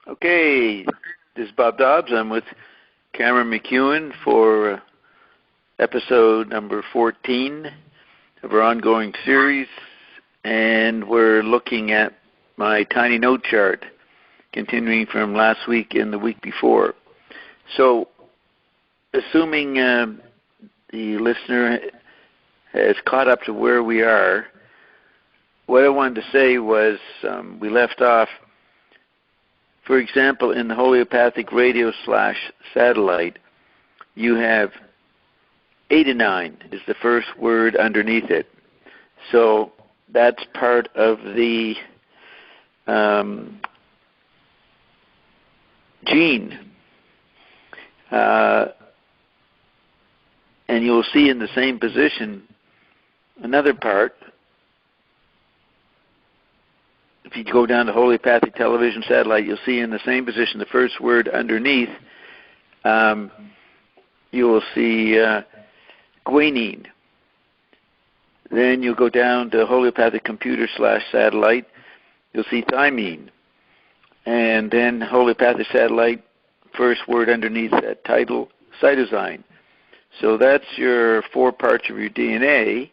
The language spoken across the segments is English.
Okay, this is Bob Dobbs. I'm with Cameron McEwen for episode number 14 of our ongoing series, and we're looking at my tiny note chart, continuing from last week and the week before. So, assuming the listener has caught up to where we are, what I wanted to say was we left off, for example, in the homeopathic radio/satellite, you have 89 is the first word underneath it. So that's part of the gene. And you'll see in the same position another part. If you go down to homeopathic television satellite, you'll see in the same position the first word underneath. You will see guanine. Then you'll go down to homeopathic computer/satellite. You'll see thymine. And then homeopathic satellite, first word underneath that title, cytosine. So that's your 4 parts of your DNA.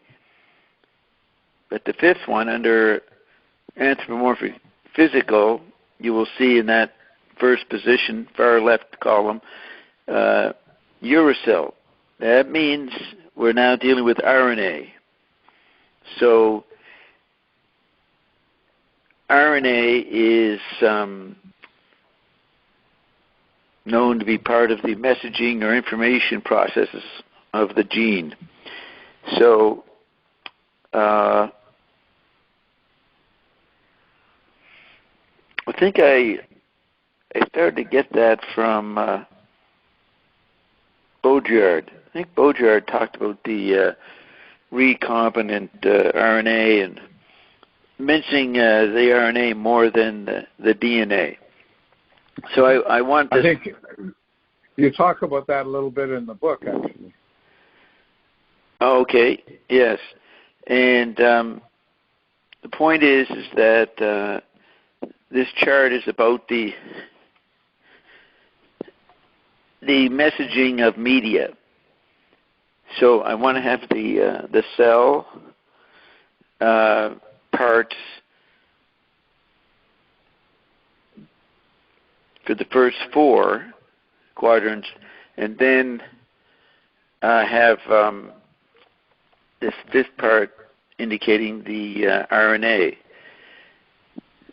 But the fifth one, under anthropomorphic physical, you will see in that first position, far left column, uracil. That means we're now dealing with RNA. So RNA is known to be part of the messaging or information processes of the gene. So I think I started to get that from Baudrillard. I think Baudrillard talked about the recombinant RNA and mentioning the RNA more than the DNA. So I want to... I think you talk about that a little bit in the book, actually. Okay, yes. And the point is that this chart is about the messaging of media. So I want to have the cell parts for the first 4 quadrants, and then have this fifth part indicating the RNA.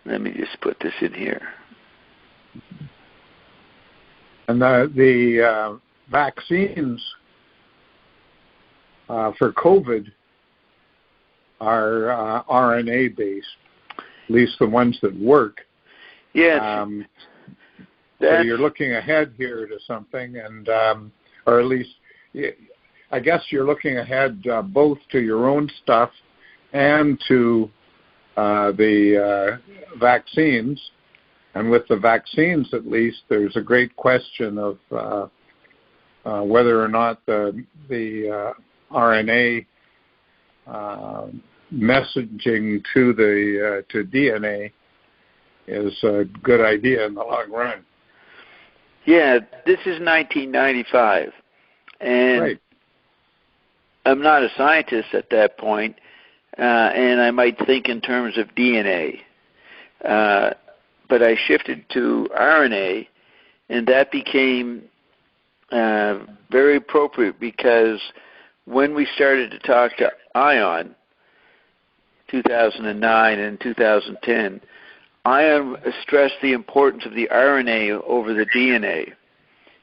Let me just put this in here. And the vaccines for COVID are RNA-based, at least the ones that work. Yes. So you're looking ahead here to something, and or at least, I guess you're looking ahead both to your own stuff and to the vaccines. And with the vaccines, at least, there's a great question of whether or not the RNA messaging to DNA is a good idea in the long run. Yeah, this is 1995, and right. I'm not a scientist at that point, and I might think in terms of DNA. But I shifted to RNA, and that became very appropriate because when we started to talk to ION, 2009 and 2010, ION stressed the importance of the RNA over the DNA.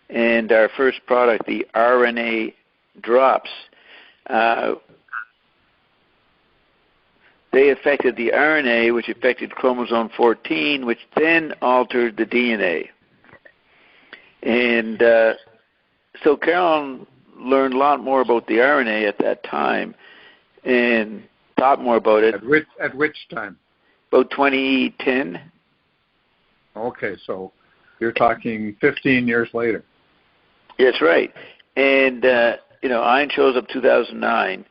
And our first product, the RNA drops, they affected the RNA, which affected chromosome 14, which then altered the DNA. And so Carolyn learned a lot more about the RNA at that time and thought more about it. At which time? About 2010. Okay, so you're talking 15 years later. That's right. And, ION shows up 2009,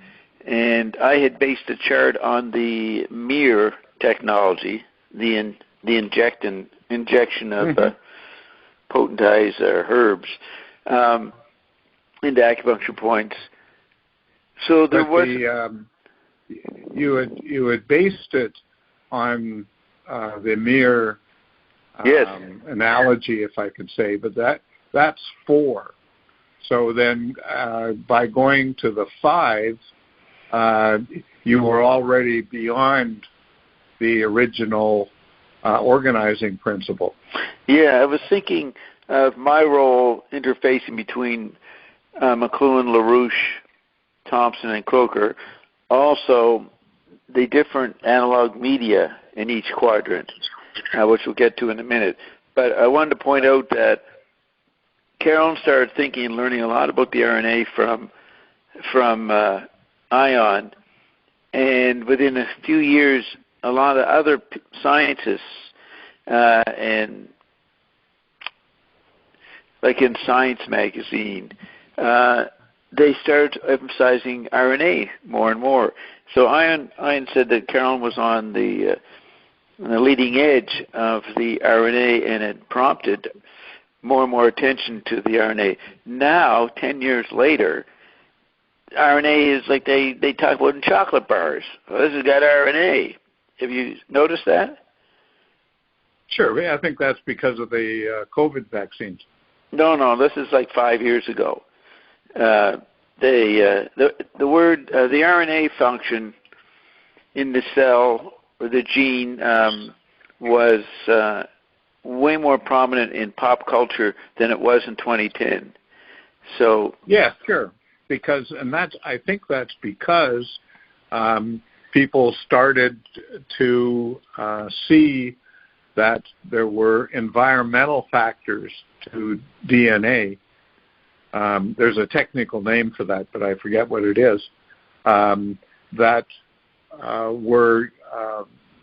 and I had based the chart on the mirror technology, the the injection of potentized herbs into acupuncture points. So there was you had based it on the mere analogy, if I could say, but that's 4. So then by going to the 5, you were already beyond the original organizing principle. Yeah, I was thinking of my role interfacing between McLuhan, LaRouche, Thompson, and Croker. Also, the different analog media in each quadrant, which we'll get to in a minute. But I wanted to point out that Carolyn started thinking and learning a lot about the RNA from Ion, and within a few years, a lot of other scientists and like in Science magazine, they started emphasizing RNA more and more. So Ion said that Carolyn was on the leading edge of the RNA, and it prompted more and more attention to the RNA. Now, 10 years later, RNA is like they talk about in chocolate bars. Well, this has got RNA. Have you noticed that? Sure. Yeah, I think that's because of the COVID vaccines. No. This is like 5 years ago. The word the RNA function in the cell or the gene was way more prominent in pop culture than it was in 2010. So yeah, sure. I think that's because people started to see that there were environmental factors to DNA. There's a technical name for that, but I forget what it is, that were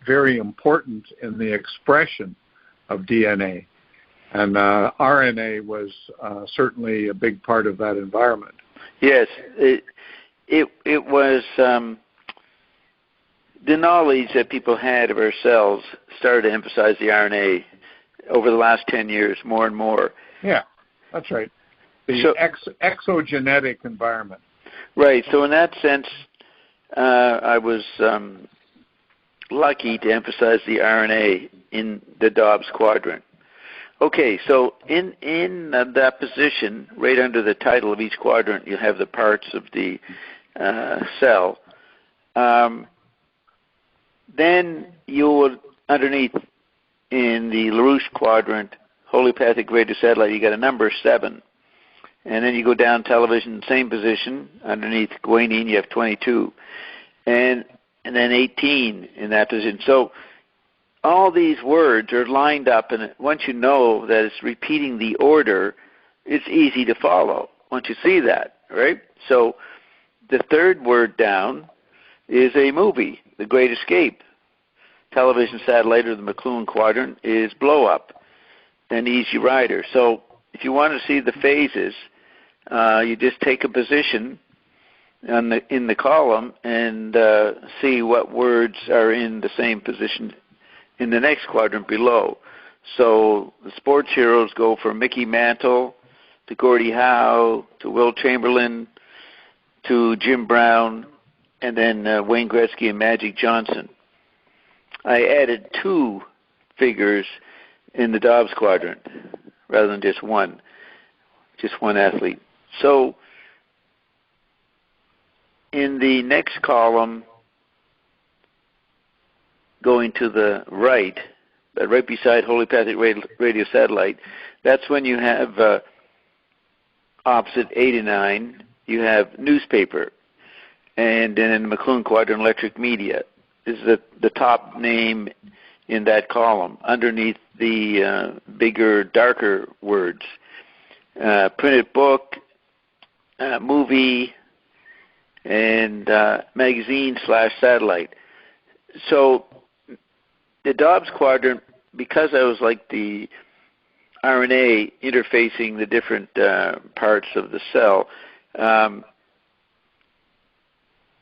very important in the expression of DNA. And RNA was certainly a big part of that environment. Yes, it was the knowledge that people had of our cells started to emphasize the RNA over the last 10 years more and more. Yeah, that's right. The exogenetic environment. Right. So in that sense, I was lucky to emphasize the RNA in the Dobbs quadrant. Okay, so in that position, right under the title of each quadrant, you have the parts of the cell. Then you would, underneath in the LaRouche quadrant, homeopathic radiosatellite, you got a number 7. And then you go down television, same position. Underneath guanine, you have 22. And then 18 in that position. So all these words are lined up, and once you know that it's repeating the order, it's easy to follow once you see that, right? So the third word down is a movie, The Great Escape. Television satellite or the McLuhan quadrant is Blow Up, then Easy Rider. So if you want to see the phases, you just take a position in the column and see what words are in the same position in the next quadrant below. So the sports heroes go from Mickey Mantle to Gordie Howe to Will Chamberlain to Jim Brown, and then Wayne Gretzky and Magic Johnson. I added 2 figures in the Dobbs quadrant rather than just one athlete. So in the next column, going to the right, right beside homeopathic radio satellite, that's when you have opposite 8 and 9, you have newspaper. And then in the McLuhan quadrant, electric media is the top name in that column, underneath the bigger, darker words. Printed book, movie, and magazine/satellite. So the Dobbs quadrant, because I was like the RNA interfacing the different parts of the cell,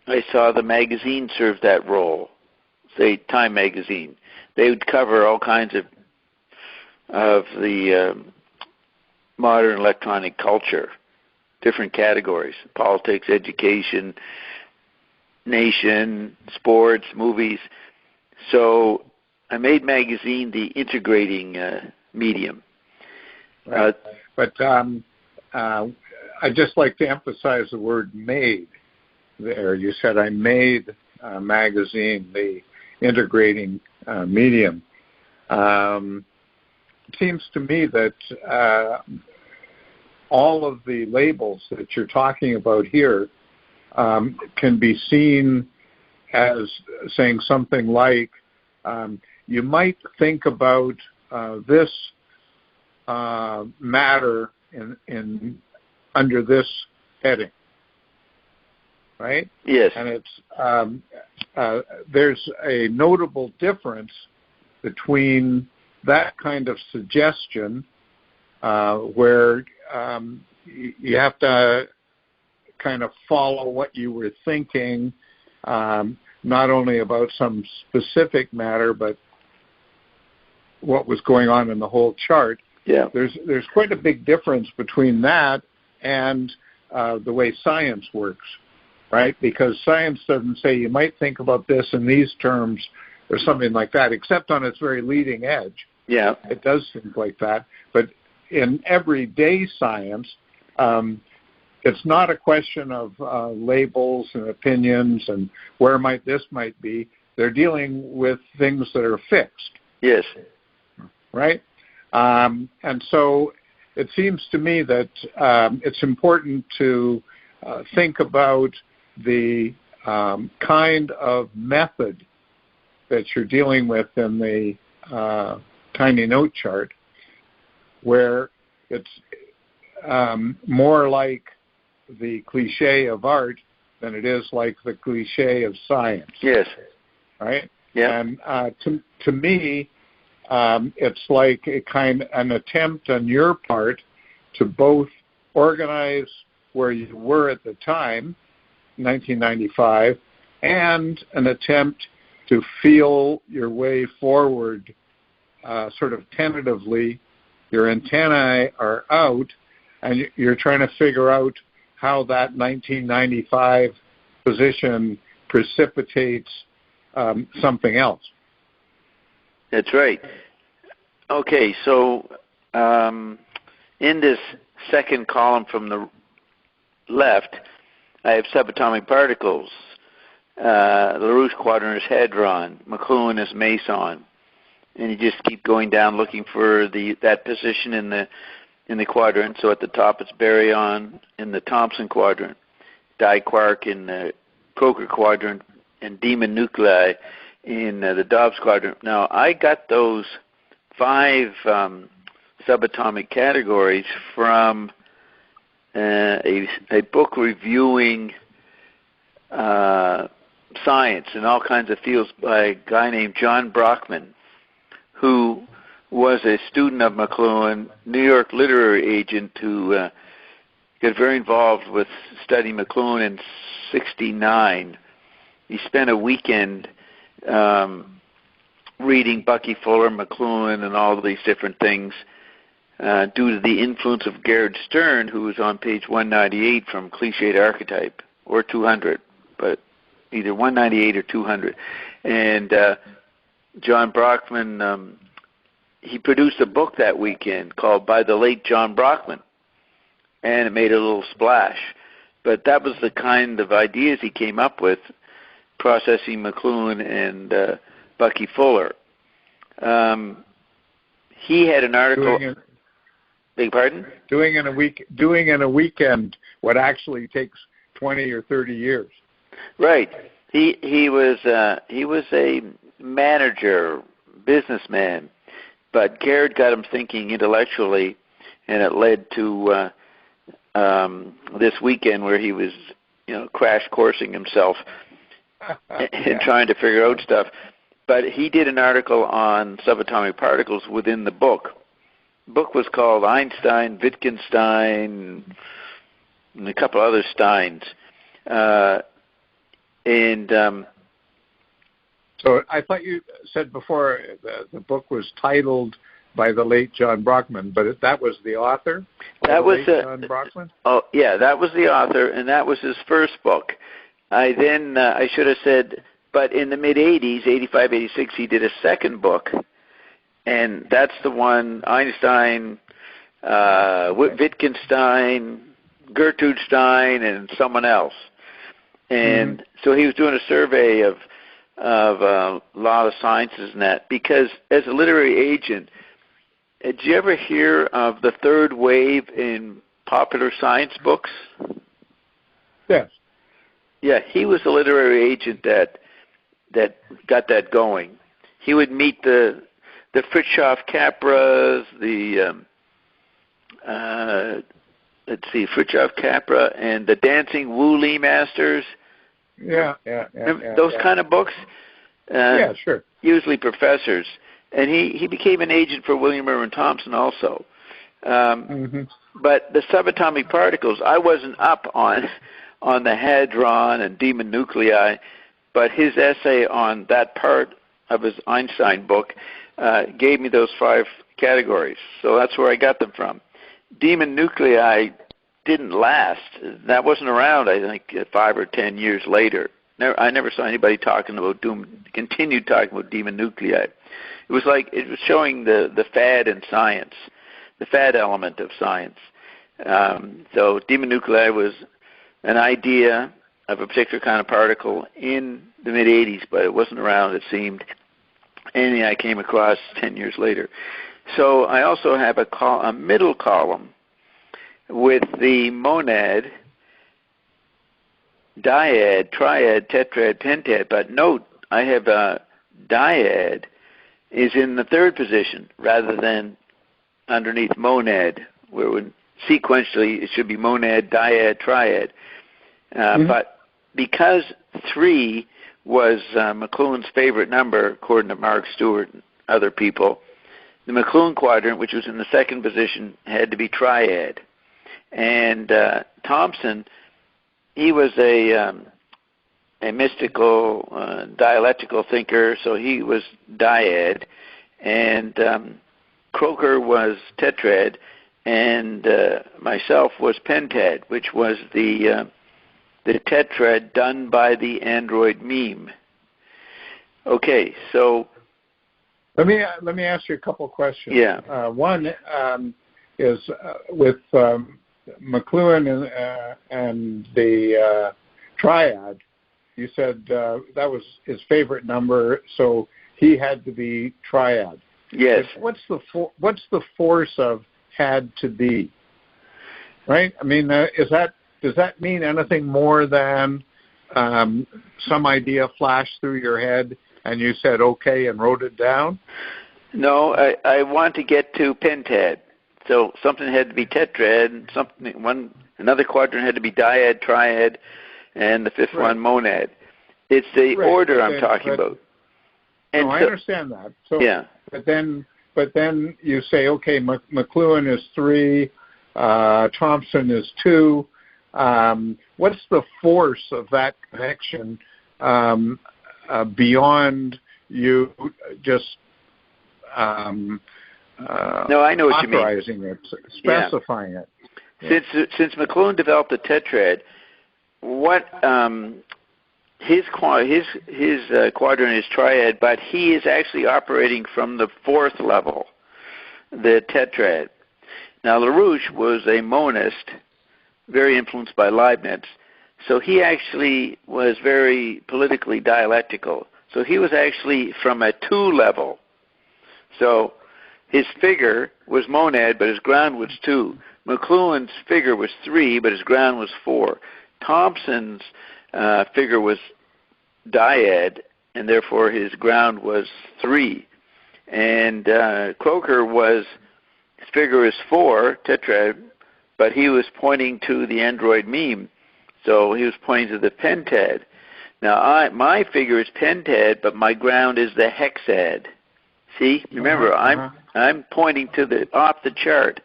I saw the magazine serve that role, say Time magazine. they would cover all kinds of the modern electronic culture, different categories: politics, education, nation, sports, movies. So I made magazine the integrating medium. Right. But I'd just like to emphasize the word "made" there. You said I made magazine the integrating medium. It seems to me that all of the labels that you're talking about here can be seen as saying something like, you might think about this matter in under this heading, right? Yes. And it's there's a notable difference between that kind of suggestion, where you have to kind of follow what you were thinking, not only about some specific matter, but what was going on in the whole chart. Yeah. There's quite a big difference between that and the way science works, right? Because science doesn't say you might think about this in these terms or something like that, except on its very leading edge. Yeah. It does think like that. But in everyday science, it's not a question of labels and opinions and where this might be. They're dealing with things that are fixed. Yes. Right? And so it seems to me that it's important to think about the kind of method that you're dealing with in the tiny note chart, where it's more like the cliche of art than it is like the cliche of science. Yes. Right? Yeah. And to me, it's like an attempt on your part to both organize where you were at the time, 1995, and an attempt to feel your way forward sort of tentatively. Your antennae are out, and you're trying to figure out how that 1995 position precipitates something else. That's right. Okay, so in this second column from the left, I have subatomic particles. LaRouche quadrant is hadron. McLuhan is meson. And you just keep going down looking for that position in the quadrant. So at the top it's baryon in the Thomson quadrant, diquark in the Croker quadrant, and Demon nuclei in the Dobbs quadrant. Now, I got those 5 subatomic categories from a book reviewing science in all kinds of fields by a guy named John Brockman, who was a student of McLuhan, New York literary agent who got very involved with studying McLuhan in '69. He spent a weekend reading Bucky Fuller, McLuhan, and all of these different things due to the influence of Gerhard Stern, who was on page 198 from Cliched Archetype, or 200, but either 198 or 200. And John Brockman, he produced a book that weekend called By the Late John Brockman, and it made a little splash. But that was the kind of ideas he came up with, processing McLuhan and Bucky Fuller. He had an article. Beg pardon? Doing in a weekend what actually takes 20 or 30 years. Right. He was a manager, businessman, but Gerhard got him thinking intellectually, and it led to this weekend where he was, crash coursing himself and trying to figure out stuff. But he did an article on subatomic particles within the book. The book was called Einstein, Wittgenstein, and a couple other Steins. So I thought you said before the book was titled by the late John Brockman, but that was the author? That was John Brockman? Oh, yeah, that was the author, and that was his first book. I should have said, but in the mid-'80s, 85, 86, he did a second book, and that's the one Einstein, Wittgenstein, Gertrude Stein, and someone else. And so he was doing a survey of a lot of sciences and that, because as a literary agent, did you ever hear of the third wave in popular science books? Yes. Yeah, he was a literary agent that got that going. He would meet the Fritjof Capras, Fritjof Capra and the Dancing Wu-Li Masters. Yeah. Those kind of books? Yeah, sure. Usually professors. And he became an agent for William Irwin Thompson also. But the subatomic particles, I wasn't up on the hadron and demon nuclei, but his essay on that part of his Einstein book gave me those 5 categories. So that's where I got them from. Demon nuclei didn't last. That wasn't around, I think, 5 or 10 years later. I never saw anybody continued talking about demon nuclei. It was showing the fad in science, the fad element of science. So demon nuclei was an idea of a particular kind of particle in the mid-'80s, but it wasn't around, it seemed, anything I came across 10 years later. So I also have a middle column with the monad, dyad, triad, tetrad, pentad. But note, I have a dyad is in the third position rather than underneath monad, where sequentially it should be monad, dyad, triad. But because 3 was McLuhan's favorite number, according to Mark Stewart and other people, the McLuhan quadrant, which was in the second position, had to be triad. And Thompson, he was a mystical, dialectical thinker, so he was dyad. And Croker was tetrad, and myself was pentad, which was the tetrad done by the android meme. Okay, so let me ask you a couple of questions. Yeah. One is with McLuhan and the triad. You said that was his favorite number, so he had to be triad. Yes. But what's the force of had to be? Right. I mean, does that mean anything more than some idea flashed through your head and you said okay and wrote it down? No, I want to get to pentad. So something had to be tetrad, another quadrant had to be dyad, triad, and the fifth one monad. It's the order I'm talking about. And I understand that. So, yeah. But then you say, okay, McLuhan is 3, Thompson is 2. What's the force of that connection beyond you just no, I know what you mean. Authorizing it, specifying it. Yeah. Since McLuhan developed the tetrad, what his quadrant is triad, but he is actually operating from the 4th level, the tetrad. Now LaRouche was a monist, very influenced by Leibniz, so he actually was very politically dialectical. So he was actually from a 2 level. So his figure was monad, but his ground was 2. McLuhan's figure was 3, but his ground was 4. Thompson's figure was dyad, and therefore his ground was 3. And Croker his figure is 4, tetrad, but he was pointing to the android meme, so he was pointing to the pentad. Now my figure is pentad, but my ground is the hexad. See, remember, I'm pointing to off the chart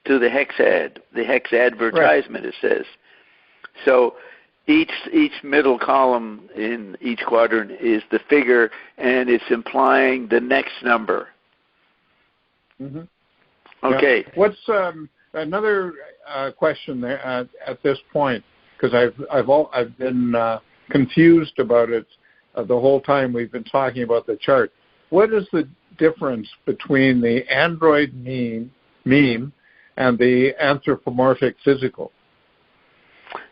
to the hexad, the hex advertisement, it says. So each middle column in each quadrant is the figure, and it's implying the next number. Mm-hmm. Okay. Yeah. What's another question there at this point? Because I've been confused about it the whole time we've been talking about the chart. What is the difference between the android meme and the anthropomorphic physical?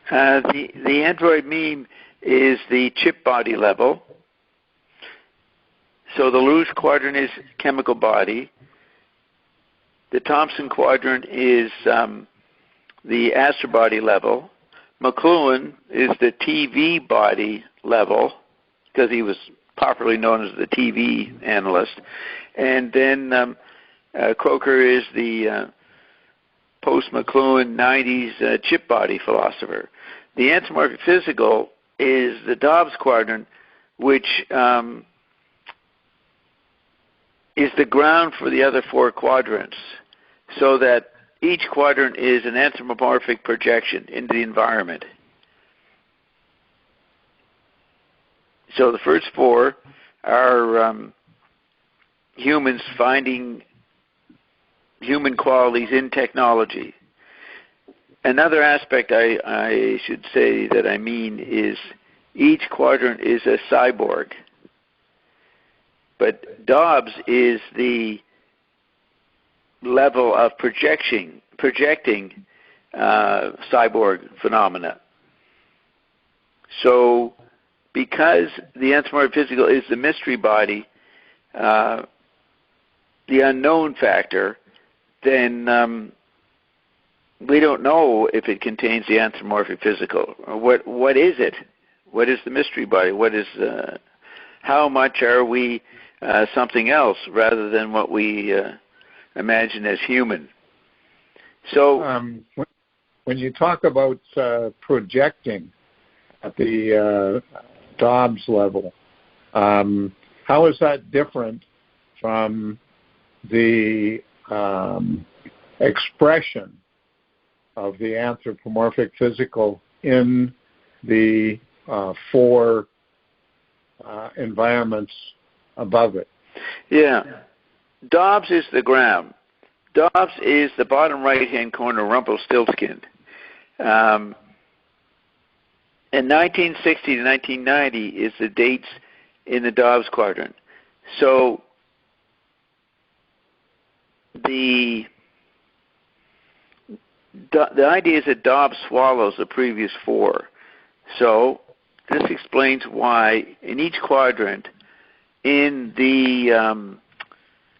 The android meme is the chip body level. So the loose quadrant is chemical body. The Thomson quadrant is the astrobody level. McLuhan is the TV body level, because he was popularly known as the TV analyst. And then Croker is the post-McLuhan 90s chip body philosopher. The anthropomorphic physical is the Dobbs quadrant, which is the ground for the other four quadrants, so that each quadrant is an anthropomorphic projection into the environment. So the first four are humans finding human qualities in technology. Another aspect I should say that I mean is each quadrant is a cyborg. But Dobbs is the level of projecting cyborg phenomena. So because the anthropomorphic physical is the mystery body, the unknown factor, then we don't know if it contains the anthropomorphic physical. Or what is it? What is the mystery body? What is how much are we something else rather than what we imagine as human? So when you talk about projecting at the Dobbs level, how is that different from the expression of the anthropomorphic physical in the four environments above it? Yeah. Dobbs is the ground. Dobbs is the bottom right-hand corner, Rumpelstiltskin. And 1960 to 1990 is the dates in the Dobbs quadrant. So the idea is that Dobbs swallows the previous four. So this explains why in each quadrant, in the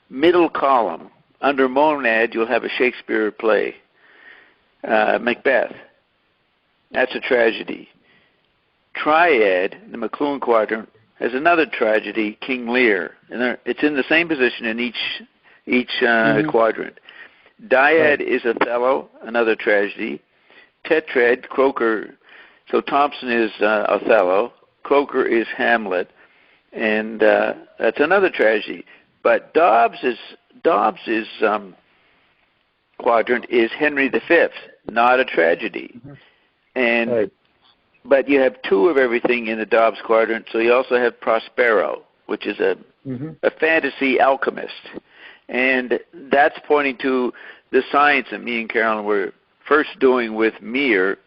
middle column, under monad, you'll have a Shakespeare play, Macbeth. That's a tragedy. Triad, the McLuhan quadrant, has another tragedy, King Lear. And it's in the same position in each quadrant. Dyad is Othello, another tragedy. Tetrad, Croker, so Thompson is Othello. Croker is Hamlet, and that's another tragedy. But Dobbs's quadrant is Henry V, not a tragedy. And but you have two of everything in the Dobbs quadrant, so you also have Prospero, which is a fantasy alchemist. And that's pointing to the science that me and Carolyn were first doing with Mir,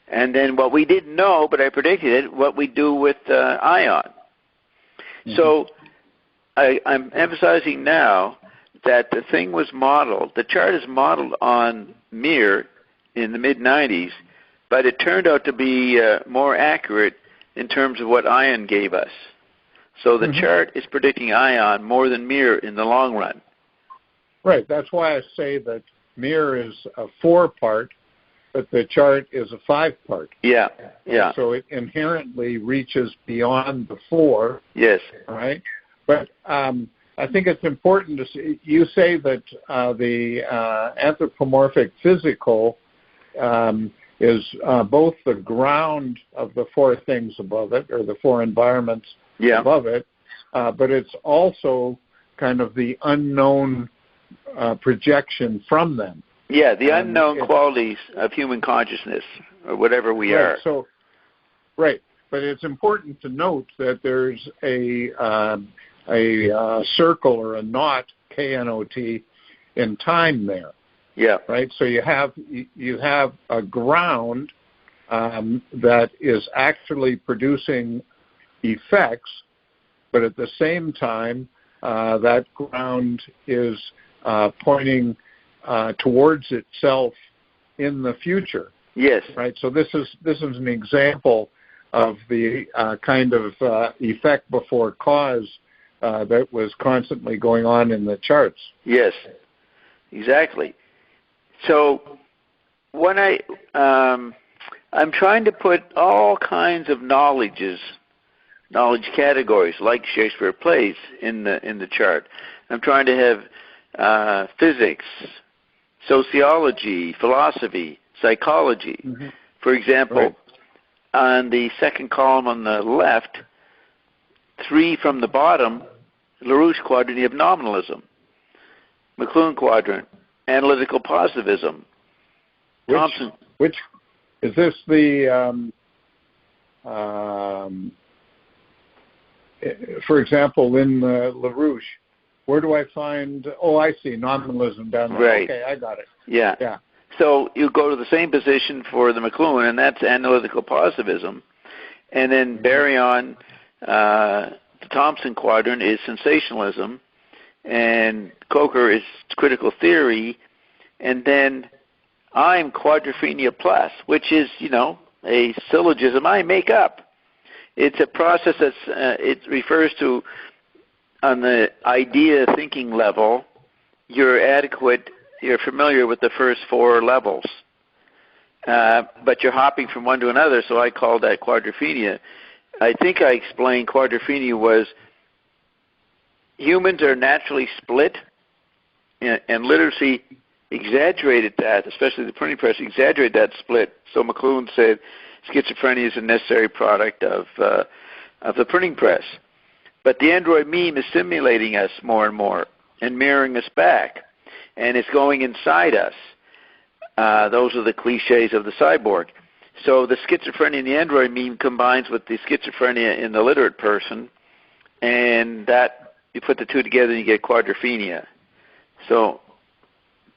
and then what we didn't know, but I predicted it, what we do with ion. So I'm emphasizing now that the thing was modeled, the chart is modeled on Mir in the mid-90s, but it turned out to be more accurate in terms of what ion gave us. So the chart is predicting ion more than Mir in the long run. Right. That's why I say that Mir is a 4-part, but the chart is a 5-part. Yeah, yeah. So it inherently reaches beyond the 4. Yes. Right? But I think it's important to see, you say that the anthropomorphic physical is both the ground of the 4 things above it, or the 4 environments above it, but it's also kind of the unknown projection from them. Yeah, the unknown qualities of human consciousness, or whatever we are. So Right. But it's important to note that there's a circle or a knot, K-N-O-T, in time there. Yeah. Right. So you have a ground that is actually producing effects, but at the same time, that ground is pointing towards itself in the future. Yes. Right. So this is an example of the kind of effect before cause that was constantly going on in the charts. Yes. Exactly. So when I'm trying to put all kinds of knowledge categories like Shakespeare plays in the chart. I'm trying to have physics, sociology, philosophy, psychology. Mm-hmm. For example, right. On the second column on the left, 3 from the bottom, LaRouche quadrant, you have nominalism. McLuhan quadrant, analytical positivism. Thompson. Which is this the? For example, in LaRouche, where do I find? Oh, I see nominalism down there. Right. Okay, I got it. Yeah. Yeah. So you go to the same position for the McLuhan, and that's analytical positivism, and then baryon, the Thompson quadrant is sensationalism, and Coker is critical theory, and then I'm quadrophenia plus, which is, a syllogism I make up. It's a process it refers to, on the idea thinking level, you're familiar with the first 4 levels, but you're hopping from one to another, so I call that quadrophenia. I think I explained quadrophenia was humans are naturally split, and literacy exaggerated that, especially the printing press, exaggerated that split. So McLuhan said schizophrenia is a necessary product of the printing press. But the Android meme is simulating us more and more and mirroring us back, and it's going inside us. Those are the cliches of the cyborg. So the schizophrenia in the Android meme combines with the schizophrenia in the literate person, and that you put the two together and you get quadrophenia. So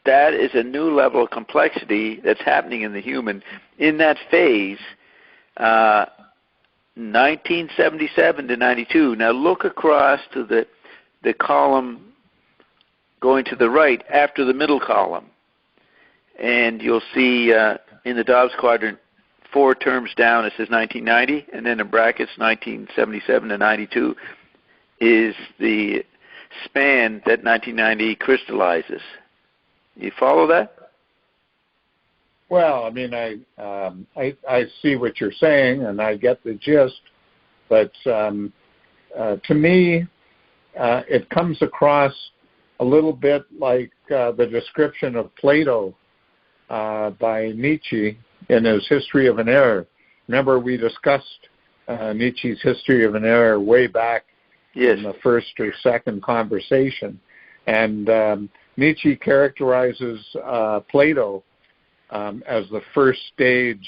that is a new level of complexity that's happening in the human. In that phase, 1977 to 92. Now look across to the column going to the right after the middle column, and you'll see in the Dobbs quadrant 4 terms down it says 1990, and then in brackets 1977 to 92 is the span that 1990 crystallizes. You follow that? Well, I mean, I see what you're saying, and I get the gist, but to me, it comes across a little bit like the description of Plato by Nietzsche in his History of an Error. Remember, we discussed Nietzsche's History of an Error way back in the first or second conversation, and Nietzsche characterizes Plato as the first stage,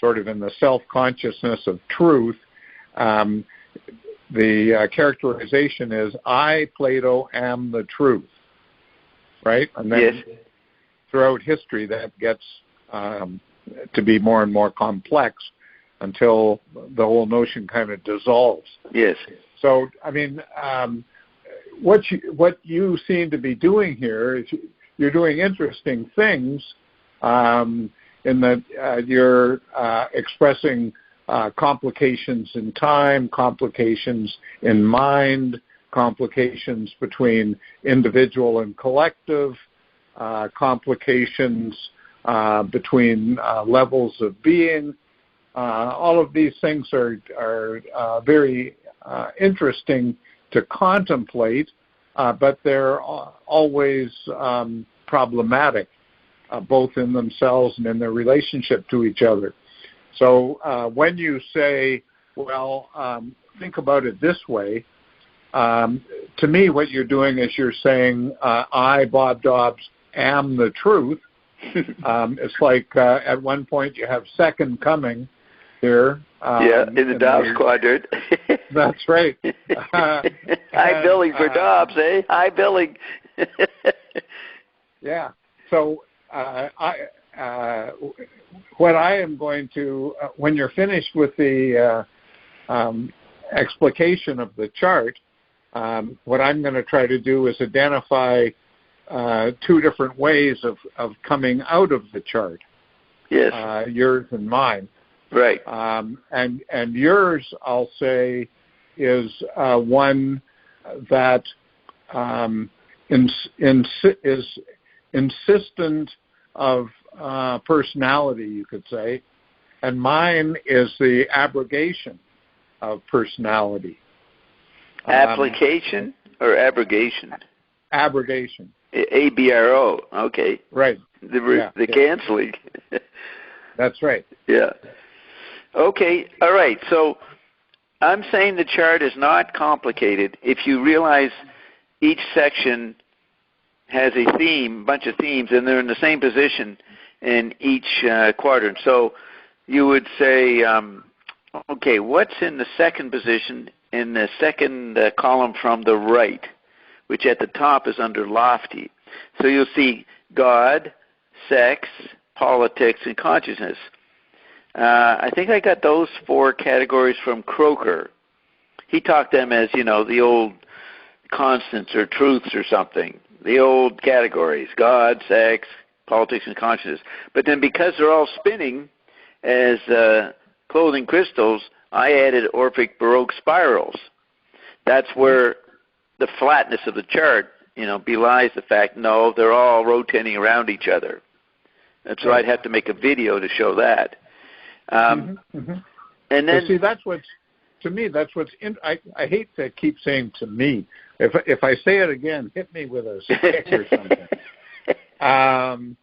sort of in the self-consciousness of truth. The characterization is, I, Plato, am the truth, right? And then throughout history, that gets to be more and more complex until the whole notion kind of dissolves. Yes. So, I mean, what you seem to be doing here is you're doing interesting things in that you're expressing complications in time, complications in mind, complications between individual and collective, complications between levels of being. All of these things are very interesting to contemplate, but they're always problematic, both in themselves and in their relationship to each other. So when you say, well, think about it this way, to me what you're doing is you're saying, I, Bob Dobbs, am the truth. It's like at one point you have second coming, here. In the Dobbs quadrant. That's right. High billing for Dobbs, eh? High billing. Yeah. So what I am going to, when you're finished with the explication of the chart, what I'm going to try to do is identify two different ways of coming out of the chart. Yes. Yours and mine. Right. And yours, I'll say, is one that is insistent of personality, you could say, and mine is the abrogation of personality. Application or abrogation? Abrogation. ABRO. Okay. Right. The canceling. That's right. Yeah. Okay. All right. So I'm saying the chart is not complicated if you realize each section has a theme, bunch of themes, and they're in the same position in each quadrant. So you would say, okay, what's in the second position in the second column from the right, which at the top is under lofty. So you'll see God, sex, politics, and consciousness. I think I got those four categories from Croker. He talked them as, the old constants or truths or something, the old categories, God, sex, politics, and consciousness. But then because they're all spinning as clothing crystals, I added Orphic Baroque spirals. That's where the flatness of the chart, belies the fact, no, they're all rotating around each other. And so I'd have to make a video to show that. And then, see, that's what's I hate to keep saying to me. If I say it again, hit me with a stick or something.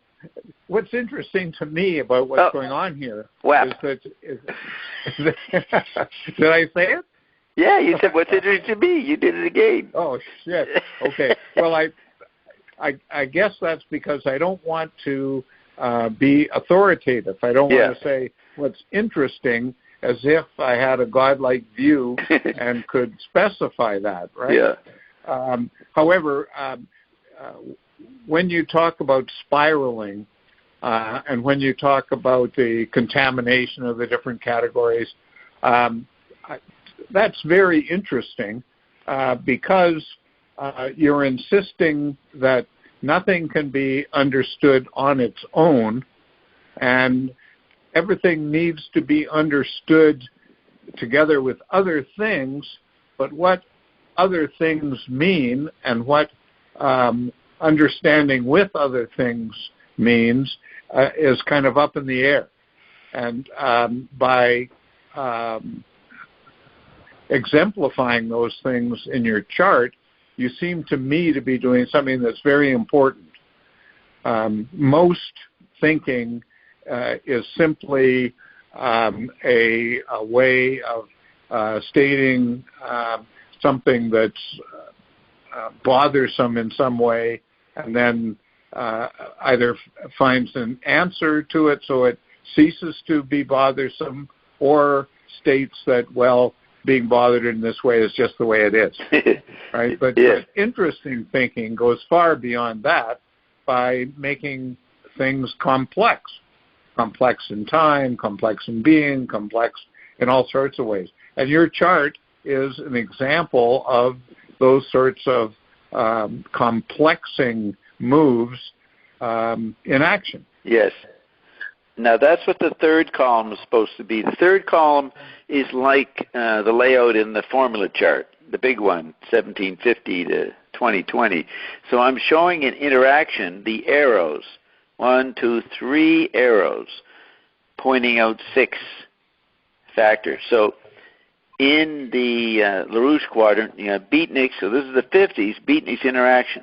What's interesting to me about what's going on here is that did I say it? Yeah, you said what's interesting to me. You did it again. Oh shit. Okay. Well, I guess that's because I don't want to be authoritative. I don't want to say what's interesting as if I had a godlike view and could specify that, right? Yeah. However, when you talk about spiraling and when you talk about the contamination of the different categories, that's very interesting because you're insisting that nothing can be understood on its own, and everything needs to be understood together with other things, but what other things mean and what understanding with other things means is kind of up in the air. And by exemplifying those things in your chart, you seem to me to be doing something that's very important. Most thinking is simply a way of stating something that's bothersome in some way, and then either finds an answer to it so it ceases to be bothersome, or states that, well, being bothered in this way is just the way it is, right? But interesting thinking goes far beyond that by making things complex in time, complex in being, complex in all sorts of ways. And your chart is an example of those sorts of complexing moves in action. Yes. Now, that's what the third column is supposed to be. The third column is like the layout in the formula chart, the big one, 1750 to 2020. So I'm showing in interaction the arrows, 1, 2, 3 arrows, pointing out 6 factors. So in the LaRouche quadrant, you have beatniks. So this is the 50s, beatniks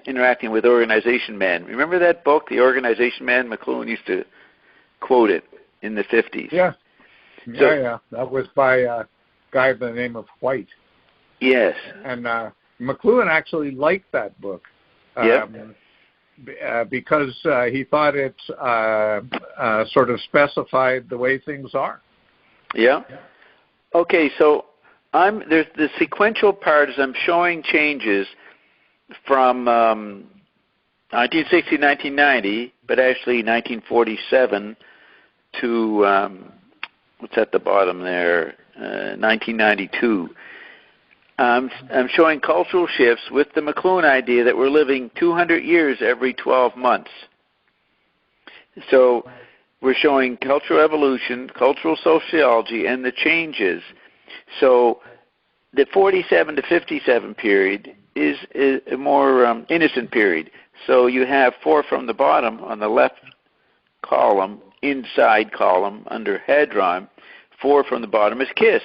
interacting with Organization Man. Remember that book, The Organization Man? McLuhan used to quote it in the 50s. Yeah. That was by a guy by the name of White. Yes. And McLuhan actually liked that book because he thought it sort of specified the way things are. Yeah. Okay, so there's the sequential part is I'm showing changes from 1960 1990, but actually 1947 to what's at the bottom there, 1992. I'm showing cultural shifts with the McLuhan idea that we're living 200 years every 12 months. So we're showing cultural evolution, cultural sociology, and the changes. So the 47 to 57 period is a more innocent period. So you have 4 from the bottom on the left column, inside column under Hadron. 4 from the bottom is Kiss.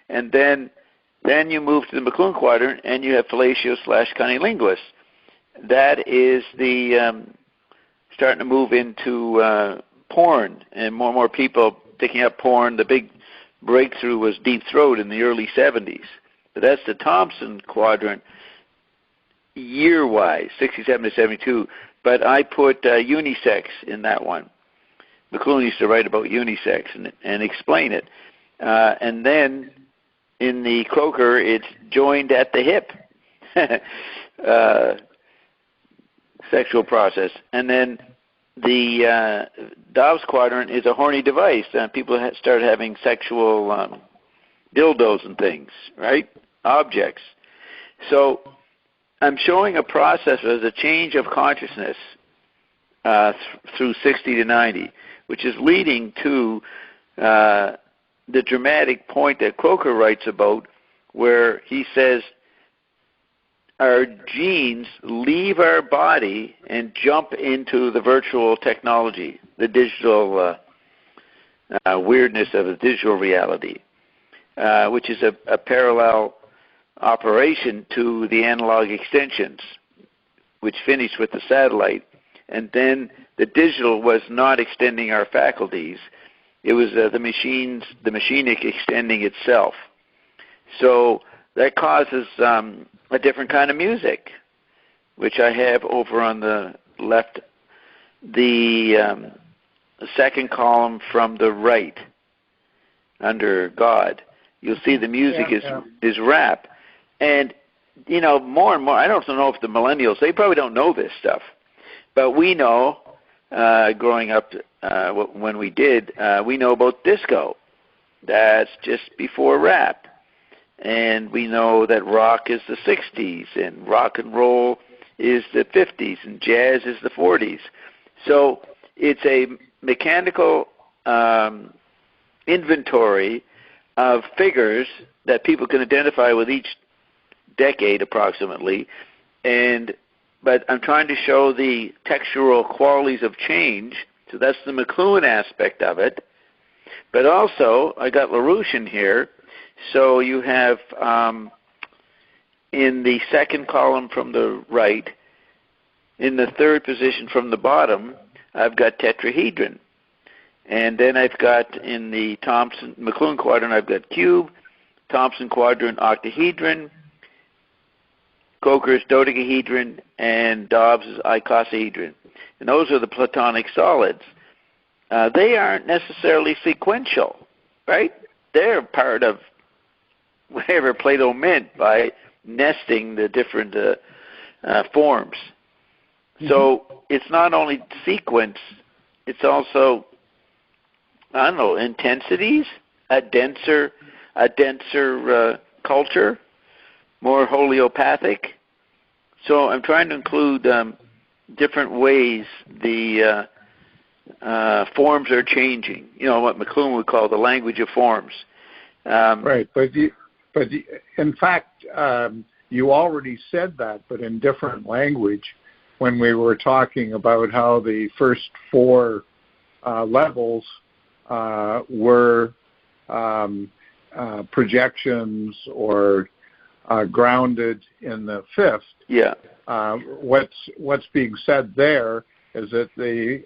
And then you move to the McLuhan quadrant, and you have fellatio/cunnilingus. That is the starting to move into porn, and more people picking up porn. The big breakthrough was Deep Throat in the early 70s. But that's the Thompson quadrant year-wise, 67 to 72. But I put unisex in that one. McLuhan used to write about unisex and explain it. And then in the Croker, it's joined at the hip, sexual process. And then the Dobbs quadrant is a horny device. People start having sexual dildos and things, right? Objects. So I'm showing a process as a change of consciousness through 60 to 90, which is leading to the dramatic point that Croker writes about, where he says our genes leave our body and jump into the virtual technology, the digital weirdness of a digital reality, which is a parallel operation to the analog extensions, which finished with the satellite. And then the digital was not extending our faculties. It was the machinic extending itself. So that causes a different kind of music, which I have over on the left, the second column from the right under God. You'll see the music is rap. And, more and more, I don't know if the millennials, they probably don't know this stuff. But we know, growing up when we did, we know about disco. That's just before rap. And we know that rock is the 60s, and rock and roll is the 50s, and jazz is the 40s. So it's a mechanical inventory of figures that people can identify with each decade approximately. But I'm trying to show the textural qualities of change. So that's the McLuhan aspect of it. But also, I got LaRouche in here. So you have in the second column from the right, in the third position from the bottom, I've got tetrahedron. And then I've got in the McLuhan quadrant, I've got cube, Thompson quadrant, octahedron, Coker's dodecahedron, and Dobbs' icosahedron. And those are the Platonic solids. They aren't necessarily sequential, right? They're part of whatever Plato meant by nesting the different forms. Mm-hmm. So it's not only sequence, it's also, intensities, a denser culture, more homeopathic. So I'm trying to include different ways the forms are changing. What McLuhan would call the language of forms. Right, but in fact, you already said that, but in different language, when we were talking about how the first 4 levels were projections or grounded in the 5th. Yeah. What's being said there is that the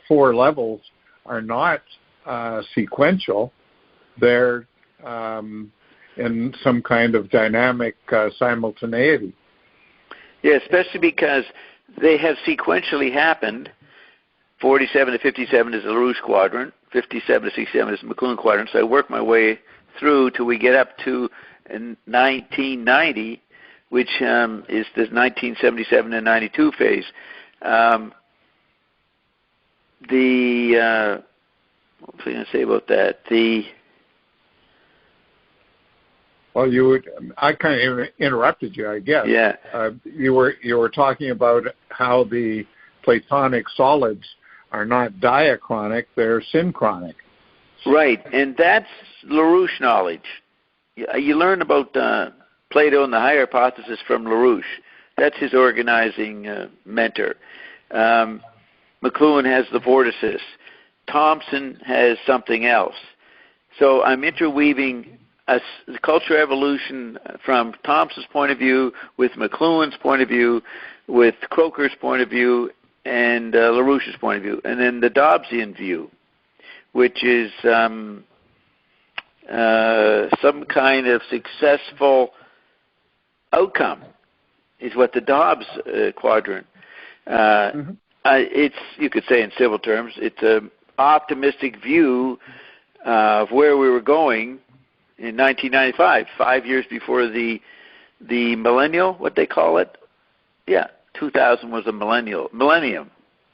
4 levels are not sequential. They're in some kind of dynamic simultaneity. Yeah, especially because they have sequentially happened. 47 to 57 is the LaRouche quadrant. 57 to 67 is McLuhan quadrant. So I work my way through till we get up to 1990, which is the 1977 and 92 phase. What was I going to say about that? Well, I kind of interrupted you, I guess. Yeah. You were talking about how the Platonic solids are not diachronic; they're synchronic. Right, and that's LaRouche knowledge. You learn about Plato and the higher hypothesis from LaRouche. That's his organizing mentor. McLuhan has the vortices. Thomson has something else. So I'm interweaving the cultural evolution from Thomson's point of view, with McLuhan's point of view, with Croker's point of view, and LaRouche's point of view, and then the Dobbsian view, which is some kind of successful outcome, is what the Dobbs quadrant. It's, you could say in civil terms, it's an optimistic view of where we were going in 1995, 5 years before the millennial, what they call it. Yeah, 2000 was a millennium,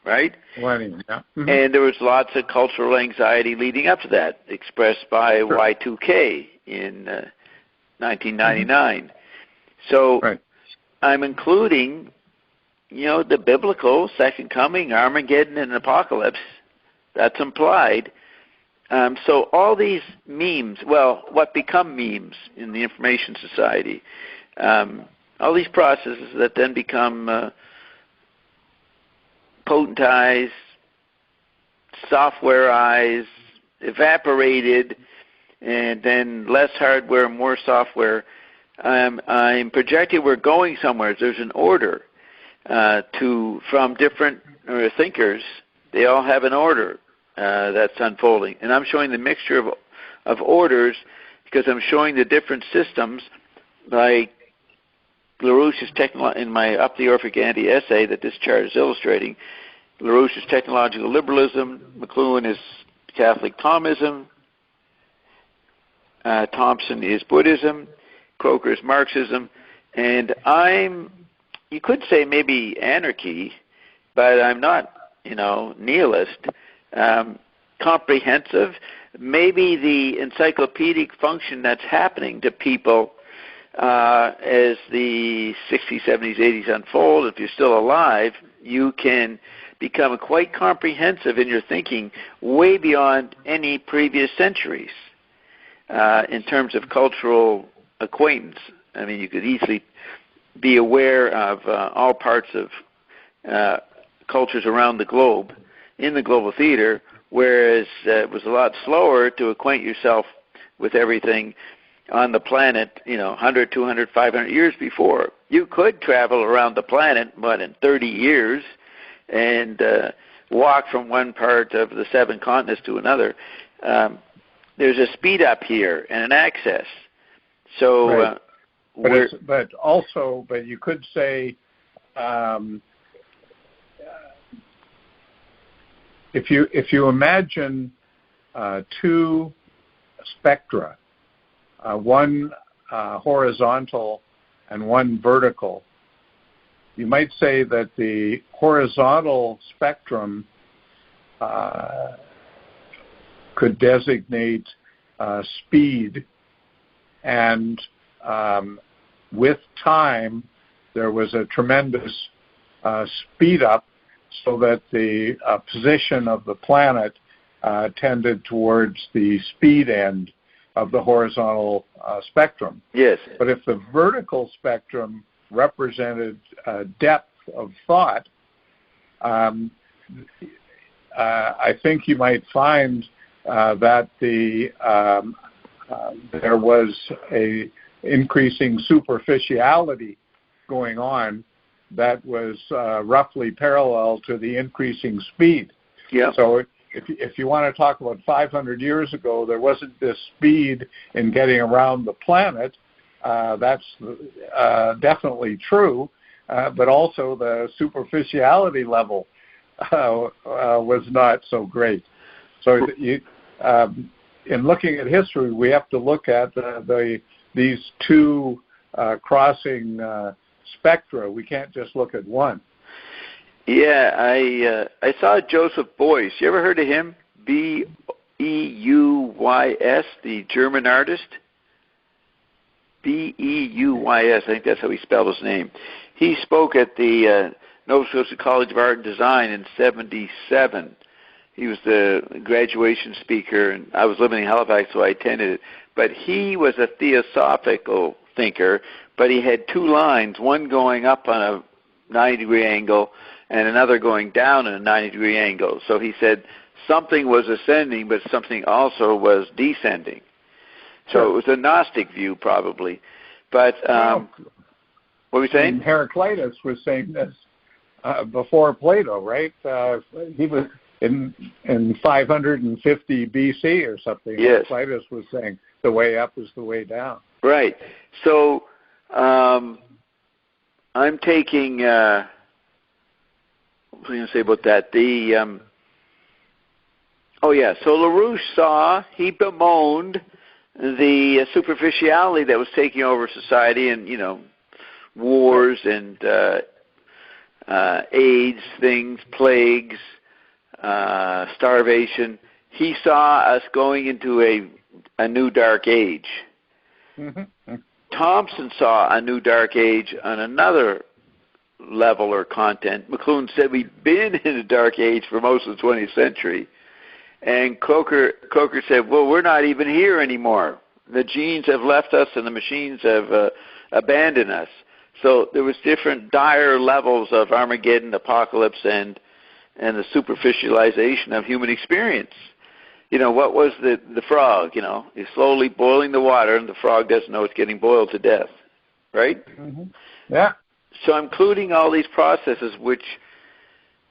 right? Millennium, yeah. Mm-hmm. And there was lots of cultural anxiety leading up to that, expressed by Y2K in 1999. Mm-hmm. So right. I'm including, the biblical second coming, Armageddon, and apocalypse. That's implied. So all these memes, what become memes in the information society, all these processes that then become potentized, softwareized, evaporated, and then less hardware, more software. I'm projecting we're going somewhere. There's an order from different thinkers. They all have an order that's unfolding. And I'm showing the mixture of orders because I'm showing the different systems, like LaRouche's in my Up the Orphic Ante essay that this chart is illustrating. LaRouche's technological liberalism, McLuhan is Catholic Thomism, Thompson is Buddhism, Croker is Marxism, and you could say maybe anarchy, but I'm not, nihilist. Comprehensive, maybe the encyclopedic function that's happening to people as the 60s, 70s, 80s unfold. If you're still alive, you can become quite comprehensive in your thinking, way beyond any previous centuries in terms of cultural acquaintance. I mean, you could easily be aware of all parts of cultures around the globe in the global theater, whereas it was a lot slower to acquaint yourself with everything on the planet, 100, 200, 500 years before. You could travel around the planet, in 30 years, and walk from one part of the 7 continents to another. There's a speed up here and an access. So, right. But you could say, if you imagine 2 spectra, one horizontal and one vertical, you might say that the horizontal spectrum could designate speed, and with time there was a tremendous speed up, so that the position of the planet tended towards the speed end of the horizontal spectrum. Yes. But if the vertical spectrum represented depth of thought, I think you might find that there was a increasing superficiality going on that was roughly parallel to the increasing speed. Yeah. So if you want to talk about 500 years ago, there wasn't this speed in getting around the planet. That's definitely true, but also the superficiality level was not so great. So in looking at history, we have to look at these two crossing spectra. We can't just look at one. Yeah, I saw Joseph Beuys. You ever heard of him? Beuyss, the German artist. Beuyss, I think that's how he spelled his name. He spoke at the Nova Scotia College of Art and Design in '77. He was the graduation speaker, and I was living in Halifax, so I attended it. But he was a theosophical thinker, but he had two lines, one going up on a 90-degree angle and another going down on a 90-degree angle. So he said something was ascending, but something also was descending. So it was a Gnostic view, probably. But what were we saying? Heraclitus was saying this before Plato, right? He was in 550 BC or something. Yes. Heraclitus was saying the way up is the way down. Right. So I'm taking. What was I going to say about that? So LaRouche he bemoaned the superficiality that was taking over society, and wars and AIDS things, plagues, starvation. He saw us going into a new dark age. Mm-hmm. Thompson saw a new dark age on another level or content. McLuhan said we've been in a dark age for most of the 20th century. And Croker said, well, we're not even here anymore. The genes have left us and the machines have abandoned us. So there was different dire levels of Armageddon, apocalypse, and the superficialization of human experience. What was the frog? He's slowly boiling the water, and the frog doesn't know it's getting boiled to death, right? Mm-hmm. Yeah. So I'm including all these processes, which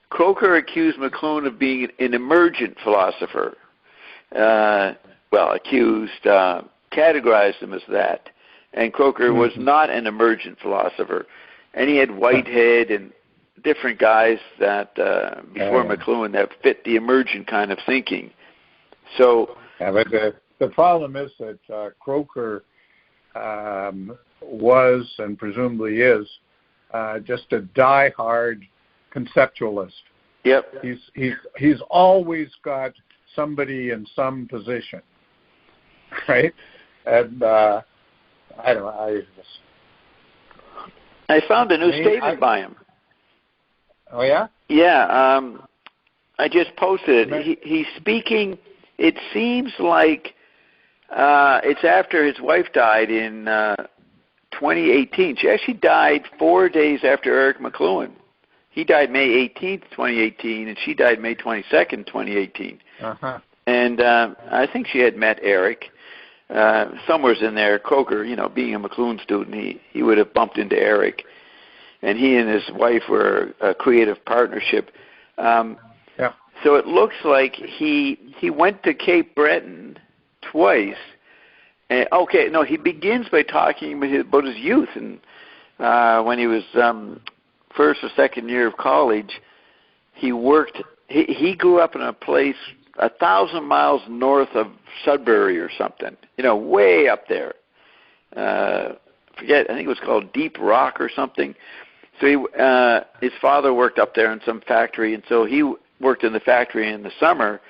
Croker accused McLuhan of being an emergent philosopher. Categorized him as that. And Croker was not an emergent philosopher. And he had Whitehead and different guys that before McLuhan that fit the emergent kind of thinking. So, but the problem is that Croker was and presumably is just a die-hard conceptualist. Yep. He's always got somebody in some position, right? And I found a new statement by him. Oh yeah? Yeah. I just posted it. He's speaking. It seems like it's after his wife died in 2018. She actually died 4 days after Eric McLuhan. He died May 18th, 2018, and she died May 22nd, 2018. Uh-huh. And I think she had met Eric. Somewhere's in there. Croker, being a McLuhan student, he would have bumped into Eric. And he and his wife were a creative partnership. So it looks like he went to Cape Breton twice. And, he begins by talking about his youth. And when he was first or second year of college, he worked. He grew up in a place 1,000 miles north of Sudbury or something, way up there. I think it was called Deep Rock or something. So his father worked up there in some factory, and so he worked in the factory in the summer.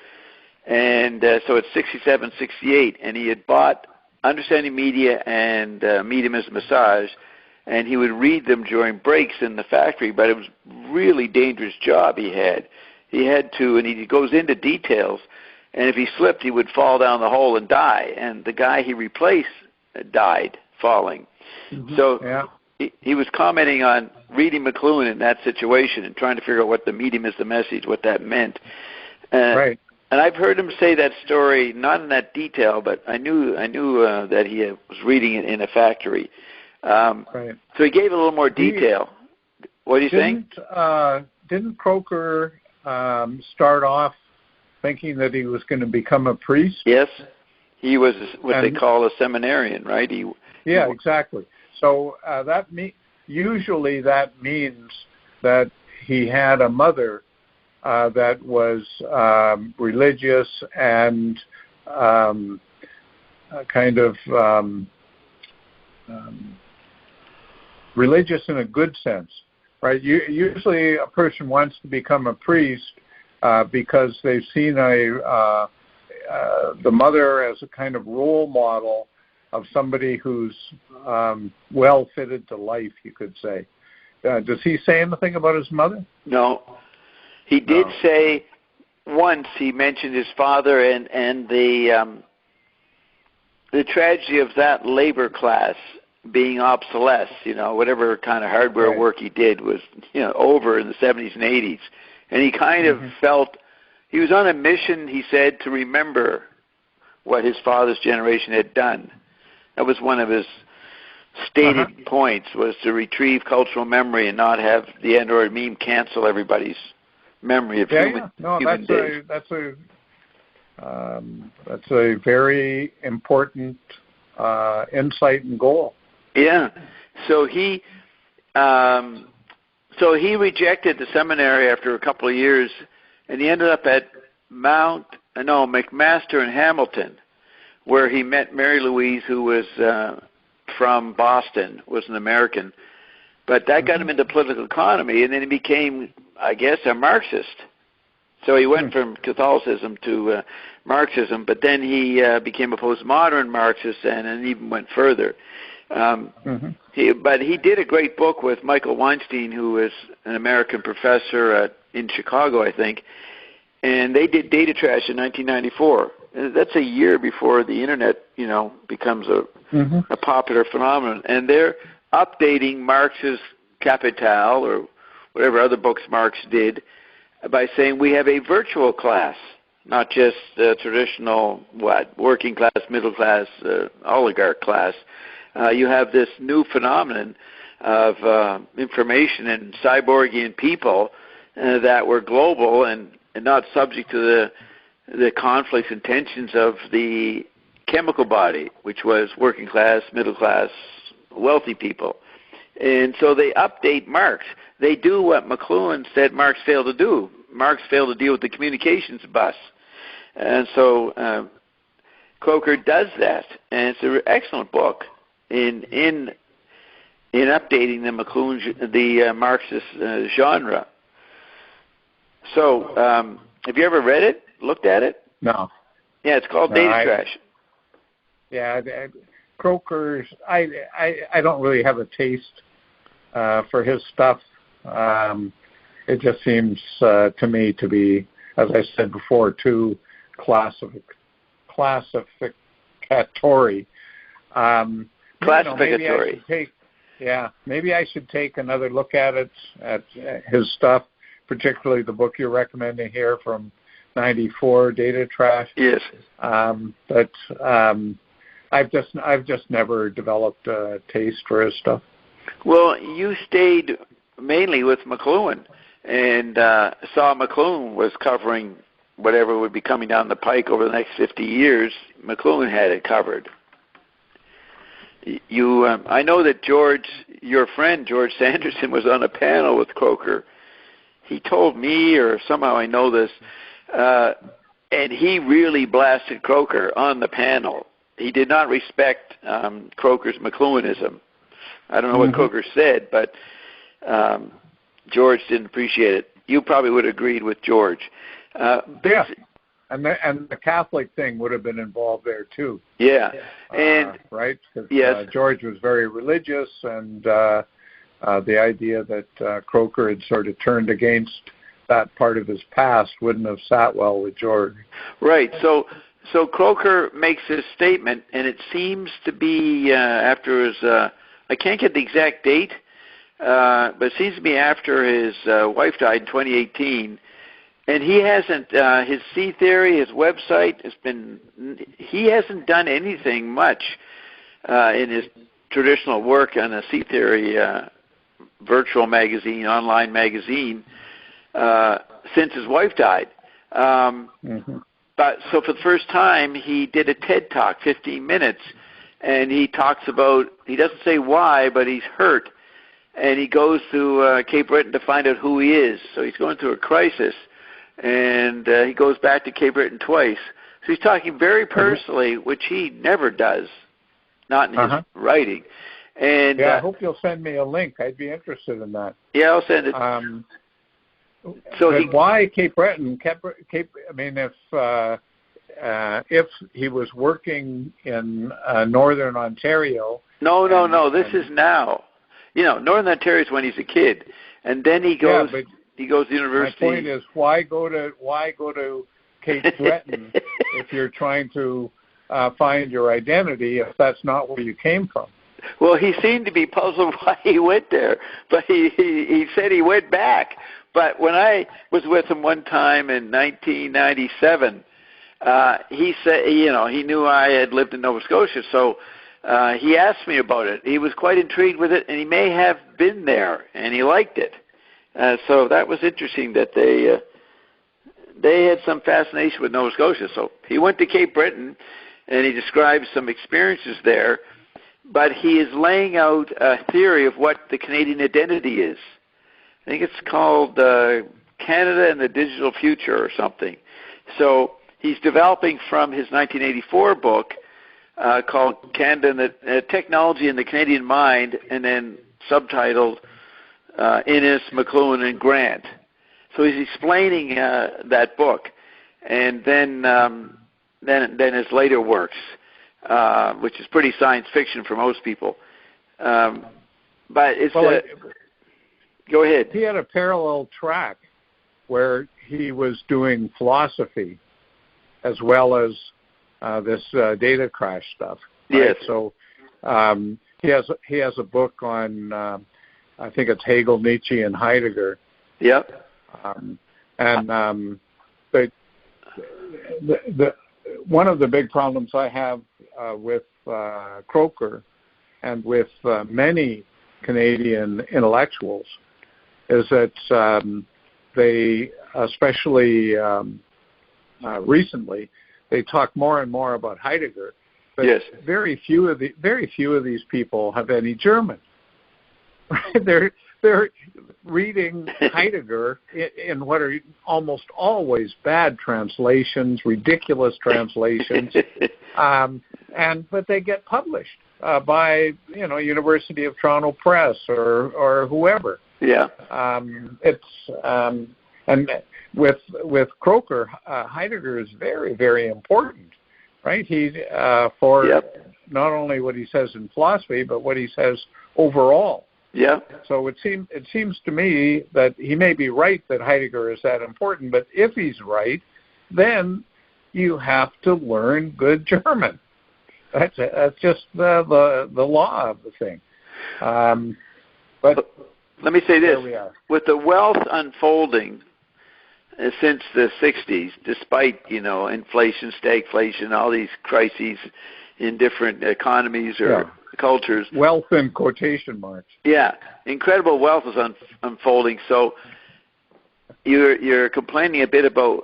And so it's 67, 68, and he had bought Understanding Media and Medium as Massage, and he would read them during breaks in the factory, but it was a really dangerous job he had. He had to, and he goes into details, and if he slipped, he would fall down the hole and die, and the guy he replaced died falling. Mm-hmm. So he was commenting on reading McLuhan in that situation and trying to figure out what the medium is the message, what that meant. Right. And I've heard him say that story, not in that detail, but I knew that he was reading it in a factory. Right. So he gave a little more detail. What do you think? Didn't Croker start off thinking that he was going to become a priest? Yes. He was what they call a seminarian, right? Exactly. So usually that means that he had a mother that was religious and kind of religious in a good sense, right? Usually a person wants to become a priest because they've seen the mother as a kind of role model of somebody who's well fitted to life, you could say. Does he say anything about his mother? No. He did say once he mentioned his father and the tragedy of that labor class being obsolete. Whatever kind of hardware work he did was over in the 70s and 80s. And he kind of felt he was on a mission, he said, to remember what his father's generation had done. That was one of his stated points, was to retrieve cultural memory and not have the Android meme cancel everybody's memory of human days. That's a very important insight and goal. Yeah. So he rejected the seminary after a couple of years, and he ended up at McMaster in Hamilton, where he met Mary Louise, who was from Boston, was an American. But that got him into political economy, and then he became, I guess, a Marxist. So he went from Catholicism to Marxism, but then he became a postmodern Marxist and even went further. But he did a great book with Michael Weinstein, who is an American professor in Chicago, I think, and they did Data Trash in 1994. And that's a year before the Internet, becomes a popular phenomenon. And they're updating Marx's Capital, or whatever other books Marx did, by saying we have a virtual class, not just traditional, working class, middle class, oligarch class. You have this new phenomenon of information and cyborgian people that were global and not subject to the conflicts and tensions of the chemical body, which was working class, middle class, wealthy people. And so they update Marx. They do what McLuhan said Marx failed to do. Marx failed to deal with the communications bus. And so Croker does that, and it's an excellent book in updating the the Marxist genre. So have you ever read it, looked at it? No. Yeah, it's called Data Trash. Yeah, Croker's, I don't really have a taste for his stuff. It just seems to me to be, as I said before, too classificatory. Classificatory. Maybe I should take another look at it, at his stuff, particularly the book you're recommending here from '94, Data Trash. Yes. But I've just never developed a taste for his stuff. Well, you stayed mainly with McLuhan, and saw McLuhan was covering whatever would be coming down the pike over the next 50 years. McLuhan had it covered. I know that your friend George Sanderson, was on a panel with Croker. He told me, or somehow I know this, and he really blasted Croker on the panel. He did not respect Croker's McLuhanism. I don't know what Croker said, but George didn't appreciate it. You probably would have agreed with George. Yeah. And the Catholic thing would have been involved there too. Yeah, and right. Yes, George was very religious, and the idea that Croker had sort of turned against that part of his past wouldn't have sat well with George. Right. So Croker makes this statement, and it seems to be after his. I can't get the exact date, but it seems to be after his wife died in 2018. And he hasn't, his C Theory, his website, he hasn't done anything much in his traditional work on a C Theory virtual magazine, online magazine, since his wife died. But so for the first time, he did a TED Talk, 15 minutes, and he talks about, he doesn't say why, but he's hurt. And he goes to Cape Breton to find out who he is. So he's going through a crisis. and he goes back to Cape Breton twice. So he's talking very personally, which he never does, not in his writing. And I hope you'll send me a link. I'd be interested in that. Yeah, I'll send it. Why Cape Breton? I mean, if he was working in northern Ontario. No. This is now. Northern Ontario is when he's a kid, and then he goes. Yeah, he goes to university. My point is, why go to Cape Breton if you're trying to find your identity if that's not where you came from? Well, he seemed to be puzzled why he went there, but he said he went back. But when I was with him one time in 1997, he said, he knew I had lived in Nova Scotia, so he asked me about it. He was quite intrigued with it, and he may have been there, and he liked it. So that was interesting that they had some fascination with Nova Scotia. So he went to Cape Breton, and he describes some experiences there, but he is laying out a theory of what the Canadian identity is. I think it's called Canada and the Digital Future or something. So he's developing from his 1984 book called Canada and the Technology in the Canadian Mind, and then subtitled Innes, McLuhan, and Grant. So he's explaining that book, and then his later works, which is pretty science fiction for most people. But it's go ahead. He had a parallel track where he was doing philosophy as well as this data crash stuff. Right? Yes. So he has a book on I think it's Hegel, Nietzsche, and Heidegger. Yep. But the one of the big problems I have with Croker and with many Canadian intellectuals is that they, especially recently, they talk more and more about Heidegger, but yes. very few of these people have any German. Right? They're reading Heidegger in what are almost always bad translations, ridiculous translations, but they get published by University of Toronto Press or whoever. Yeah. And with Croker, Heidegger is very, very important, right? He for not only what he says in philosophy, but what he says overall. Yeah. So it seems to me that he may be right that Heidegger is that important, but if he's right, then you have to learn good German. That's just the law of the thing. But let me say this: with the wealth unfolding since the '60s, despite inflation, stagflation, all these crises in different economies or cultures. Wealth in quotation marks. Yeah, incredible wealth is unfolding. So you're complaining a bit about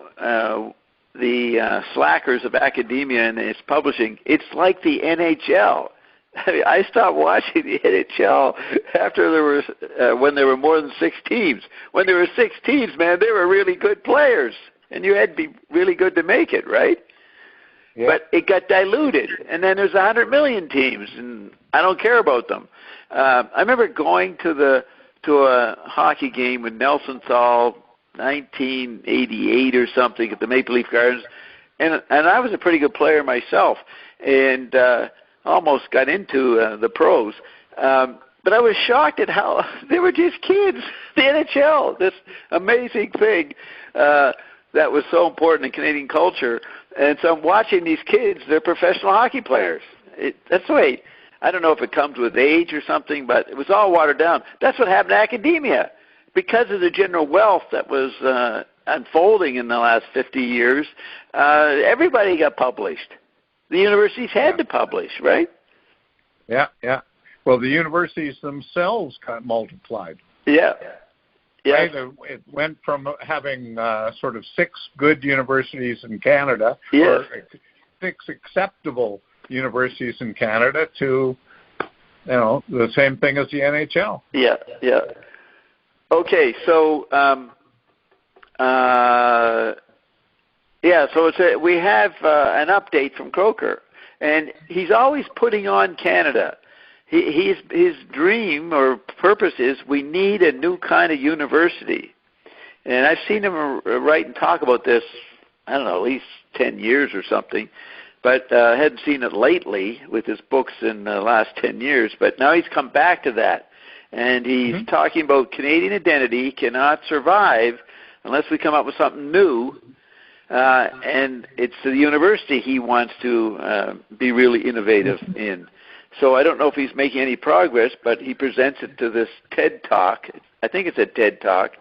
the slackers of academia and its publishing. It's like the NHL. I mean, I stopped watching the NHL after when there were more than 6 teams. When there were 6 teams, man, they were really good players, and you had to be really good to make it, right? Yeah. But it got diluted, and then there's 100 million teams, and I don't care about them. I remember going to a hockey game with Nelson Thal, 1988 or something, at the Maple Leaf Gardens, and I was a pretty good player myself, and almost got into the pros. But I was shocked at how they were just kids. The NHL, this amazing thing that was so important in Canadian culture. And so I'm watching these kids, they're professional hockey players. That's the way, I don't know if it comes with age or something, but it was all watered down. That's what happened to academia. Because of the general wealth that was unfolding in the last 50 years, everybody got published. The universities had to publish, right? Yeah. Well, the universities themselves got multiplied. Yeah. Right? It went from having sort of 6 good universities in Canada, or 6 acceptable universities in Canada, to the same thing as the NHL. Yeah. Okay, so we have an update from Croker, and he's always putting on Canada. His dream or purpose is we need a new kind of university. And I've seen him write and talk about this, I don't know, at least 10 years or something, but hadn't seen it lately with his books in the last 10 years. But now he's come back to that, and he's talking about Canadian identity cannot survive unless we come up with something new, and it's the university he wants to be really innovative in. So I don't know if he's making any progress, but he presents it to this TED Talk. I think it's a TED Talk.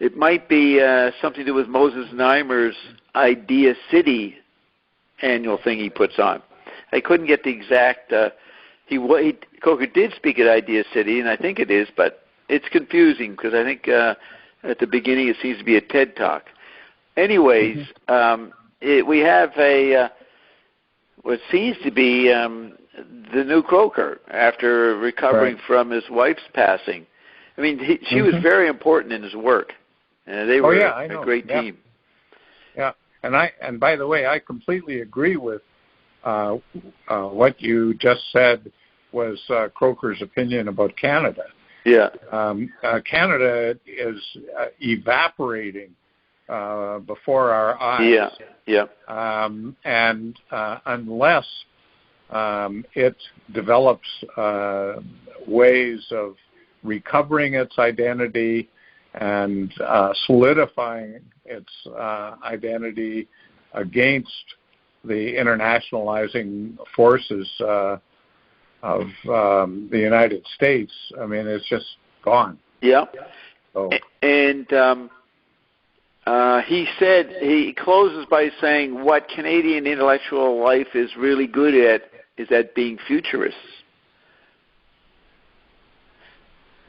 It might be something to do with Moses Neimer's Idea City annual thing he puts on. I couldn't get the exact. Coker did speak at Idea City, and I think it is, but it's confusing because I think at the beginning it seems to be a TED Talk. Anyways, we have what seems to be the new Croker after recovering from his wife's passing. I mean, she was very important in his work. They were a great team. Yeah, and by the way, I completely agree with what you just said was Croker's opinion about Canada. Yeah. Canada is evaporating before our eyes. Yeah. And unless it develops ways of recovering its identity and solidifying its identity against the internationalizing forces of the United States, I mean, it's just gone. Yeah. So. And he closes by saying what Canadian intellectual life is really good at is at being futurists.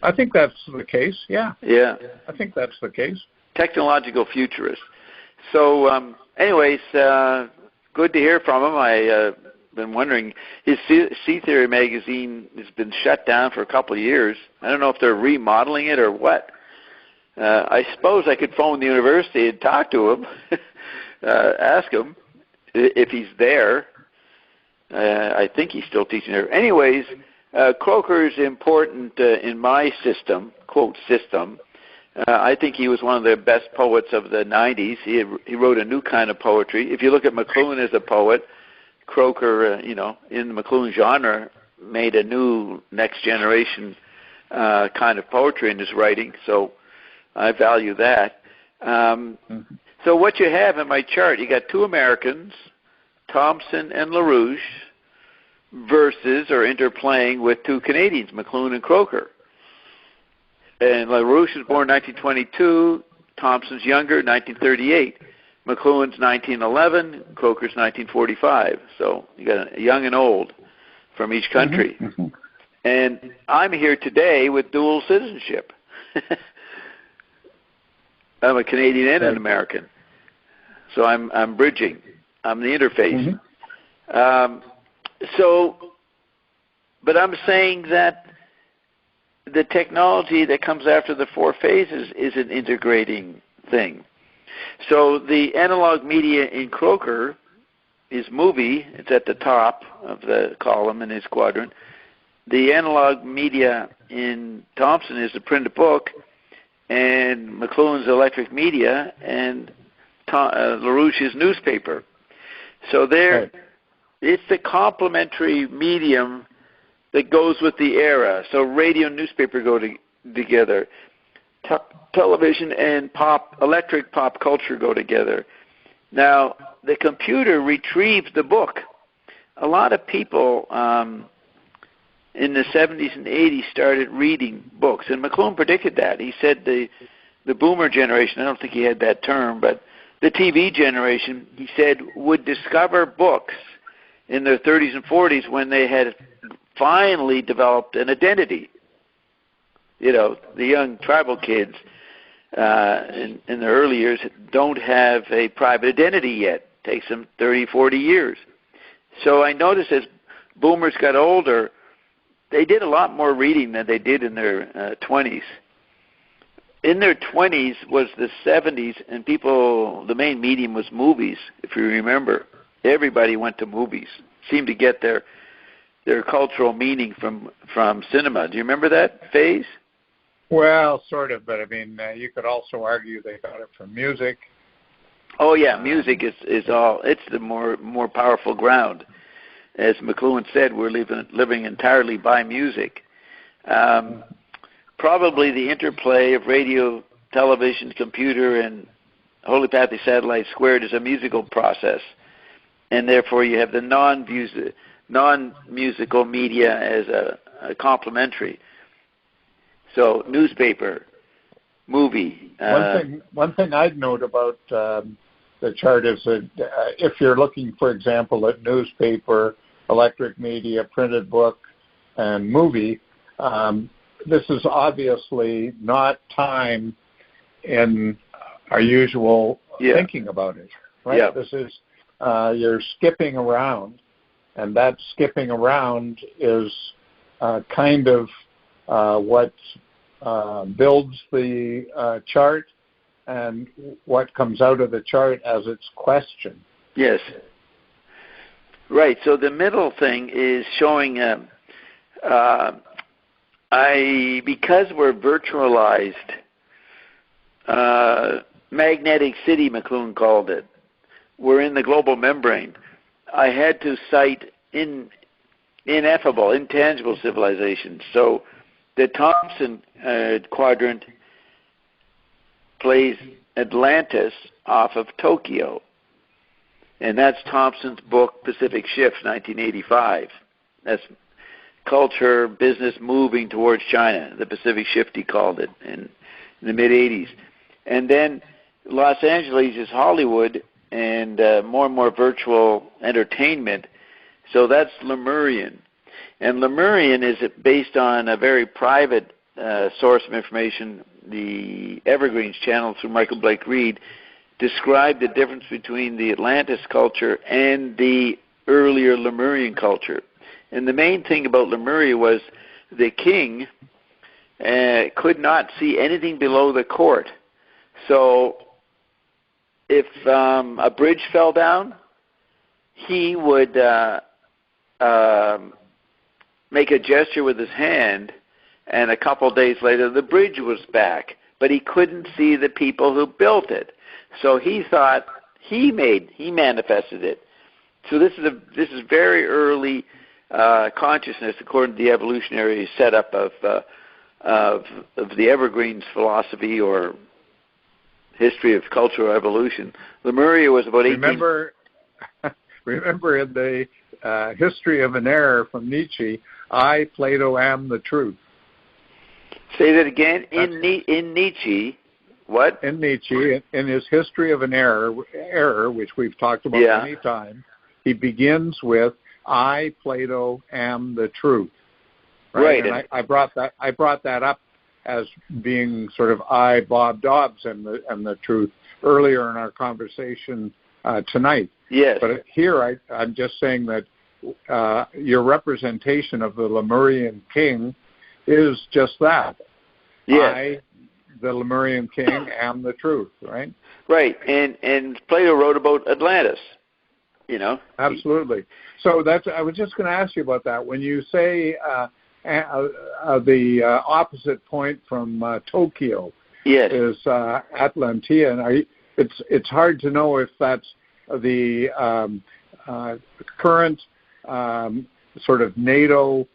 I think that's the case, yeah. Yeah. I think that's the case. Technological futurists. So, anyways, good to hear from him. I've been wondering, his Sea Theory magazine has been shut down for a couple of years. I don't know if they're remodeling it or what. I suppose I could phone the university and talk to him, ask him if he's there. I think he's still teaching there. Anyways, Croker is important in my system, quote, system. I think he was one of the best poets of the 90s. He wrote a new kind of poetry. If you look at McLuhan as a poet, Croker, in the McLuhan genre, made a new next generation kind of poetry in his writing. So I value that. So what you have in my chart, you got two Americans, Thompson and LaRouche, versus or interplaying with two Canadians, McLuhan and Croker. And LaRouche was born 1922, Thompson's younger, 1938. McLuhan's 1911, Croker's 1945. So you got a young and old from each country. And I'm here today with dual citizenship. I'm a Canadian and an American. So I'm bridging. I'm the interface. But I'm saying that the technology that comes after the four phases is an integrating thing. So the analog media in Croker is movie. It's at the top of the column in his quadrant. The analog media in Thompson is the printed book, and McLuhan's electric media, and LaRouche's newspaper. So it's the complementary medium that goes with the era. So radio and newspaper go together. Television and electric pop culture go together. Now, the computer retrieves the book. A lot of people in the 70s and 80s started reading books, and McLuhan predicted that. He said the boomer generation, I don't think he had that term, but the TV generation, he said, would discover books in their 30s and 40s when they had finally developed an identity. The young tribal kids in the early years don't have a private identity yet. It takes them 30, 40 years. So I noticed as boomers got older, they did a lot more reading than they did in their 20s. in their 20s was the 70s, and the main medium was movies, if you remember. Everybody went to movies, seemed to get their cultural meaning from cinema. Do you remember that phase? Well, sort of, but I mean, you could also argue they got it from music. Oh yeah, music is it's the more powerful ground. As McLuhan said, we're living entirely by music. Probably the interplay of radio, television, computer, and holopathic satellite squared is a musical process, and therefore you have the non-musical media as a complementary. So newspaper, movie. One thing I'd note about the chart is that if you're looking, for example, at newspaper, electric media, printed book, and movie, this is obviously not time in our usual thinking about it, right? Yeah. This is, you're skipping around, and that skipping around is kind of what builds the chart and what comes out of the chart as its question. Yes. Right. So the middle thing is showing because we're virtualized, magnetic city, McLuhan called it. We're in the global membrane. I had to cite ineffable, intangible civilizations. So the Thompson quadrant plays Atlantis off of Tokyo. And that's Thompson's book, Pacific Shift, 1985. That's culture, business moving towards China. The Pacific Shift, he called it, in the mid-'80s. And then Los Angeles is Hollywood and more virtual entertainment. So that's Lemurian. And Lemurian is based on a very private source of information. The Evergreens channel through Michael Blake Reed described the difference between the Atlantis culture and the earlier Lemurian culture. And the main thing about Lemuria was the king could not see anything below the court. So if a bridge fell down, he would make a gesture with his hand, and a couple days later the bridge was back. But he couldn't see the people who built it. So he thought he manifested it. So this is very early consciousness, according to the evolutionary setup of the Evergreens philosophy or history of cultural evolution. Lemuria was about 18... Remember in the history of an error from Nietzsche, I, Plato, am the truth. Say that again. In Nietzsche, what? In Nietzsche, in his history of an error, which we've talked about many times, he begins with, I, Plato, am the truth. Right. And I brought that up as being sort of I, Bob Dobbs, and the truth earlier in our conversation tonight. Yes. But here I'm just saying that your representation of the Lemurian king is just that. Yes. I, the Lemurian king, am the truth, right? Right. And Plato wrote about Atlantis, you know. Absolutely. So I was just going to ask you about that. When you say the opposite point from Tokyo is Atlantean, it's hard to know if that's the current sort of NATO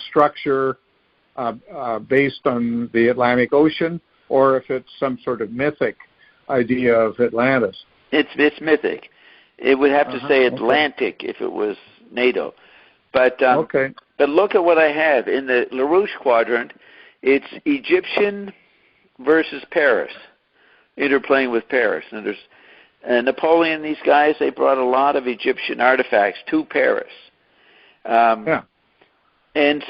structure based on the Atlantic Ocean, or if it's some sort of mythic idea of Atlantis. It's mythic. It would have to say Atlantic if it was NATO. But but look at what I have. In the LaRouche quadrant, it's Egyptian versus Paris, interplaying with Paris. And there's Napoleon, these guys, they brought a lot of Egyptian artifacts to Paris. And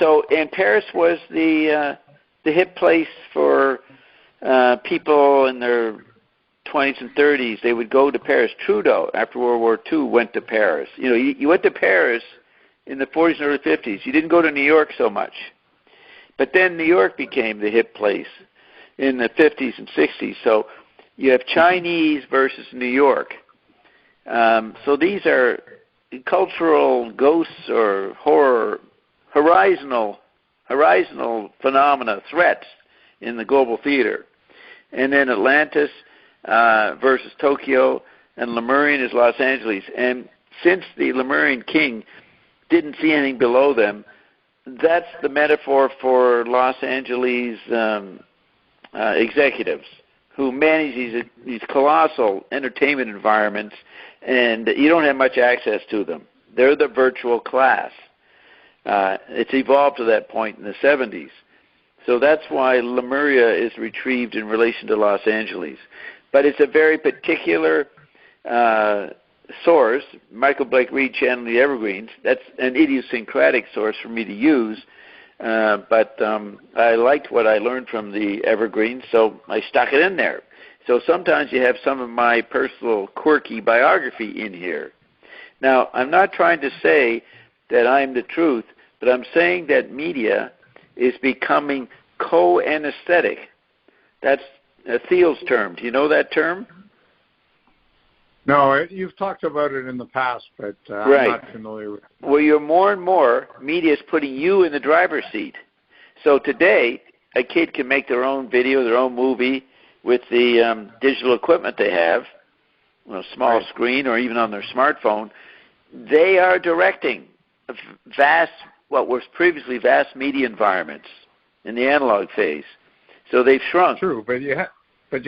Paris was the hip place for people in their 20s and 30s. They would go to Paris. Trudeau, after World War II, went to Paris. You know, you went to Paris in the 40s and early 50s. You didn't go to New York so much. But then New York became the hip place. in the 50s and 60s. So you have Chinese versus New York. So these are cultural ghosts or horizontal phenomena, threats in the global theater. And then Atlantis versus Tokyo, and Lemurian is Los Angeles. And since the Lemurian king didn't see anything below them, that's the metaphor for Los Angeles executives who manage these colossal entertainment environments, and you don't have much access to them. They're the virtual class. It's evolved to that point in the 70s. So that's why Lemuria is retrieved in relation to Los Angeles. But it's a very particular source. Michael Blake Reed channeling the Evergreens. That's an idiosyncratic source for me to use. But I liked what I learned from the Evergreens, so I stuck it in there. So sometimes you have some of my personal quirky biography in here. Now, I'm not trying to say that I'm the truth, but I'm saying that media is becoming co-anesthetic. That's Thiel's term. Do you know that term? No, you've talked about it in the past, but right. I'm not familiar with it. Well, you're more and more, media is putting you in the driver's seat. So today, a kid can make their own video, their own movie with the digital equipment they have, small right. screen or even on their smartphone. They are directing what was previously vast media environments in the analog phase. So they've shrunk. True, but you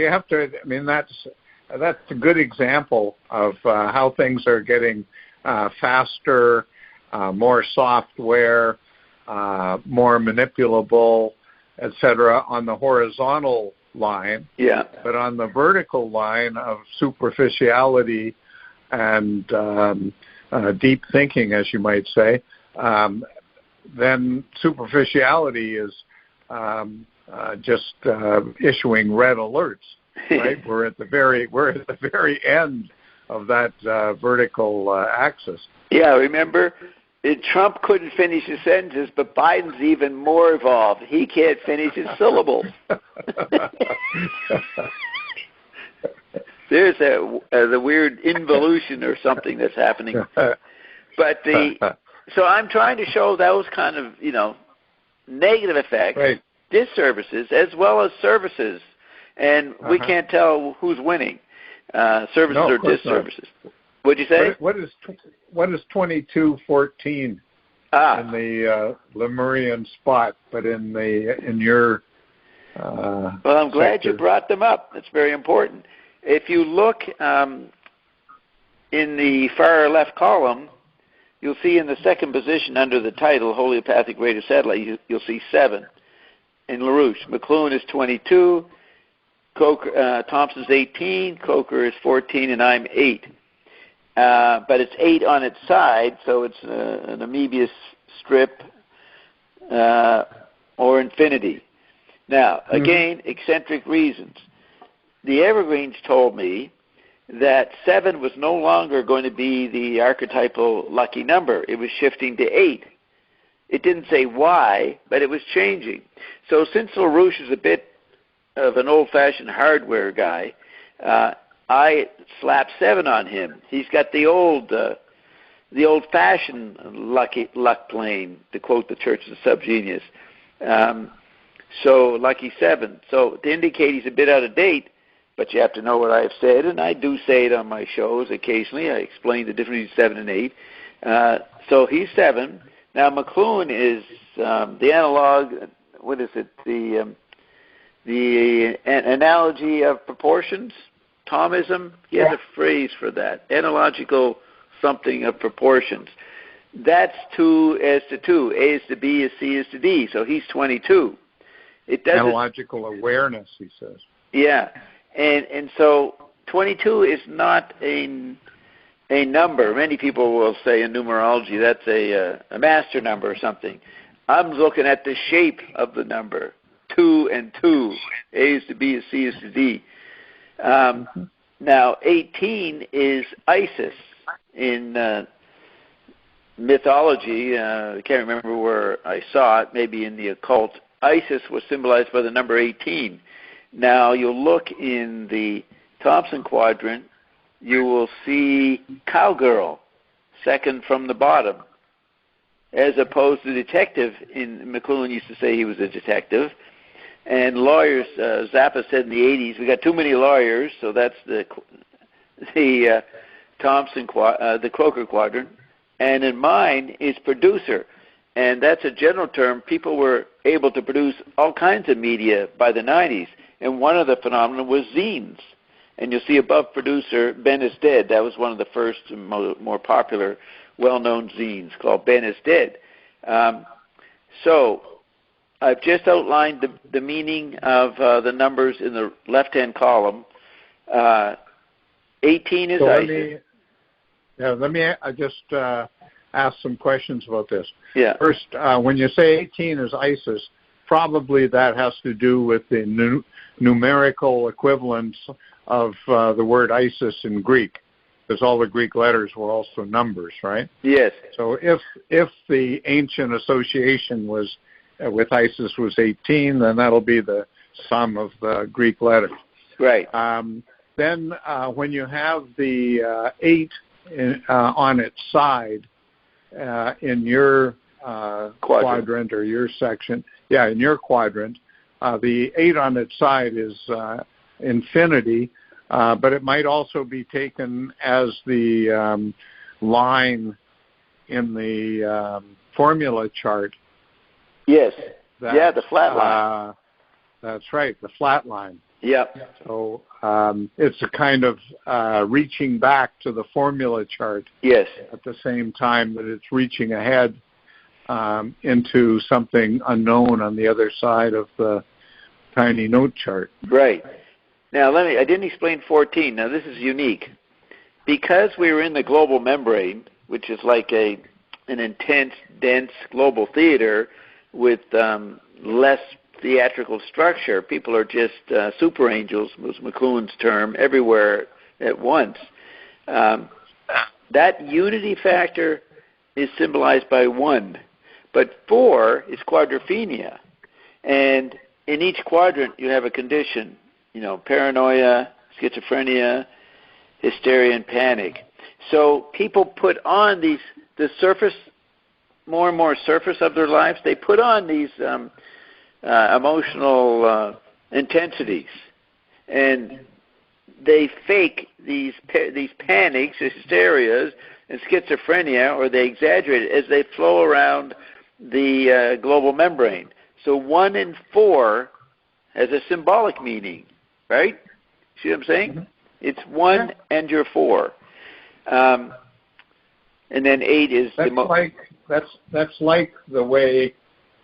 have to. I mean, that's a good example of how things are getting faster, more software, more manipulable, etc. on the horizontal line. Yeah. But on the vertical line of superficiality and deep thinking, as you might say, then superficiality is just issuing red alerts. Right, we're at the very end of that vertical axis. Yeah, remember, Trump couldn't finish his sentences, but Biden's even more evolved. He can't finish his syllables. There's the weird involution or something that's happening. But so I'm trying to show those kind of negative effects, right. disservices as well as services. And we can't tell who's winning, services or disservices. What'd you say? What is 2214 in the Lemurian spot, but in your well, I'm glad sector. you brought them up. That's very important. If you look in the far left column, you'll see in the second position under the title, Homeopathic Radio Satellite, you'll see 7 in LaRouche. McLuhan is 22. Thompson's 18, Coker is 14, and I'm 8. But it's 8 on its side, so it's an amoebius strip or infinity. Now, again, eccentric reasons. The Evergreens told me that 7 was no longer going to be the archetypal lucky number. It was shifting to 8. It didn't say why, but it was changing. So since LaRouche is a bit of an old-fashioned hardware guy, I slapped 7 on him. He's got the old-fashioned luck plane, to quote the Church of the Subgenius. So lucky 7. So to indicate he's a bit out of date, but you have to know what I have said, and I do say it on my shows occasionally. I explain the difference between 7 and 8. So he's 7. Now McLuhan is the analog. What is it? The analogy of proportions, Thomism, he has a phrase for that, analogical something of proportions. That's 2 as to 2, A is to B is C is to D, so he's 22. It doesn't, analogical awareness, he says. Yeah, and so 22 is not a number. Many people will say in numerology that's a master number or something. I'm looking at the shape of the number. 2 and 2, A is to B is C is to D. Now, 18 is Isis in mythology. I can't remember where I saw it, maybe in the occult. Isis was symbolized by the number 18. Now, you'll look in the Thompson quadrant, you will see cowgirl, second from the bottom, as opposed to detective. McLuhan used to say he was a detective. And lawyers, Zappa said in the 80s, we got too many lawyers, so that's the Thompson, the Croker quadrant. And in mine is producer. And that's a general term. People were able to produce all kinds of media by the 90s. And one of the phenomena was zines. And you'll see above producer, Ben is Dead. That was one of the first and more popular, well-known zines called Ben is Dead. So I've just outlined the meaning of the numbers in the left-hand column. 18 is so ISIS. Let me just ask some questions about this. Yeah. First, when you say 18 is ISIS, probably that has to do with the numerical equivalence of the word ISIS in Greek, because all the Greek letters were also numbers, right? Yes. So if the ancient association was with ISIS was 18, then that'll be the sum of the Greek letters. Right. Then when you have the 8 on its side in your quadrant or your section, in your quadrant, the 8 on its side is infinity, but it might also be taken as the line in the formula chart. Yes. The flat line. That's right, the flat line. Yep. So it's a kind of reaching back to the formula chart. Yes. At the same time that it's reaching ahead into something unknown on the other side of the tiny note chart. Right. Now, I didn't explain 14. Now, this is unique. Because we were in the global membrane, which is like an intense, dense global theater with less theatrical structure, people are just super angels, was McLuhan's term, everywhere at once. That unity factor is symbolized by 1. But 4 is quadrophenia. And in each quadrant, you have a condition, paranoia, schizophrenia, hysteria, and panic. So people put on the surface, more and more surface of their lives, they put on these emotional intensities. And they fake these panics, hysterias, and schizophrenia, or they exaggerate it as they flow around the global membrane. So 1 and 4 has a symbolic meaning, right? See what I'm saying? Mm-hmm. It's 1 and you're 4. And then 8 is... That's like the way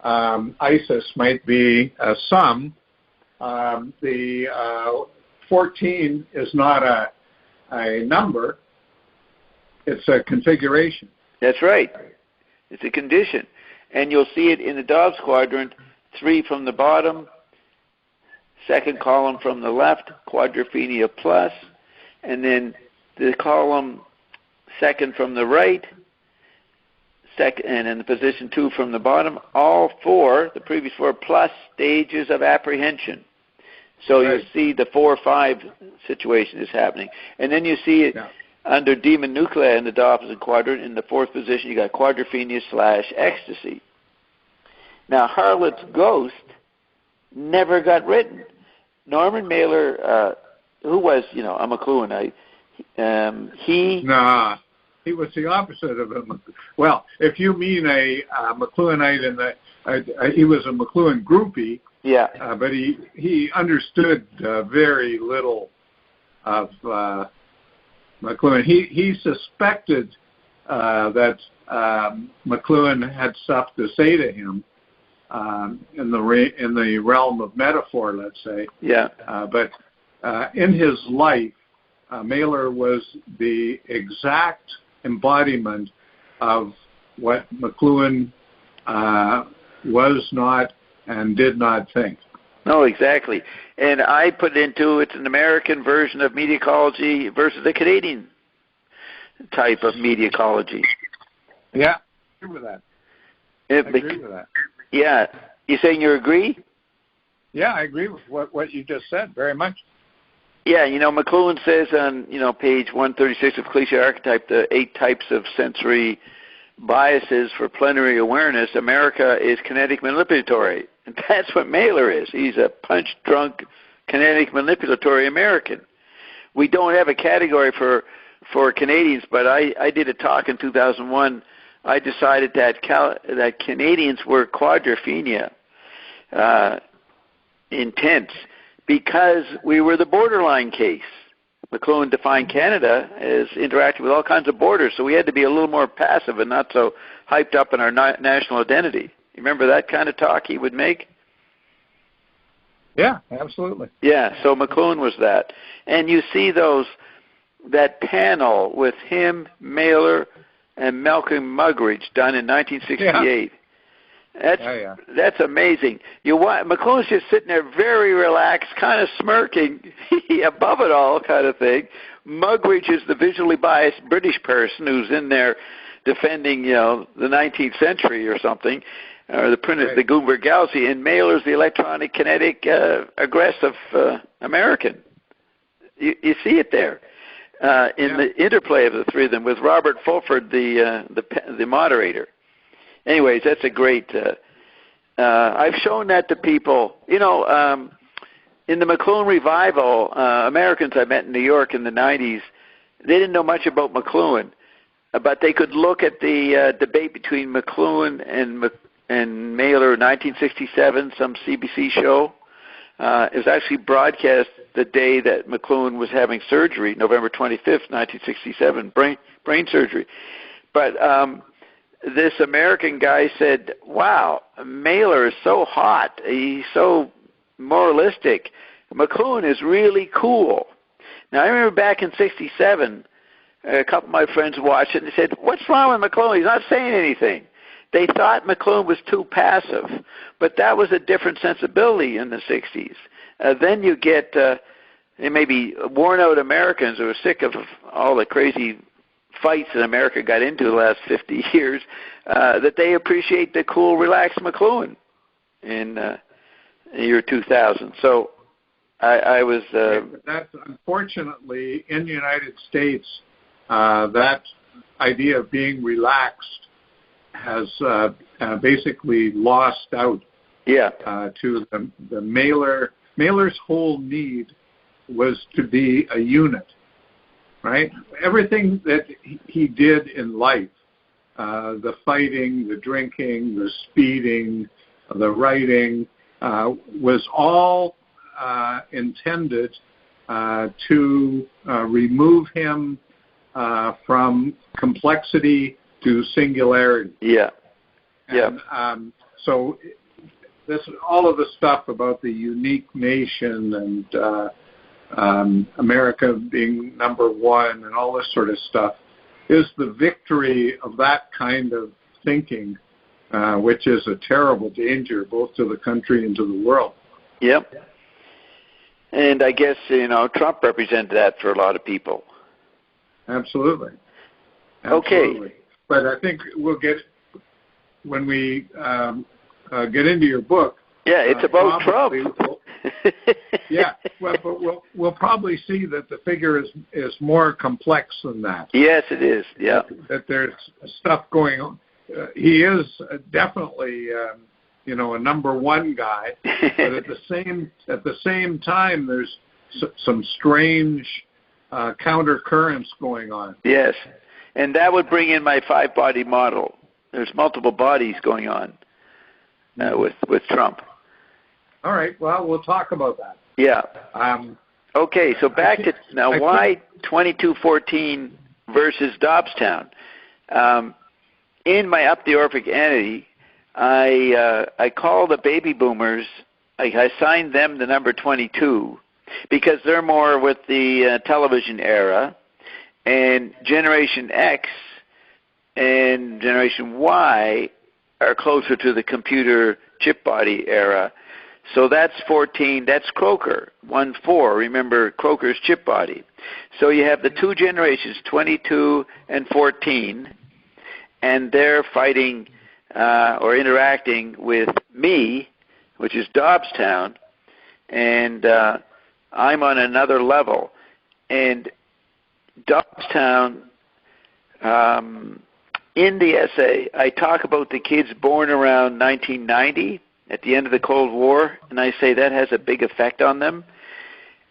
ISIS might be a sum. The 14 is not a number. It's a configuration. That's right. It's a condition. And you'll see it in the Dobbs quadrant, 3 from the bottom, second column from the left, quadrophenia plus, and then the column second from the right, and in the position 2 from the bottom, all 4, the previous 4, plus stages of apprehension. So right. You see the 4-5 situation is happening. And then you see it under demon nuclei in the Dobbs quadrant, in the 4th position, you got quadrophenia / ecstasy. Now, Harlot's Ghost never got written. Norman Mailer, who was, a McLuhanite, Nah, he was the opposite of him. Well, if you mean a McLuhanite, he was a McLuhan groupie. Yeah. But he understood very little of McLuhan. He suspected that McLuhan had stuff to say to him in the realm of metaphor, let's say. Yeah. But in his life, Mailer was the exact embodiment of what McLuhan was not and did not think. No, exactly. And I put into it's an American version of mediacology versus the Canadian type of mediacology. Yeah, I agree with that. I agree with that. Yeah. You saying you agree? Yeah, I agree with what you just said very much. Yeah, McLuhan says on, page 136 of Cliché Archetype, the 8 types of sensory biases for plenary awareness, America is kinetic manipulatory. And that's what Mailer is. He's a punch-drunk, kinetic manipulatory American. We don't have a category for Canadians, but I did a talk in 2001. I decided that Canadians were quadrophenia, intense, because we were the borderline case. McLuhan defined Canada as interacting with all kinds of borders, so we had to be a little more passive and not so hyped up in our national identity. You remember that kind of talk he would make? Yeah, absolutely. Yeah, so McLuhan was that. And you see that panel with him, Mailer, and Malcolm Muggeridge done in 1968. Yeah. That's amazing. McLuhan's just sitting there very relaxed, kind of smirking, above it all kind of thing. Muggeridge is the visually biased British person who's in there defending, the 19th century or something, or the Gutenberg Galaxy, and Mailer's the electronic, kinetic, aggressive American. You see it there in the interplay of the three of them with Robert Fulford, the moderator. Anyways, that's a great. I've shown that to people. In the McLuhan revival, Americans I met in New York in the 90s, they didn't know much about McLuhan, but they could look at the debate between McLuhan and Mailer in 1967, some CBC show. It was actually broadcast the day that McLuhan was having surgery, November 25th, 1967, brain surgery. But this American guy said, wow, Mailer is so hot. He's so moralistic. McLuhan is really cool. Now, I remember back in 67, a couple of my friends watched it and they said, what's wrong with McLuhan? He's not saying anything. They thought McLuhan was too passive, but that was a different sensibility in the 60s. Then you get maybe worn-out Americans who are sick of all the crazy fights that America got into the last 50 years, that they appreciate the cool, relaxed McLuhan in the year 2000. So I was... That's unfortunately, in the United States, that idea of being relaxed has basically lost out to the Mailer. Mailer's whole need was to be a unit. Right? Everything that he did in life, the fighting, the drinking, the speeding, the writing, was all intended to remove him from complexity to singularity. Yeah. And, so all of the stuff about the unique nation and America being number one and all this sort of stuff is the victory of that kind of thinking, which is a terrible danger both to the country and to the world. Yep. And I guess, Trump represented that for a lot of people. Absolutely. Okay. But I think we'll get, when we get into your book. Yeah, it's about Trump. Yeah, well, but we'll probably see that the figure is more complex than that. Yes, it is. Yeah, that there's stuff going on. He is definitely, a number one guy, but at the same time, there's some strange counter currents going on. Yes, and that would bring in my 5-body model. There's multiple bodies going on with Trump. All right. Well, we'll talk about that. Yeah. Okay. So back to now. Why 2214 versus Dobbstown? In my up-the-orphic entity, I call the baby boomers. I assigned them the number 22 because they're more with the television era, and Generation X and Generation Y are closer to the computer chip body era. So that's 14. That's Croker, 1-4. Remember Croker's chip body. So you have the two generations, 22 and 14, and they're fighting or interacting with me, which is Dobbstown, and I'm on another level. And Dobbstown, in the essay, I talk about the kids born around 1990, at the end of the Cold War, and I say that has a big effect on them.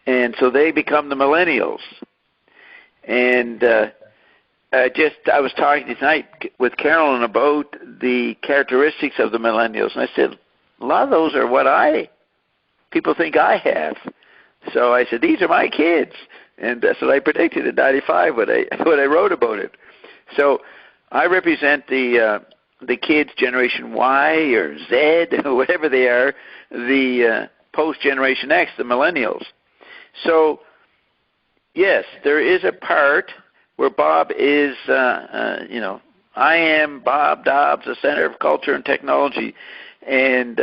And so they become the millennials. And I was talking tonight with Carolyn about the characteristics of the millennials, and I said, a lot of those are what people think I have. So I said, these are my kids. And that's what I predicted in 95 when I wrote about it. So I represent the kids, Generation Y or Z, or whatever they are, the post-Generation X, the millennials. So, yes, there is a part where Bob is, I am Bob Dobbs, the Center of Culture and Technology, and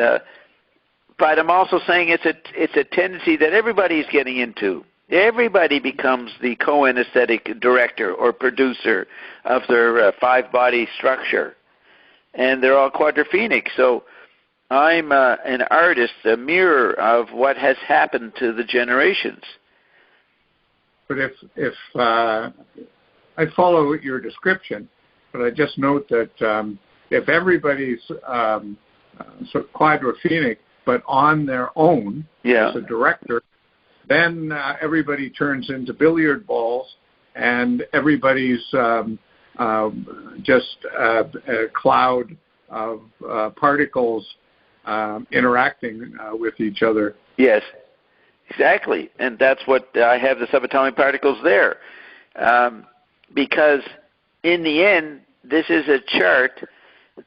but I'm also saying it's a tendency that everybody's getting into. Everybody becomes the co-anesthetic director or producer of their five-body structure, and they're all quadrophenic. So I'm an artist, a mirror of what has happened to the generations. But if I follow your description, but I just note that if everybody's sort of quadrophenic but on their own as a director, then everybody turns into billiard balls, and everybody's just a cloud of particles interacting with each other. Yes, exactly. And that's what I have, the subatomic particles there. Because in the end, this is a chart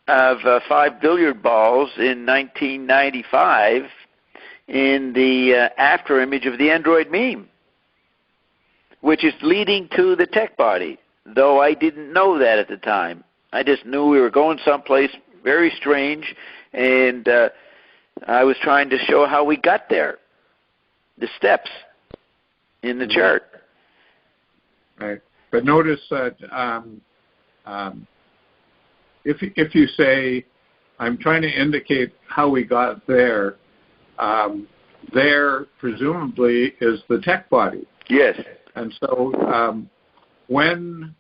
of 5 billiard balls in 1995 in the after image of the Android meme, which is leading to the tech body, though I didn't know that at the time. I just knew we were going someplace very strange, and I was trying to show how we got there, the steps in the chart. Right. But notice that if you say, I'm trying to indicate how we got there, there presumably is the tech body. Yes. And so when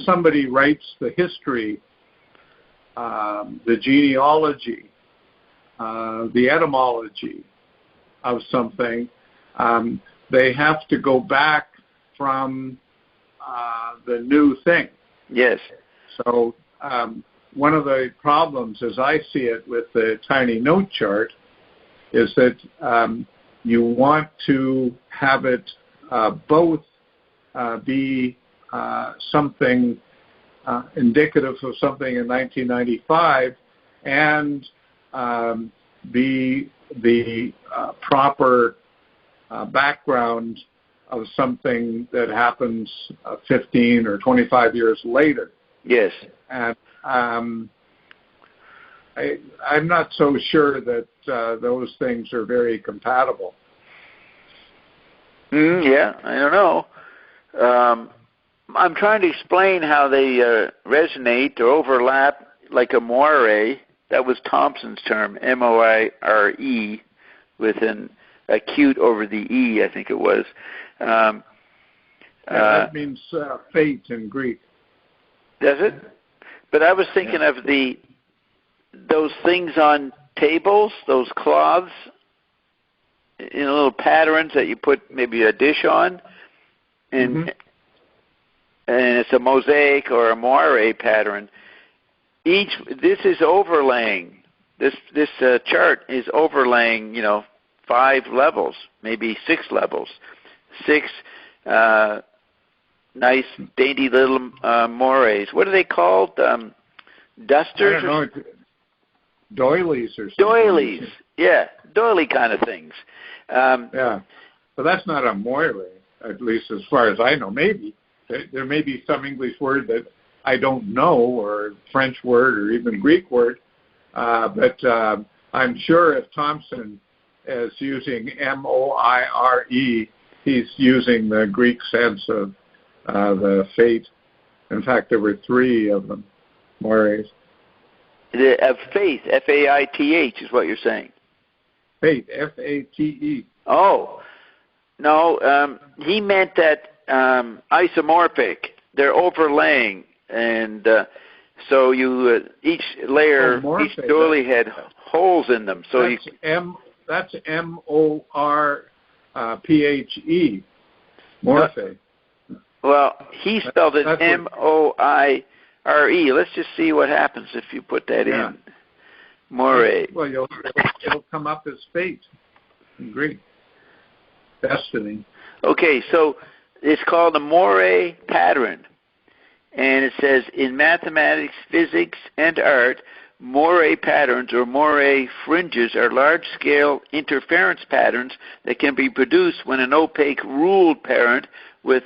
somebody writes the history, the genealogy, the etymology of something, they have to go back from the new thing. Yes. So one of the problems, as I see it, with the tiny note chart is that you want to have it both be something indicative of something in 1995 and be the proper background of something that happens 15 or 25 years later. Yes. And I'm not so sure that those things are very compatible. Yeah, I don't know. I'm trying to explain how they resonate or overlap like a moire. That was Thompson's term, M-O-I-R-E, with an acute over the E, I think it was. That means fate in Greek. Does it? But I was thinking of those things on tables, those cloths, in little patterns that you put maybe a dish on, and it's a mosaic or a moire pattern. This is overlaying. This chart is overlaying, 5 levels, maybe 6 levels, 6 nice, dainty little mores. What are they called? Dusters? I don't know. Doilies or something. Doilies, yeah, doily kind of things. Yeah, but that's not a moire, at least as far as I know. Maybe. There may be some English word that I don't know, or French word, or even Greek word, but I'm sure if Thompson is using M-O-I-R-E, he's using the Greek sense of the fate. In fact, there were 3 of them, mores. Of faith, F-A-I-T-H is what you're saying. fate, F-A-T-E. Oh, no, he meant that isomorphic. They're overlaying, and so you each layer, each doily had holes in them. So that's M-O-R-P-H-E, morphe. Well, he spelled it M-O-I-R-E. Let's just see what happens if you put that in. Moire. Well, it'll come up as fate in Greek. Destiny. Okay, so it's called a Moire pattern. And it says, in mathematics, physics, and art, Moire patterns or Moire fringes are large-scale interference patterns that can be produced when an opaque ruled pattern with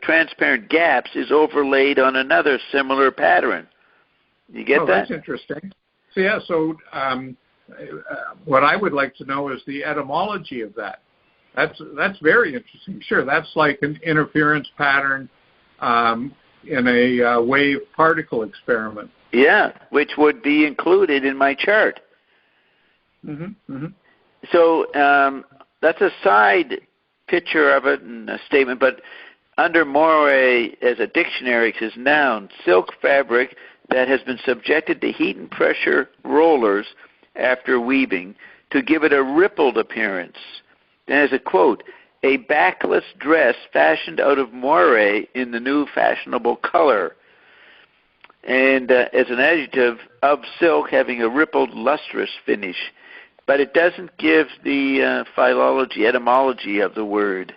transparent gaps is overlaid on another similar pattern. You get that? That's interesting. So what I would like to know is the etymology of that. That's very interesting. Sure, that's like an interference pattern in a wave particle experiment. Yeah, which would be included in my chart. Mm-hmm. Mm-hmm. So that's a side picture of it and a statement, but under Moire as a dictionary, it says noun, silk fabric that has been subjected to heat and pressure rollers after weaving to give it a rippled appearance. Then as a quote, a backless dress fashioned out of moire in the new fashionable color. And as an adjective, of silk having a rippled, lustrous finish. But it doesn't give the philology, etymology of the word.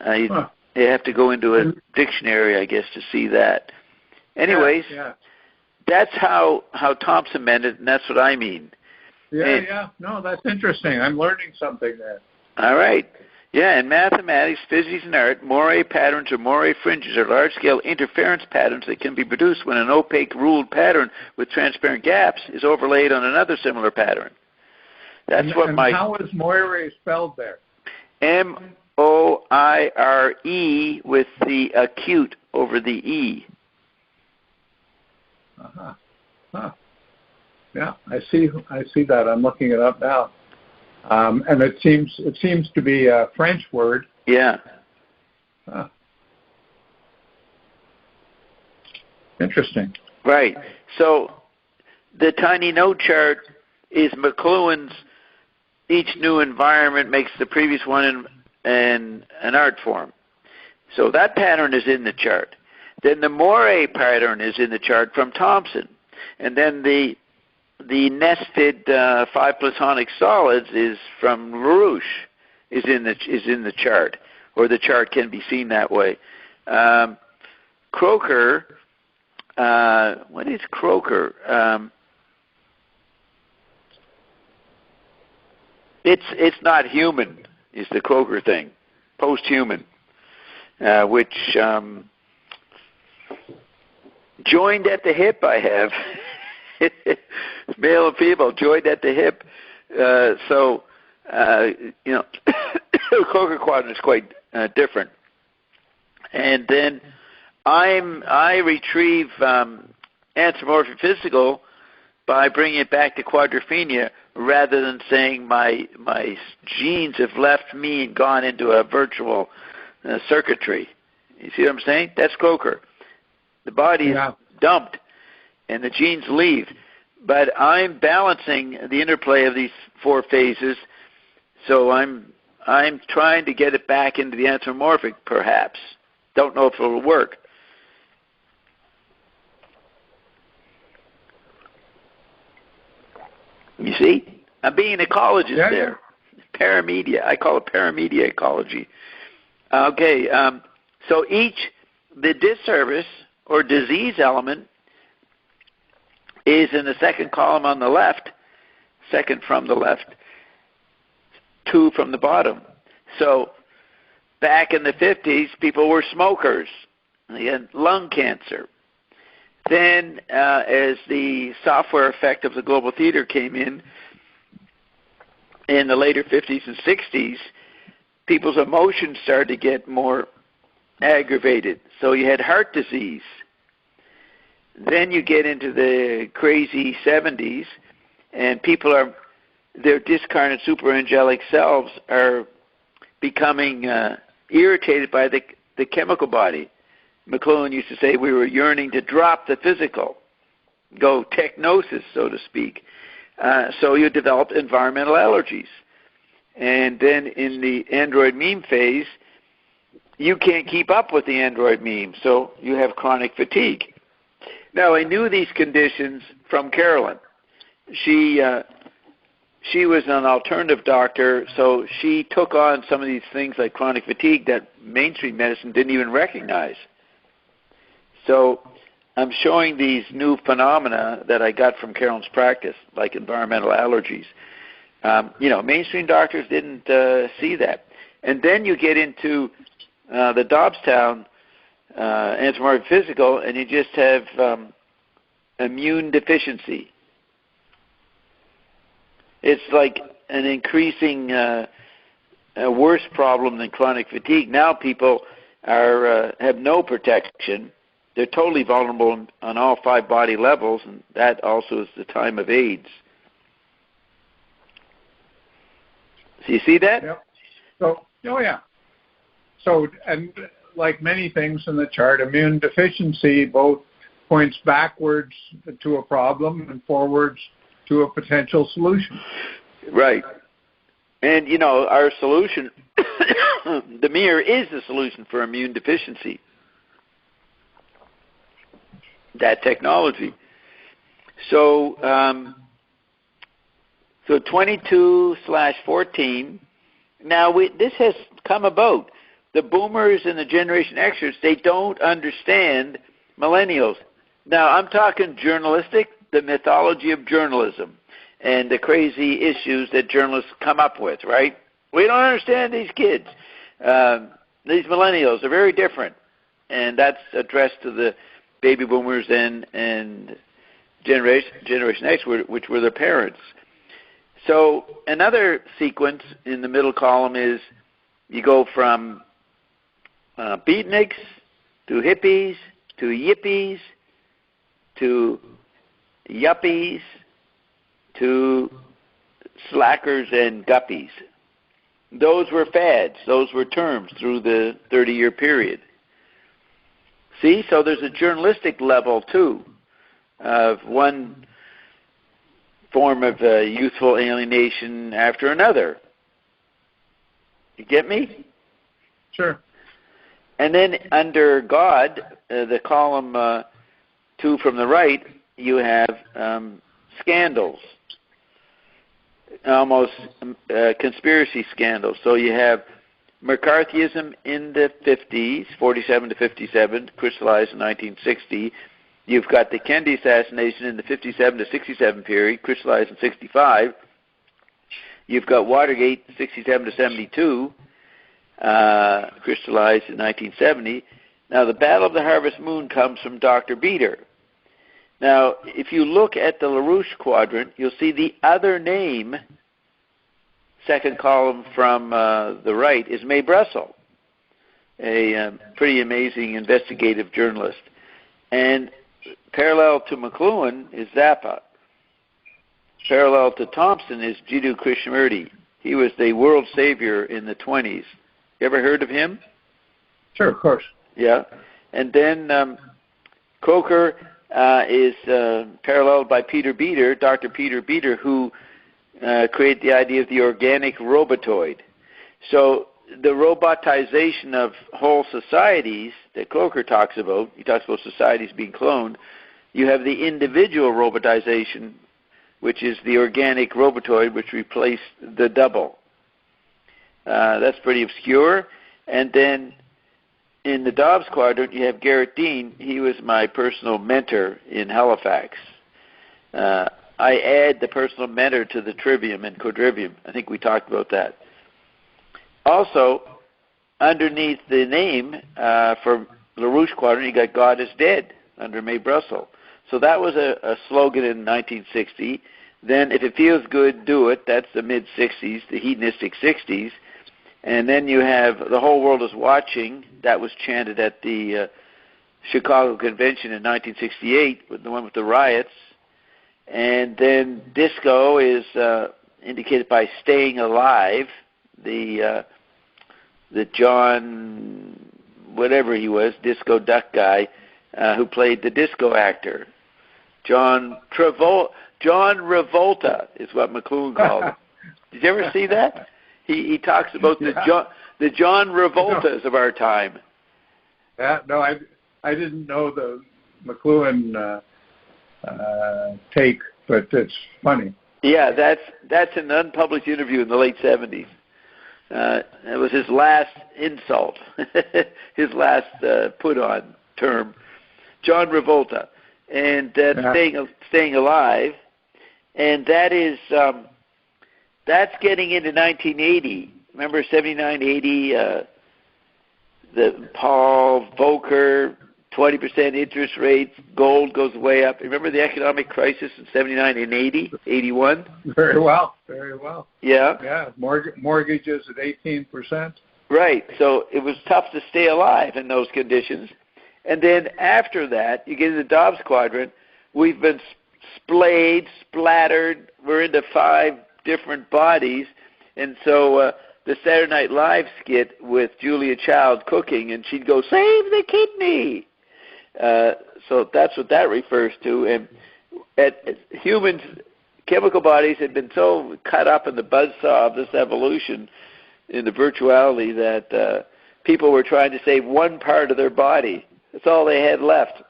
You have to go into a dictionary, I guess, to see that. Anyways, that's how Thompson meant it, and that's what I mean. No, that's interesting. I'm learning something there. All right. Yeah, in mathematics, physics, and art, Moire patterns or Moire fringes are large-scale interference patterns that can be produced when an opaque ruled pattern with transparent gaps is overlaid on another similar pattern. That's how is Moire spelled there? M-O-I-R-E with the acute over the E. Uh-huh. Huh. Yeah, I see that. I'm looking it up now. And it seems to be a French word. Yeah. Huh. Interesting. Right. So the tiny note chart is McLuhan's each new environment makes the previous one in an art form. So that pattern is in the chart. Then the Moire pattern is in the chart from Thompson. And then the nested 5 platonic solids is from LaRouche, is in the chart, or the chart can be seen that way. Croker, what is Croker? It's not human, is the Croker thing, post-human, which joined at the hip. I have. Male and female joined at the hip, so Croker quadrant is quite different. And then I retrieve anthropomorphic physical by bringing it back to quadrophenia, rather than saying my genes have left me and gone into a virtual circuitry. You see what I'm saying? That's Croker. The body is dumped, and the genes leave. But I'm balancing the interplay of these 4 phases, so I'm trying to get it back into the anthropomorphic, perhaps. Don't know if it'll work. You see? I'm being an ecologist there. Paramedia. I call it paramedia ecology. Okay, so the disservice or disease element is in the second column on the left, second from the left, 2 from the bottom. So back in the 50s, people were smokers. They had lung cancer. Then as the software effect of the global theater came in the later 50s and 60s, people's emotions started to get more aggravated. So you had heart disease. Then you get into the crazy 70s, and their discarnate superangelic selves are becoming irritated by the chemical body. McLuhan used to say we were yearning to drop the physical, go technosis, so to speak. So you develop environmental allergies. And then in the android meme phase, you can't keep up with the android meme, so you have chronic fatigue. Now, I knew these conditions from Carolyn. She was an alternative doctor, so she took on some of these things like chronic fatigue that mainstream medicine didn't even recognize. So I'm showing these new phenomena that I got from Carolyn's practice, like environmental allergies. Mainstream doctors didn't see that. And then you get into the Dobbstown anthropomorphic physical, and you just have immune deficiency. It's like an increasing, a worse problem than chronic fatigue. Now people have no protection. They're totally vulnerable on all 5 body levels, and that also is the time of AIDS. So you see that? Yep. So, and like many things in the chart, immune deficiency both points backwards to a problem and forwards to a potential solution. Right. And, our solution, the mirror is the solution for immune deficiency. That technology. So 22/14. Now, this has come about. The boomers and the Generation Xers, they don't understand millennials. Now, I'm talking journalistic, the mythology of journalism, and the crazy issues that journalists come up with, right? We don't understand these kids. These millennials are very different, and that's addressed to the baby boomers and Generation X, which were their parents. So another sequence in the middle column is you go from beatniks to hippies to yippies to yuppies to slackers and guppies. Those were fads. Those were terms through the 30-year period. See? So there's a journalistic level, too, of one form of youthful alienation after another. You get me? Sure. And then under God, the column 2 from the right, you have scandals, almost conspiracy scandals. So you have McCarthyism in the 50s, 47 to 57, crystallized in 1960. You've got the Kennedy assassination in the 57 to 67 period, crystallized in 65. You've got Watergate, 67 to 72, crystallized in 1970. Now, the Battle of the Harvest Moon comes from Dr. Beater. Now, if you look at the LaRouche quadrant, you'll see the other name, second column from the right, is Mae Brussel, a pretty amazing investigative journalist. And parallel to McLuhan is Zappa. Parallel to Thompson is Jiddu Krishnamurti. He was the world savior in the 20s. You ever heard of him? Sure, of course. Yeah. And then Coker is paralleled by Peter Beater, Dr. Peter Beater, who created the idea of the organic robotoid. So the robotization of whole societies that Coker talks about, he talks about societies being cloned, you have the individual robotization, which is the organic robotoid, which replaced the double. That's pretty obscure. And then in the Dobbs quadrant, you have Garrett Dean. He was my personal mentor in Halifax. I add the personal mentor to the trivium and quadrivium. I think we talked about that. Also, underneath the name for LaRouche quadrant, you got God is Dead under Mae Brussel. So that was a slogan in 1960. Then if it feels good, do it. That's the mid-60s, the hedonistic 60s. And then you have The Whole World is Watching. That was chanted at the Chicago Convention in 1968, the one with the riots. And then disco is indicated by Staying Alive, the John, whatever he was, disco duck guy, who played the disco actor. John Revolta is what McLuhan called him. Did you ever see that? He talks about the John Revoltas of our time. No, I didn't know the McLuhan take, but it's funny. Yeah, that's an unpublished interview in the late 70s. It was his last insult, his last put-on term, John Revolta, and Staying Alive, and that is that's getting into 1980. Remember 79, 80, the Paul Volcker, 20% interest rates, gold goes way up. Remember the economic crisis in 79 and 80, 81? Very well. Yeah? Yeah, mortgages at 18%. Right, so it was tough to stay alive in those conditions. And then after that, you get into the Dobbs quadrant, we've been splayed, splattered, we're into 5 different bodies, and so the Saturday Night Live skit with Julia Child cooking, and she'd go, "Save the kidney!" So that's what that refers to. And humans, chemical bodies had been so cut up in the buzzsaw of this evolution in the virtuality that people were trying to save one part of their body. That's all they had left,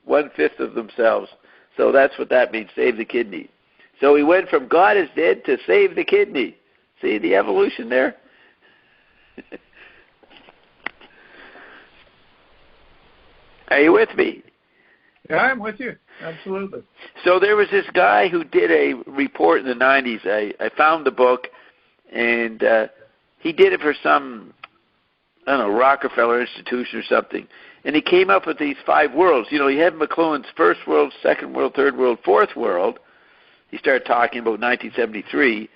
1/5 of themselves. So that's what that means, save the kidney. So we went from God is dead to save the kidney. See the evolution there? Are you with me? Yeah, I'm with you. Absolutely. So there was this guy who did a report in the 90s. I found the book, and he did it for some, I don't know, Rockefeller Institution or something. And he came up with these 5 worlds. You know, you have McLuhan's first world, second world, third world, fourth world. He started talking about 1973.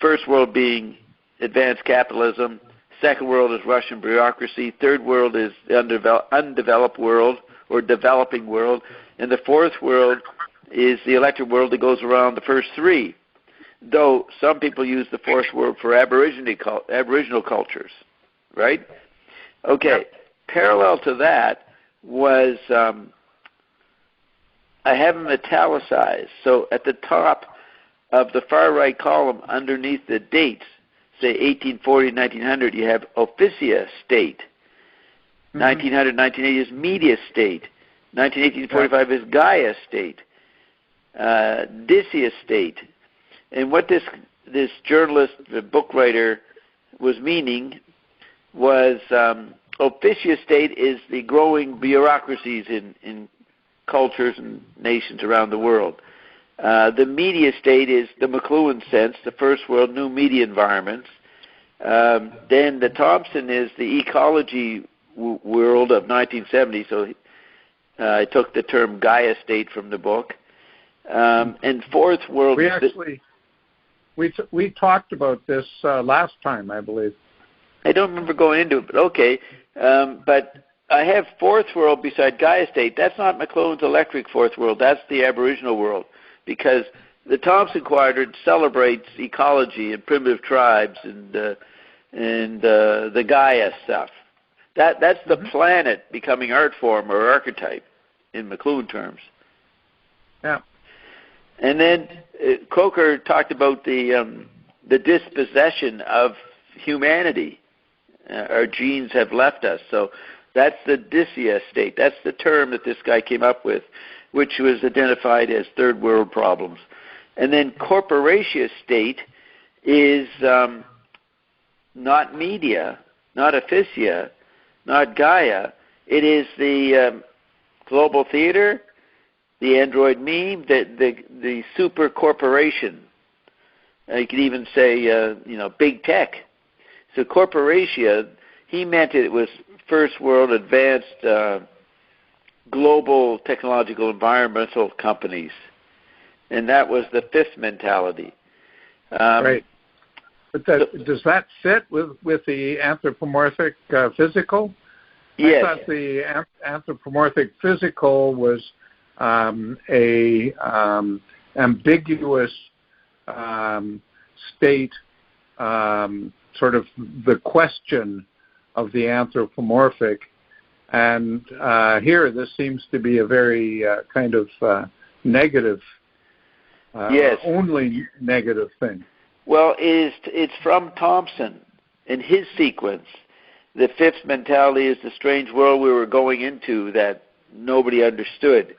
First world being advanced capitalism. Second world is Russian bureaucracy. Third world is the undeveloped world or developing world. And the fourth world is the electric world that goes around the first 3. Though some people use the fourth world for Aboriginal cultures, right? Okay. Yep. Parallel to that was, I have them italicized. So at the top of the far right column underneath the dates, say 1840, 1900, you have Officia state. 1900, 1980 is Media state. 1918, 45 is Gaia state. Dicea state. And what this journalist, the book writer, was meaning was Officia state is the growing bureaucracies in cultures and nations around the world. The media state is the McLuhan sense, the first world, new media environments. Then the Thompson is the ecology world of 1970, so I took the term Gaia state from the book. And fourth world... We talked about this last time, I believe. I don't remember going into it, but okay. But I have fourth world beside Gaia state. That's not McLuhan's electric fourth world. That's the Aboriginal world, because the Thompson quadrant celebrates ecology and primitive tribes and the Gaia stuff. That's the planet becoming art form or archetype in McLuhan terms. Yeah. And then Coker talked about the dispossession of humanity. Our genes have left us. So that's the Dicea state. That's the term that this guy came up with, which was identified as third world problems. And then Corporatia state is not media, not Officia, not Gaia. It is the global theater, the Android meme, the super corporation. You could even say, big tech. So Corporatia, he meant it was first world advanced global technological environmental companies. And that was the fifth mentality. Right. But does that fit with the anthropomorphic physical? Yes. I thought the anthropomorphic physical was a ambiguous state, sort of the question of the anthropomorphic. And here, this seems to be a very kind of negative, yes, only negative thing. Well, it's from Thompson in his sequence. The fifth mentality is the strange world we were going into that nobody understood.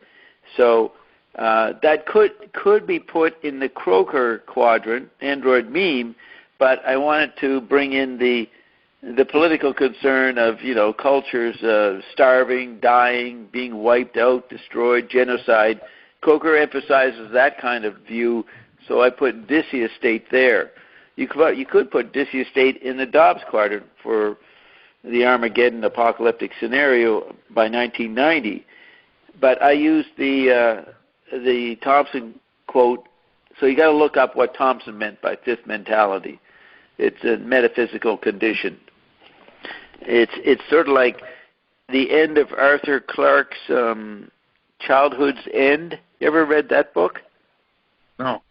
So that could be put in the Croker quadrant, android meme, but I wanted to bring in the political concern of, cultures starving, dying, being wiped out, destroyed, genocide. Croker emphasizes that kind of view, so I put Odysseus state there. You could put Odysseus state in the Dobbs quadrant for the Armageddon apocalyptic scenario by 1990, but I used the Thompson quote. So you got to look up what Thompson meant by fifth mentality. It's a metaphysical condition. It's sort of like the end of Arthur Clarke's Childhood's End. You ever read that book? No.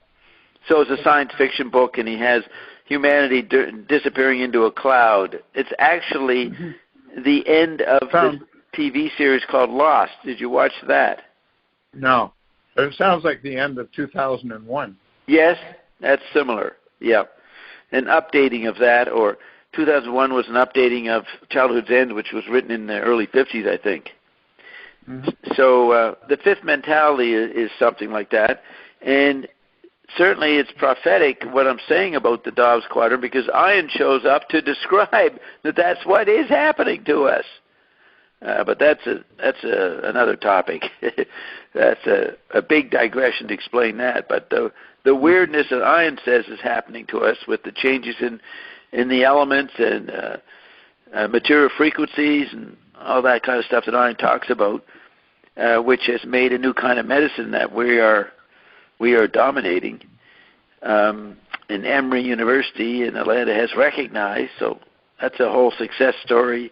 So it's a science fiction book, and he has humanity disappearing into a cloud. It's actually the end of the TV series called Lost. Did you watch that? No. It sounds like the end of 2001. Yes, that's similar. Yeah. An updating of that, or 2001 was an updating of Childhood's End, which was written in the early 50s, I think. Mm-hmm. So the fifth mentality is something like that. And certainly it's prophetic what I'm saying about the Dobbs quadrant, because iron shows up to describe that that's what is happening to us. But that's another topic. That's a big digression to explain that. But the weirdness that iron says is happening to us with the changes in the elements and material frequencies and all that kind of stuff that iron talks about, which has made a new kind of medicine that we are dominating. And Emory University in Atlanta has recognized. So that's a whole success story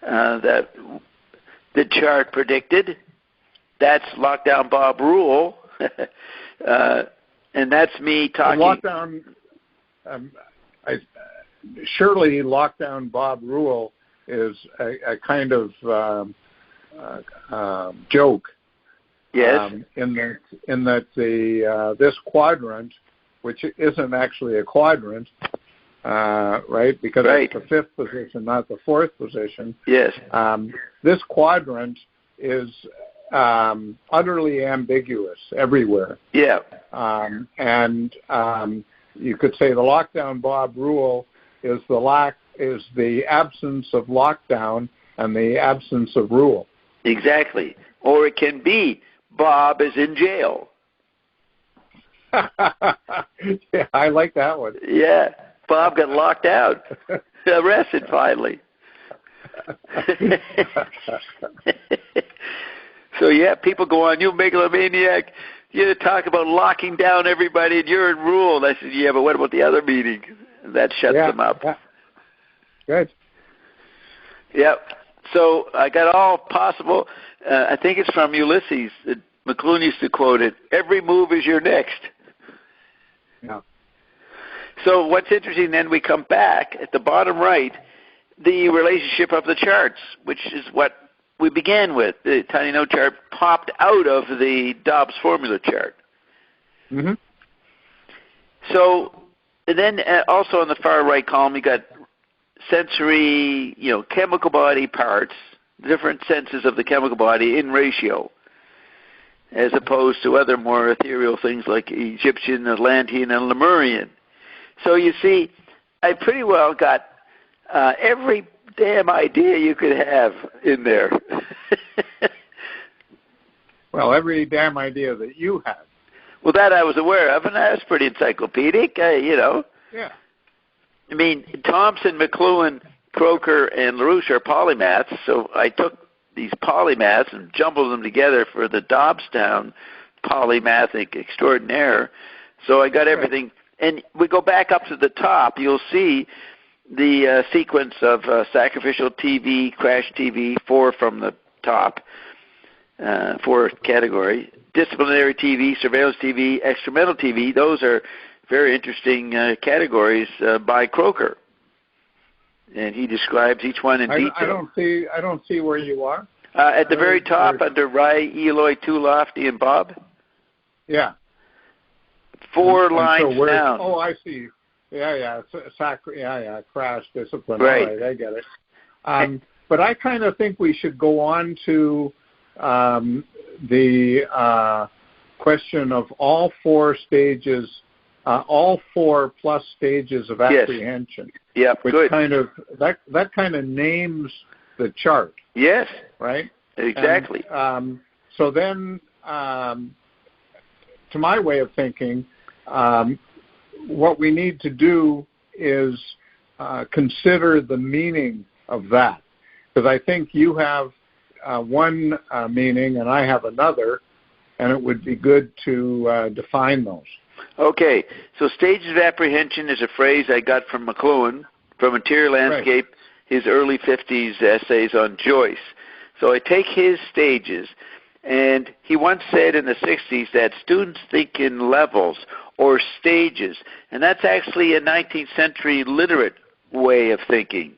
that the chart predicted. That's Lockdown Bob Rule. And that's me talking. Lockdown, surely Lockdown Bob Rule is a kind of joke. Yes. In that this quadrant, which isn't actually a quadrant, right? Because it's the fifth position, not the fourth position. Yes. This quadrant is utterly ambiguous everywhere. Yeah. And you could say the Lockdown Bob Rule is the absence of lockdown and the absence of rule. Exactly. Or it can be Bob is in jail. Yeah, I like that one. Yeah. Bob got locked out. Arrested finally. So, yeah, people go on, you megalomaniac, you talk about locking down everybody and you're in rule. And I said, yeah, but what about the other meeting? And that shuts them up. Yeah. Good. Yep. So I got all possible. I think it's from Ulysses. McLuhan used to quote it, every move is your next. Yeah. So what's interesting, then we come back at the bottom right, the relationship of the charts, which is what we began with. The tiny note chart popped out of the Dobbs formula chart. Mm-hmm. So then also on the far right column, you got sensory, chemical body parts, different senses of the chemical body in ratio, as opposed to other more ethereal things like Egyptian, Atlantean, and Lemurian. So you see, I pretty well got every damn idea you could have in there. Well, every damn idea that you had. Well, that I was aware of, and that's pretty encyclopedic, Yeah. I mean, Thompson, McLuhan, Croker, and LaRouche are polymaths, so I took these polymaths and jumbled them together for the Dobbstown polymathic extraordinaire. So I got everything. And we go back up to the top, you'll see the sequence of sacrificial TV, crash TV, 4 from the top, 4 category, disciplinary TV, surveillance TV, experimental TV. Those are very interesting categories by Croker, and he describes each one in detail. I don't see where you are. At the very top, under Rai, Eloy, Tulofty, and Bob. Yeah. 4 lines down. Oh, I see. Yeah. Crash, discipline. Right. All right, I get it. But I kind of think we should go on to the question of all 4 stages, all 4 plus stages of apprehension. Yeah, which good. That kind of names the chart. Yes. Right? Exactly. And, so then, to my way of thinking, what we need to do is consider the meaning of that. Because I think you have one meaning and I have another, and it would be good to define those. Okay. So stages of apprehension is a phrase I got from McLuhan, from Interior Landscape, his early 50s essays on Joyce. So I take his stages, and he once said in the 60s that students think in levels or stages, and that's actually a 19th century literate way of thinking.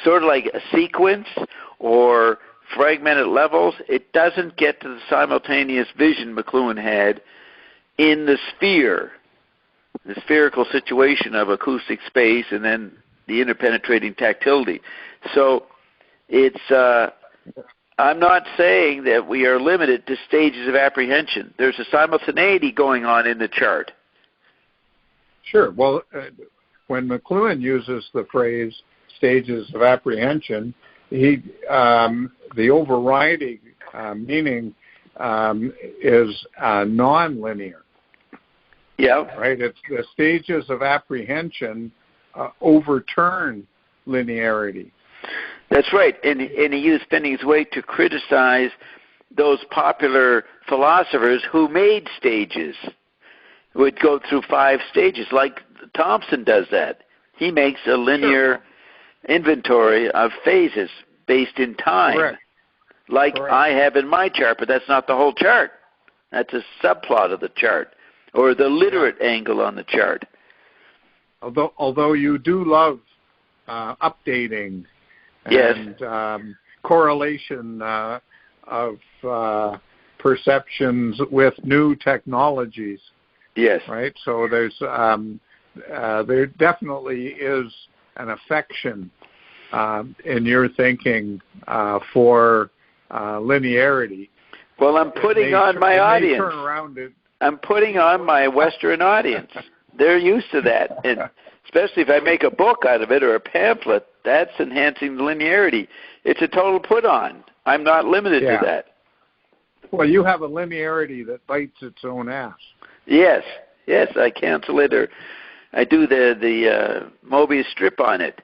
Sort of like a sequence or fragmented levels. It doesn't get to the simultaneous vision McLuhan had in the sphere, the spherical situation of acoustic space and then the interpenetrating tactility. So it's I'm not saying that we are limited to stages of apprehension. There's a simultaneity going on in the chart. Sure. Well, when McLuhan uses the phrase stages of apprehension, the overriding meaning is nonlinear. Yeah. Right? It's the stages of apprehension overturn linearity. That's right, and he was spending his way to criticize those popular philosophers who made stages, would go through 5 stages, like Thompson does that. He makes a linear inventory of phases based in time, Correct. Correct. I have in my chart, but that's not the whole chart. That's a subplot of the chart, or the literate angle on the chart. Although you do love updating and correlation of perceptions with new technologies. Yes. Right. So there's there definitely is an affection in your thinking for linearity. Well, I'm putting on my audience. Turn around I'm putting on my Western audience. They're used to that, and especially if I make a book out of it or a pamphlet, that's enhancing the linearity. It's a total put-on. I'm not limited to that. Well, you have a linearity that bites its own ass. Yes, I cancel it, or I do the Mobius strip on it.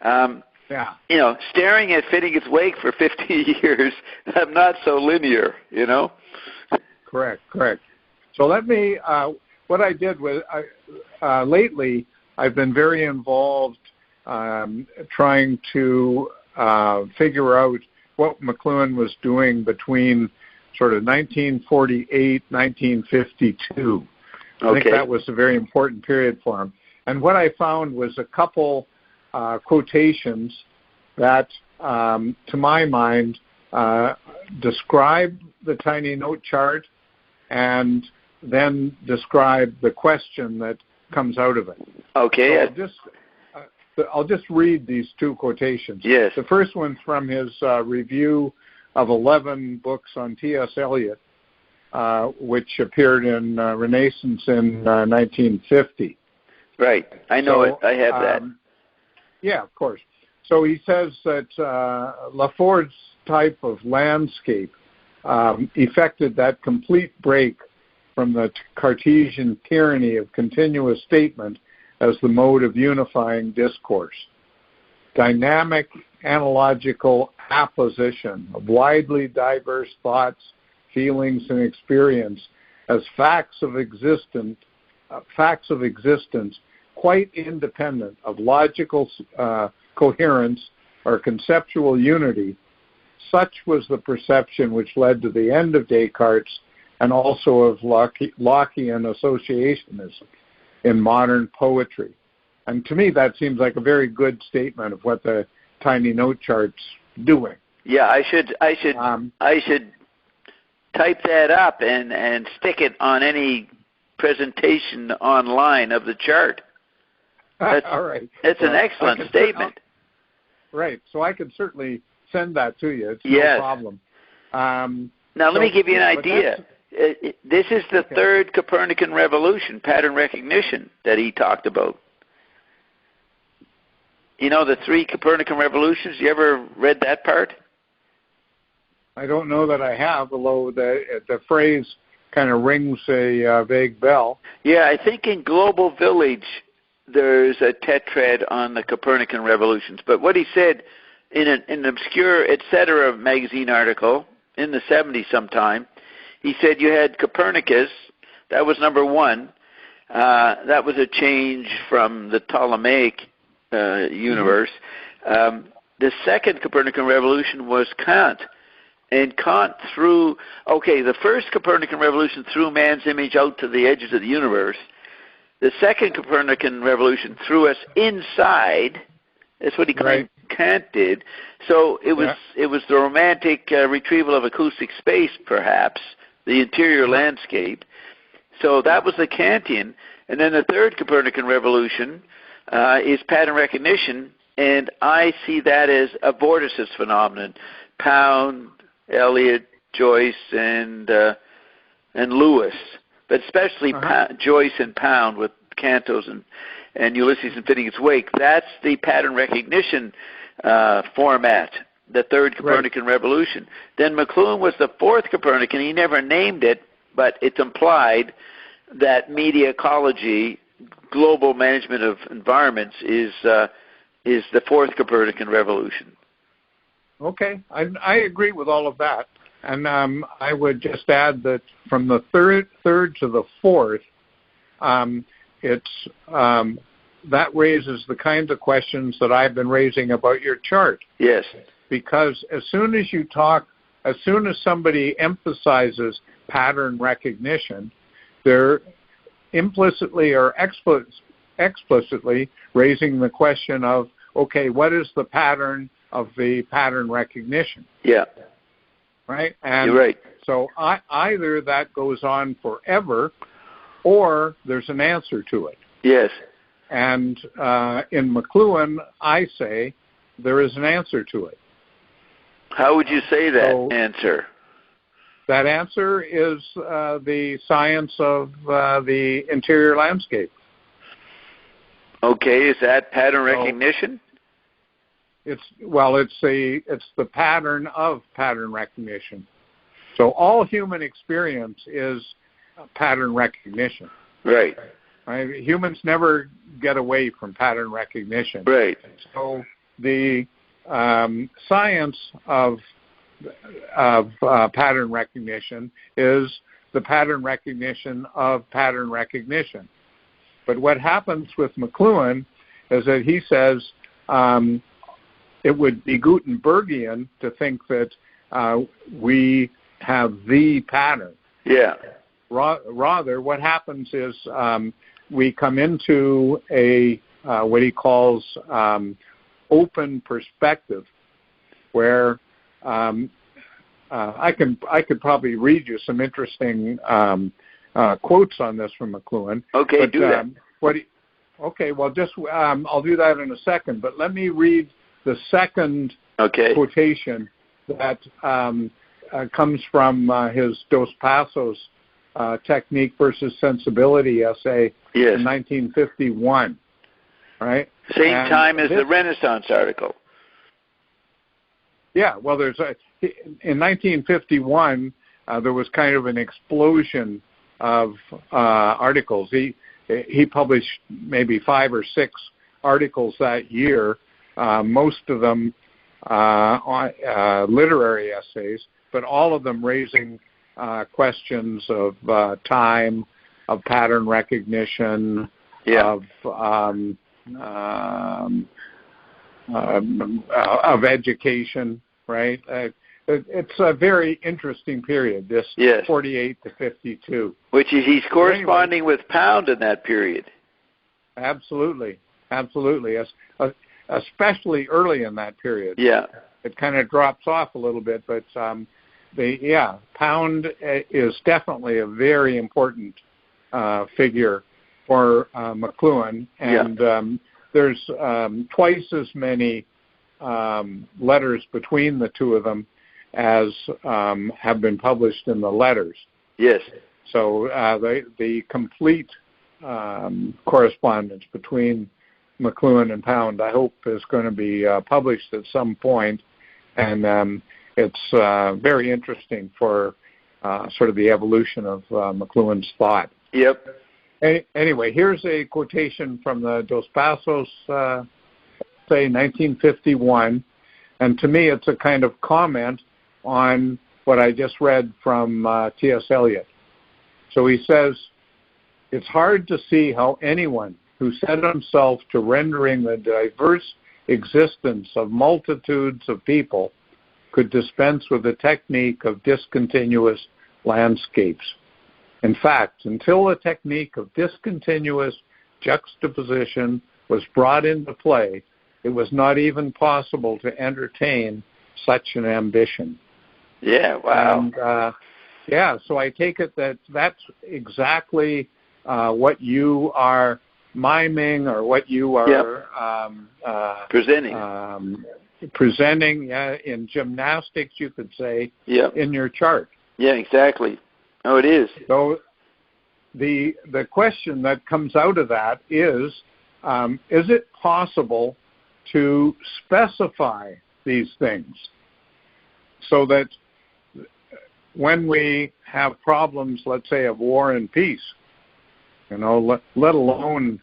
You know, staring at fitting its wake for 50 years, I'm not so linear, you know? Correct. So let me, what I did was, lately, I've been very involved trying to figure out what McLuhan was doing between sort of 1948, 1952. I think that was a very important period for him. And what I found was a couple quotations that, to my mind, describe the tiny note chart and then describe the question that comes out of it. Okay. So I'll just read these 2 quotations. Yes. The first one's from his review of 11 books on T.S. Eliot, which appeared in Renaissance in 1950. Right. I know it. I have that. Yeah, of course. So he says that Lafort's type of landscape effected that complete break from the Cartesian tyranny of continuous statement as the mode of unifying discourse. Dynamic analogical apposition of widely diverse thoughts, feelings, and experience as facts of existence quite independent of logical coherence or conceptual unity. Such was the perception which led to the end of Descartes and also of Lockean associationism in modern poetry. And to me, that seems like a very good statement of what the tiny note chart's doing. Yeah, I should type that up and stick it on any presentation online of the chart. All right. It's an excellent statement. Right. So I can certainly send that to you. It's yes. No problem. Now, let me give you an idea. This is the third Copernican revolution, pattern recognition, that he talked about. You know the three Copernican revolutions? You ever read that part? I don't know that I have, although the phrase kind of rings a vague bell. Yeah, I think in Global Village there's a tetrad on the Copernican revolutions. But what he said in an obscure Etc. magazine article in the 70s sometime, he said you had Copernicus, that was number one. That was a change from the Ptolemaic universe. The second Copernican revolution was Kant. And Kant threw, the first Copernican revolution threw man's image out to the edges of the universe. The second Copernican revolution threw us inside. That's what he claimed Kant did. So it was the romantic retrieval of acoustic space, perhaps, the interior landscape. So that was the Kantian. And then the third Copernican revolution is pattern recognition, and I see that as a vorticist phenomenon. Pound, Eliot, Joyce, and Lewis, but especially Joyce and Pound with Cantos and Ulysses in Finnegan's Wake. That's the pattern recognition format, the third Copernican revolution. Then McLuhan was the fourth Copernican. He never named it, but it's implied that media ecology, global management of environments, is the fourth Copernican revolution. Okay, I agree with all of that, and I would just add that from the third to the fourth, that raises the kinds of questions that I've been raising about your chart. Yes, because as soon as somebody emphasizes pattern recognition, they're implicitly or explicitly raising the question of, okay, what is the pattern of the pattern recognition? Yeah. Right? And you're right. So either that goes on forever or there's an answer to it. Yes. And in McLuhan, I say there is an answer to it. How would you say that answer? That answer is the science of the interior landscape. Okay, is that pattern recognition? It's the pattern of pattern recognition. So all human experience is pattern recognition. Right. Right. Humans never get away from pattern recognition. Right. So the science of pattern recognition is the pattern recognition of pattern recognition. But what happens with McLuhan is that he says it would be Gutenbergian to think that we have the pattern. Yeah. Rather, what happens is we come into a what he calls open perspective, where I could probably read you some interesting quotes on this from McLuhan. Okay, but, do that. I'll do that in a second. But let me read the second quotation that comes from his Dos Passos technique versus sensibility essay in 1951. Right? Same time as the Renaissance article. Yeah, well, in 1951, there was kind of an explosion of articles. He published maybe 5 or 6 articles that year, most of them literary essays, but all of them raising questions of time, of pattern recognition, of education, right? It's a very interesting period, this 48 to 52. Which is, he's corresponding with Pound in that period. Absolutely. Especially early in that period. Yeah. It kind of drops off a little bit, but Pound is definitely a very important figure for McLuhan, and there's twice as many letters between the two of them as have been published in the letters. Yes. So the complete correspondence between McLuhan and Pound, I hope, is going to be published at some point, and it's very interesting for sort of the evolution of McLuhan's thought. Yep. Anyway, here's a quotation from the Dos Passos, say 1951, and to me it's a kind of comment on what I just read from T.S. Eliot. So he says, "It's hard to see how anyone who set himself to rendering the diverse existence of multitudes of people could dispense with the technique of discontinuous landscapes. In fact, until the technique of discontinuous juxtaposition was brought into play, it was not even possible to entertain such an ambition." Yeah, wow. And, so I take it that that's exactly what you are miming, or what you are presenting in gymnastics, you could say, in your chart. Yeah, exactly. Oh, it is. So the question that comes out of that is it possible to specify these things so that when we have problems, let's say, of war and peace, let alone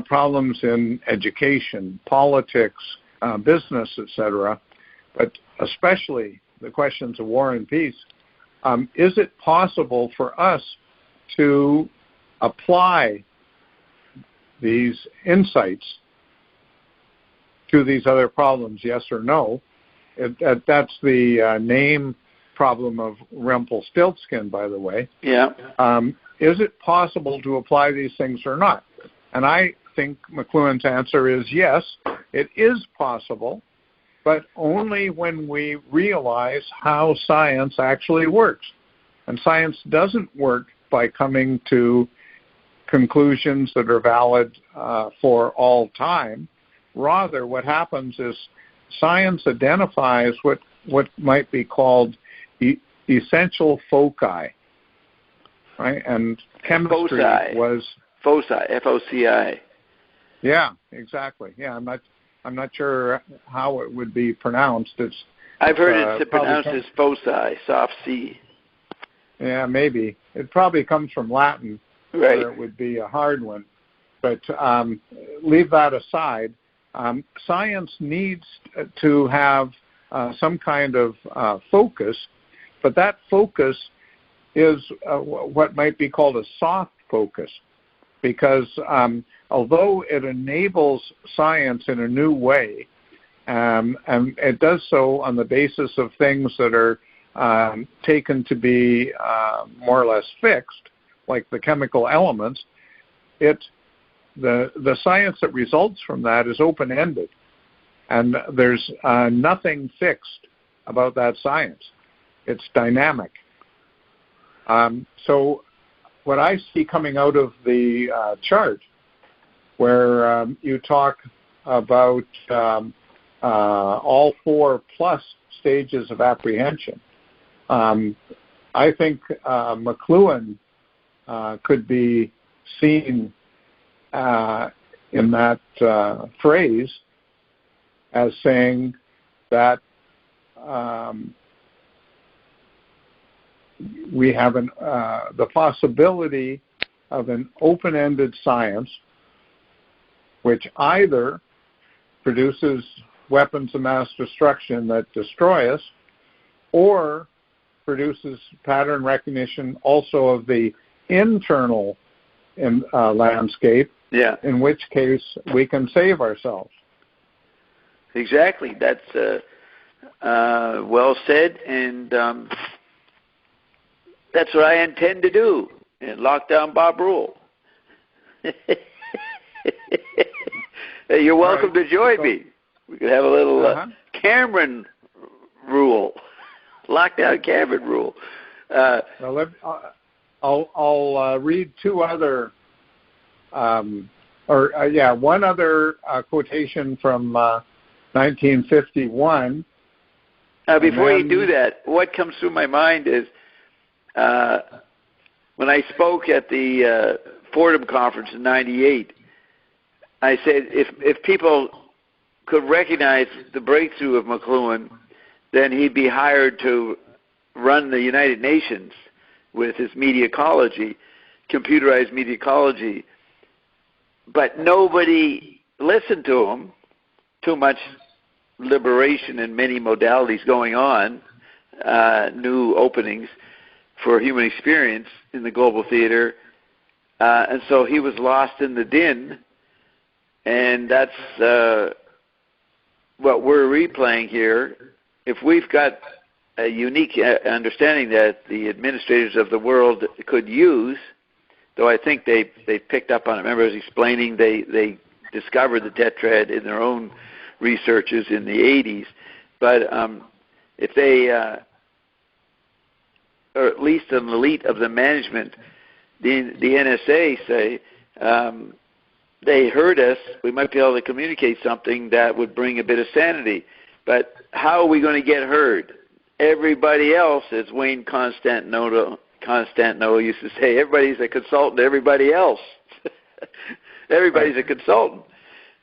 problems in education, politics, business, etc., but especially the questions of war and peace, is it possible for us to apply these insights to these other problems, yes or no? That's the name problem of Rumpelstiltskin, by the way. Yeah. Is it possible to apply these things or not? And I think McLuhan's answer is yes, it is possible, but only when we realize how science actually works. And science doesn't work by coming to conclusions that are valid for all time. Rather, what happens is science identifies what might be called essential foci, right? And chemistry was foci, F-O-C-I. Yeah, exactly. Yeah, I'm not sure how it would be pronounced. I've heard it's pronounced as foci, soft C. Yeah, maybe. It probably comes from Latin, right? Where it would be a hard one. But leave that aside. Science needs to have some kind of focus, but that focus is what might be called a soft focus, because although it enables science in a new way, and it does so on the basis of things that are taken to be more or less fixed, like the chemical elements, the science that results from that is open-ended, and there's nothing fixed about that science. It's dynamic. So what I see coming out of the chart, where you talk about all 4+ stages of apprehension, I think McLuhan could be seen in that phrase as saying that we have the possibility of an open-ended science which either produces weapons of mass destruction that destroy us, or produces pattern recognition also of the internal landscape, Yeah. In which case, we can save ourselves. Exactly. That's well said, and that's what I intend to do. And lock down Bob rule. You're welcome to join me. We could have a little Cameron rule, lockdown Cameron rule. I'll read two other, one other quotation from 1951. Before you do that, what comes through my mind is when I spoke at the Fordham Conference in '98, I said if people could recognize the breakthrough of McLuhan, then he'd be hired to run the United Nations with his media ecology, computerized media ecology. But nobody listened to him. Too much liberation in many modalities going on, new openings for human experience in the global theater. And so he was lost in the din. And that's what we're replaying here. If we've got a unique understanding that the administrators of the world could use, though I think they picked up on it. Remember, I was explaining they discovered the tetrad in their own researches in the 80s. But if they, or at least an elite of the management, the NSA say, they heard us, we might be able to communicate something that would bring a bit of sanity. But how are we going to get heard? Everybody else, as Wayne Constantino used to say, everybody's a consultant to everybody else. Everybody's a consultant,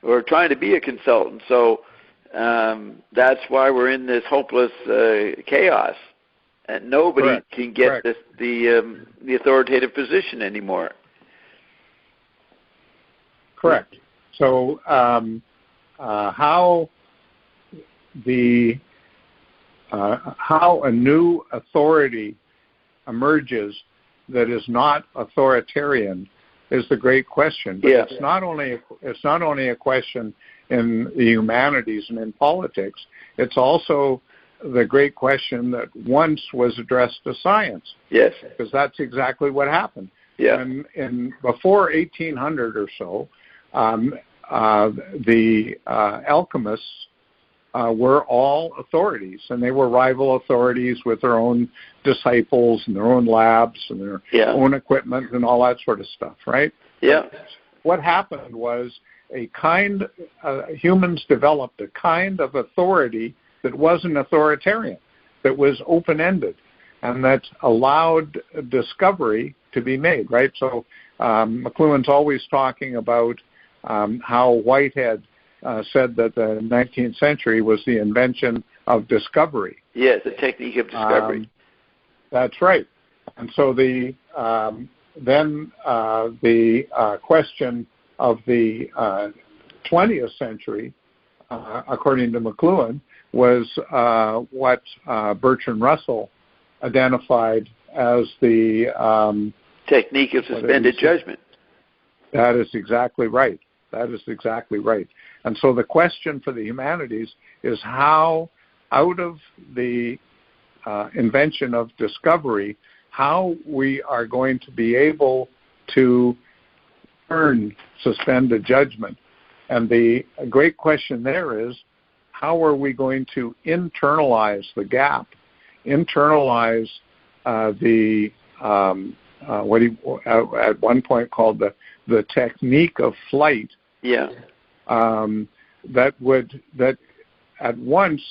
or trying to be a consultant. So that's why we're in this hopeless chaos. And nobody can get the authoritative position anymore. Correct. So how a new authority emerges that is not authoritarian is the great question. But it's not only a question in the humanities and in politics. It's also the great question that once was addressed to science. Yes. Because that's exactly what happened. Yeah. And before 1800 or so, the alchemists were all authorities, and they were rival authorities with their own disciples and their own labs and their own equipment and all that sort of stuff, right? Yeah. But what happened was humans developed a kind of authority that wasn't authoritarian, that was open-ended, and that allowed discovery to be made, right? So McLuhan's always talking about how Whitehead said that the 19th century was the invention of discovery. Yes, the technique of discovery. That's right. And so the question of the 20th century, according to McLuhan, was what Bertrand Russell identified as the technique of suspended judgment. That is exactly right. And so the question for the humanities is how, out of the invention of discovery, how we are going to be able to earn suspended judgment. And the great question there is, how are we going to internalize the gap, internalize what he at one point called the technique of flight. Yeah. That at once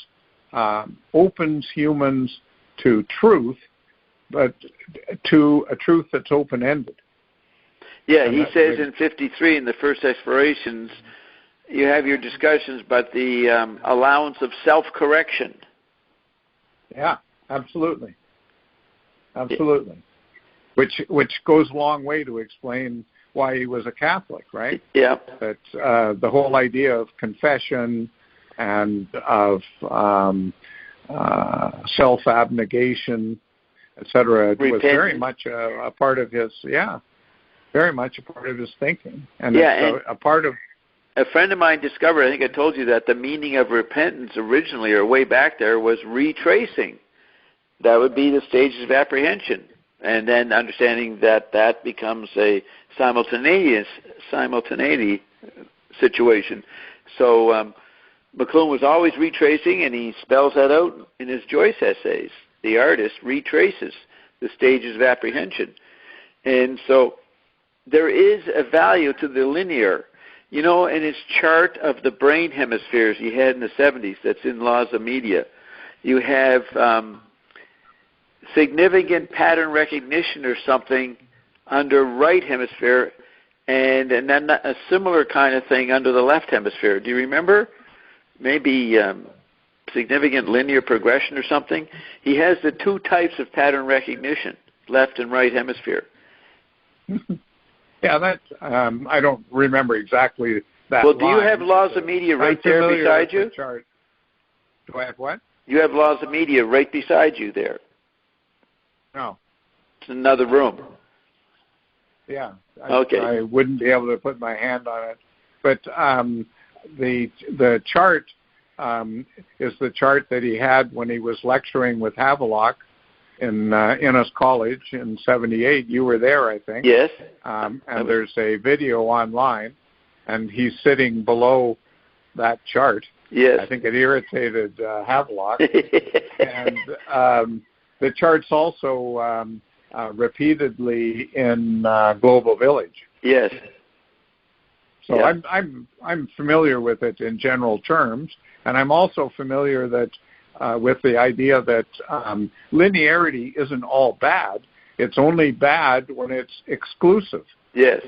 opens humans to truth, but to a truth that's open-ended. Yeah, he says in 53 in the first explorations, you have your discussions about the allowance of self-correction. Yeah, absolutely. Which goes a long way to explain why he was a Catholic, right? Yeah. That the whole idea of confession and of self-abnegation, etc., was very much a part of his, very much a part of his thinking, and yeah, it's a part of. A friend of mine discovered, I think I told you that, the meaning of repentance originally, or way back there, was retracing. That would be the stages of apprehension, and then understanding that that becomes a simultaneity situation. So McLuhan was always retracing, and he spells that out in his Joyce essays. The artist retraces the stages of apprehension. And so there is a value to the linear. You know, in his chart of the brain hemispheres he had in the 70s, that's in Laws of Media, you have significant pattern recognition or something under right hemisphere, and then a similar kind of thing under the left hemisphere. Do you remember? Maybe significant linear progression or something. He has the two types of pattern recognition, left and right hemisphere. Yeah, that I don't remember exactly that. Well, do you have Laws of Media right there beside you? Chart. Do I have what? You have Laws of Media right beside you there. No. It's another room. Yeah. Okay. I wouldn't be able to put my hand on it, but the chart is the chart that he had when he was lecturing with Havelock in Innis College in '78. You were there, I think. Yes. And there's a video online, and he's sitting below that chart. Yes. I think it irritated Havelock. And the chart's also repeatedly in Global Village. Yes. So yeah. I'm familiar with it in general terms, and I'm also familiar that with the idea that linearity isn't all bad. It's only bad when it's exclusive. Yes.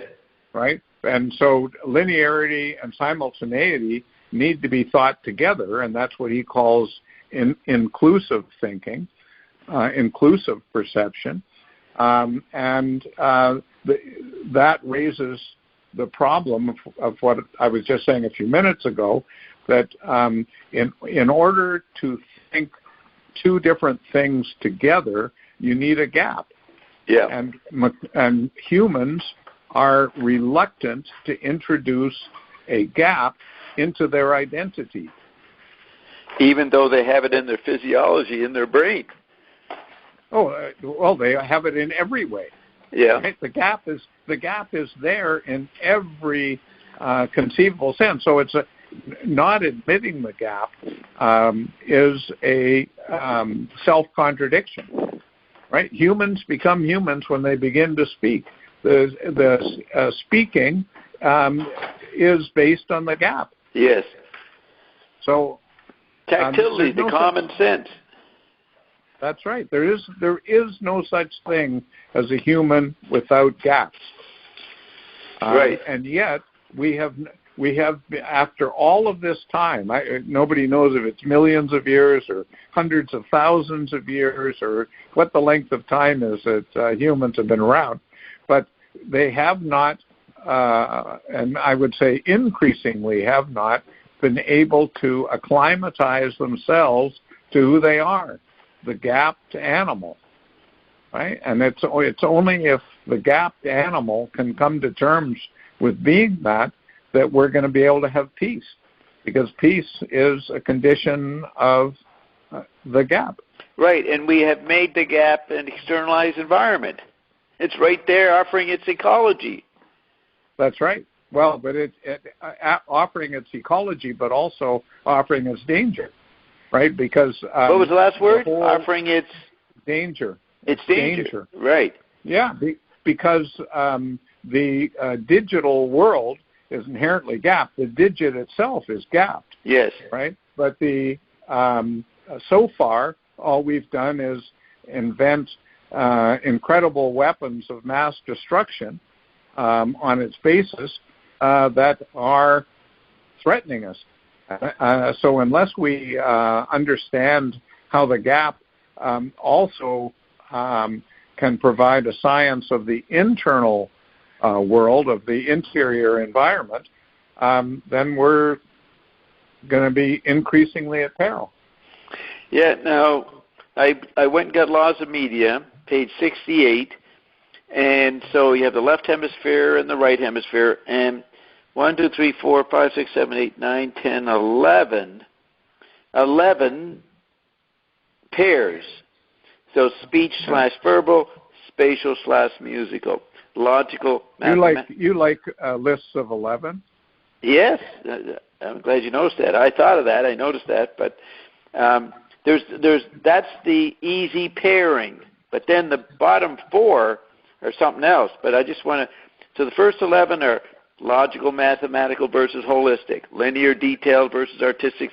Right? And so linearity and simultaneity need to be thought together, and that's what he calls inclusive thinking, inclusive perception. That raises the problem of what I was just saying a few minutes ago, that in order to think two different things together, you need a gap. Yeah. And humans are reluctant to introduce a gap into their identity, even though they have it in their physiology, in their brain. Well, they have it in every way. Yeah. Right? The gap is there in every conceivable sense. So it's not admitting the gap is a self-contradiction, right? Humans become humans when they begin to speak. The speaking is based on the gap. Yes. So tactility, the common sense. That's right. There is no such thing as a human without gaps. Right. And yet we have after all of this time, nobody knows if it's millions of years or hundreds of thousands of years or what the length of time is that humans have been around, but they have not, and I would say increasingly have not, been able to acclimatize themselves to who they are, the gapped animal, right? And it's only if the gapped animal can come to terms with being that we're going to be able to have peace, because peace is a condition of the gap. Right, and we have made the gap an externalized environment. It's right there offering its ecology. That's right. Well, but it offering its ecology, but also offering its danger, right? Because what was the last word? Offering its danger. Its danger. Right. Yeah, because the digital world is inherently gapped. The digit itself is gapped. Yes. Right. But so far, all we've done is invent incredible weapons of mass destruction on its basis that are threatening us. So unless we understand how the gap also can provide a science of the internal world, of the interior environment, then we're going to be increasingly at peril. Yeah, now, I went and got Laws of Media, page 68, And so you have the left hemisphere and the right hemisphere, and 1, 2, 3, 4, 5, 6, 7, 8, 9, 10, 11 pairs. So speech/verbal, spatial/musical, logical. You like lists of 11? Yes, I'm glad you noticed that. I thought of that. I noticed that, but that's the easy pairing. But then the bottom 4 are something else. But I just want to. So the first 11 are logical, mathematical versus holistic, linear, detailed versus artistic,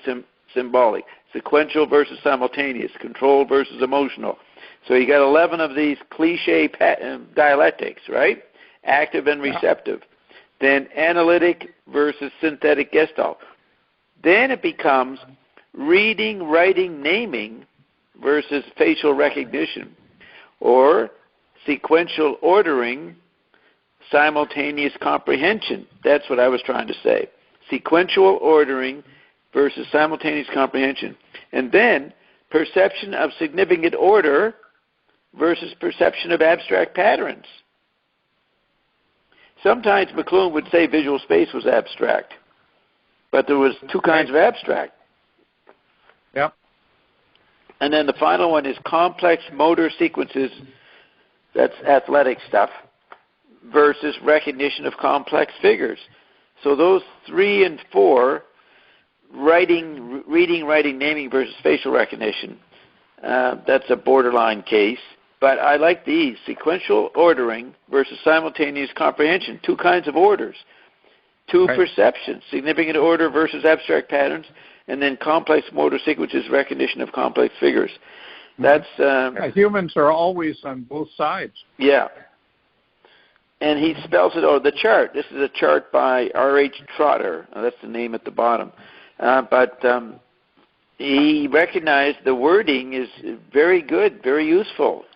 symbolic, sequential versus simultaneous, controlled versus emotional. So you got 11 of these cliche dialectics, right? Active and receptive. Then analytic versus synthetic gestalt. Then it becomes reading, writing, naming versus facial recognition, or sequential ordering, simultaneous comprehension. That's what I was trying to say. Sequential ordering versus simultaneous comprehension. And then perception of significant order versus perception of abstract patterns. Sometimes McLuhan would say visual space was abstract, but there was 2 kinds of abstract. Yep. And then the final one is complex motor sequences, that's athletic stuff, versus recognition of complex figures. So those 3 and 4, reading, writing, naming versus facial recognition, that's a borderline case. But I like these, sequential ordering versus simultaneous comprehension, 2 kinds of orders. 2 perceptions, significant order versus abstract patterns, and then complex motor sequences, recognition of complex figures. That's humans are always on both sides. Yeah. And he spells it over the chart. This is a chart by R.H. Trotter. That's the name at the bottom. But he recognized the wording is very good, very useful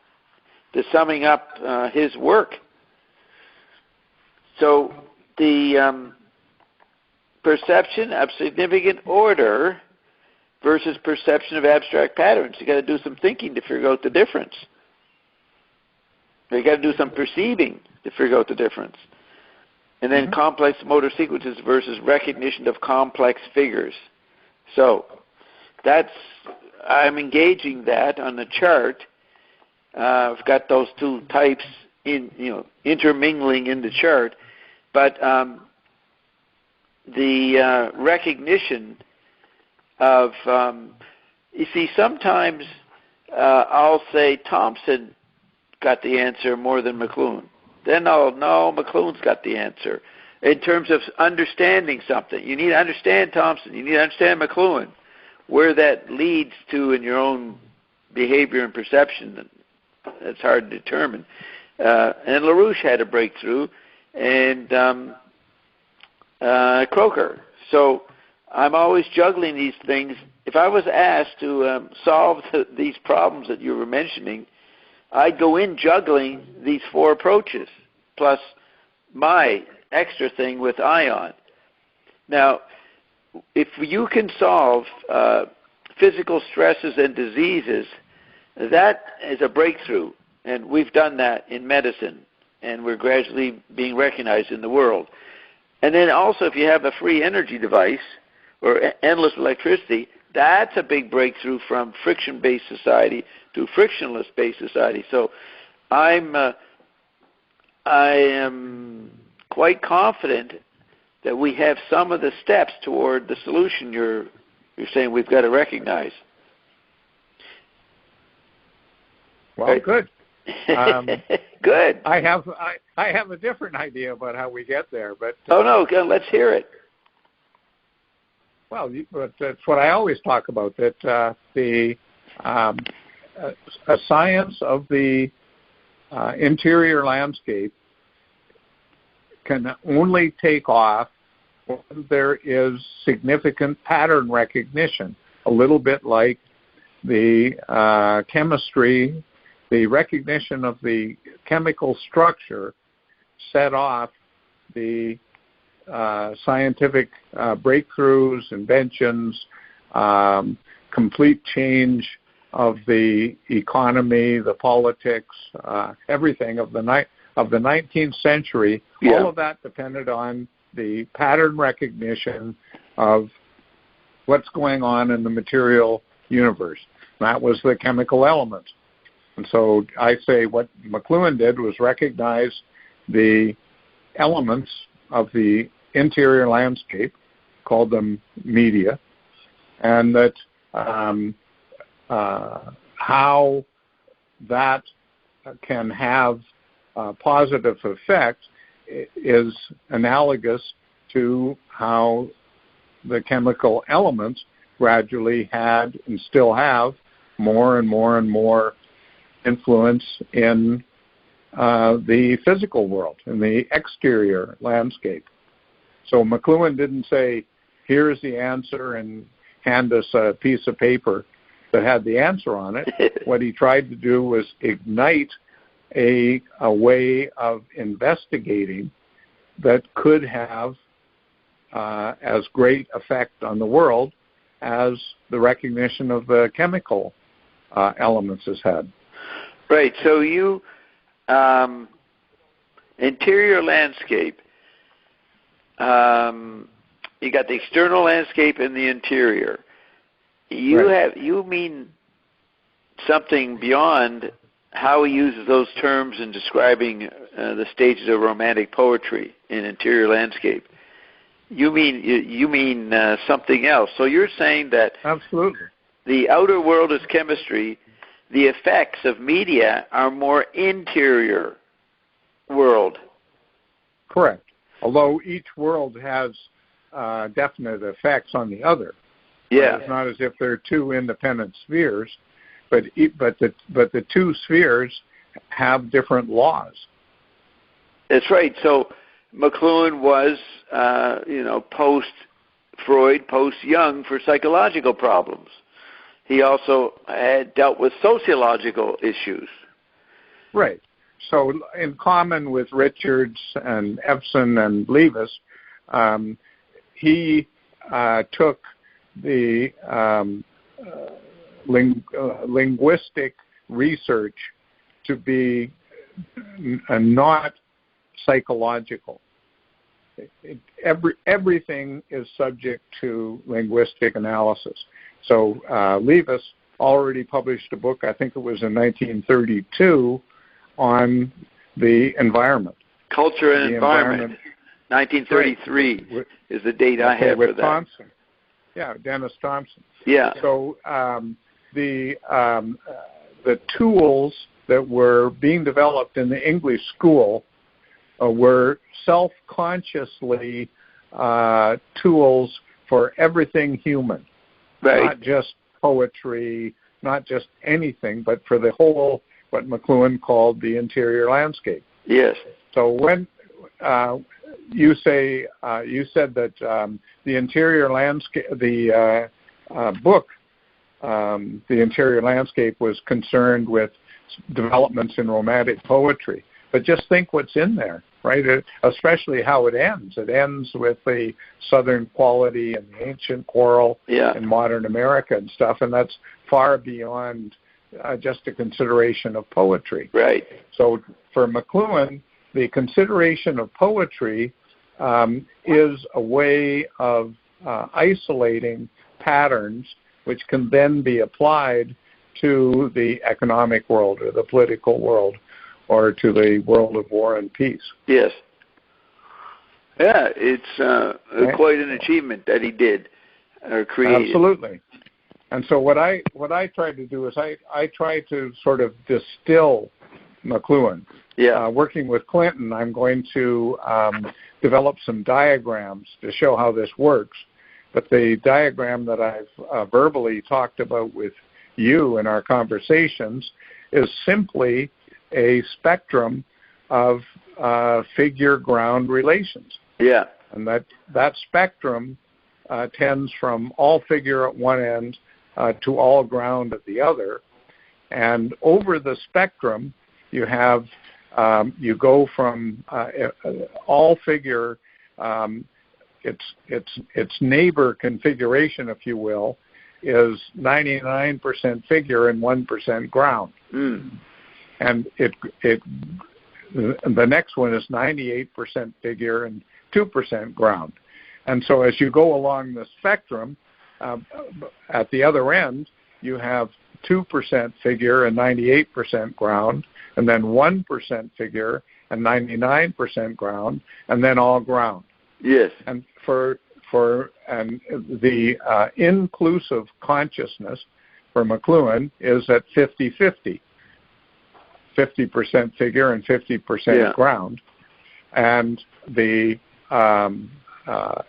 to summing up his work. So the perception of significant order versus perception of abstract patterns. You got to do some thinking to figure out the difference. You got to do some perceiving to figure out the difference. And then complex motor sequences versus recognition of complex figures. So I'm engaging that on the chart. I've got those 2 types intermingling in the chart, but the recognition of you see, sometimes I'll say Thompson got the answer more than McLuhan. Then McLuhan's got the answer. In terms of understanding something, you need to understand Thompson. You need to understand McLuhan, where that leads to in your own behavior and perception. That's hard to determine. And LaRouche had a breakthrough, and Croker. So I'm always juggling these things. If I was asked to solve these problems that you were mentioning, I'd go in juggling these 4 approaches, plus my extra thing with ion. Now, if you can solve physical stresses and diseases, that is a breakthrough, and we've done that in medicine, and we're gradually being recognized in the world. And then also, if you have a free energy device or endless electricity, that's a big breakthrough from friction-based society to frictionless-based society. So I am quite confident that we have some of the steps toward the solution you're saying we've got to recognize. Well, right. Good. Good. I have a different idea about how we get there, but let's hear it. Well, but that's what I always talk about. That the a science of the interior landscape can only take off when there is significant pattern recognition. A little bit like the chemistry. The recognition of the chemical structure set off the scientific breakthroughs, inventions, complete change of the economy, the politics, everything of the of the 19th century, Yeah. all of that depended on the pattern recognition of what's going on in the material universe. That was the chemical elements. And so I say what McLuhan did was recognize the elements of the interior landscape, called them media, and that how that can have a positive effect is analogous to how the chemical elements gradually had and still have more and more and more influence in the physical world, in the exterior landscape. So McLuhan didn't say, here's the answer, and hand us a piece of paper that had the answer on it. What he tried to do was ignite a way of investigating that could have as great effect on the world as the recognition of the chemical elements has had. Right. So you, interior landscape, you got the external landscape and the interior. You mean something beyond how he uses those terms in describing the stages of romantic poetry in interior landscape. You mean something else. So you're saying that absolutely the outer world is chemistry, the effects of media are more interior world. Correct. Although each world has definite effects on the other. Yeah. It's not as if they're two independent spheres, but the two spheres have different laws. That's right. So McLuhan was, post-Freud, post-Jung for psychological problems. He also had dealt with sociological issues. Right. So in common with Richards and Epson and Leavis, he took the linguistic research to be not psychological. Everything is subject to linguistic analysis. So Leavis already published a book, I think it was in 1932, on the environment. Culture and Environment. 1933 right. is the date I have for that. Thompson. Yeah, Dennis Thompson. Yeah. So the tools that were being developed in the English school were self-consciously tools for everything human. Right. Not just poetry, not just anything, but for the whole, what McLuhan called the interior landscape. Yes. So when you said that the interior landscape, the book, the interior landscape, was concerned with developments in romantic poetry. But just think what's in there, right? Especially how it ends. It ends with the Southern quality and the ancient quarrel in modern America and stuff, and that's far beyond just a consideration of poetry. Right. So for McLuhan, the consideration of poetry is a way of isolating patterns which can then be applied to the economic world or the political world or to the world of war and peace. Yes. Yeah, it's quite an achievement that he did or created. Absolutely. And so what I tried to do is I tried to sort of distill McLuhan. Yeah. Working with Clinton, I'm going to develop some diagrams to show how this works. But the diagram that I've verbally talked about with you in our conversations is simply a spectrum of figure-ground relations. Yeah. And that spectrum tends from all figure at one end to all ground at the other. And over the spectrum, you have you go from all figure, its neighbor configuration, if you will, is 99% figure and 1% ground. Mm. And it the next one is 98% figure and 2% ground. And so as you go along the spectrum, at the other end, you have 2% figure and 98% ground, and then 1% figure and 99% ground, and then all ground. Yes. And the inclusive consciousness for McLuhan is at 50-50, 50% figure and 50% ground. And the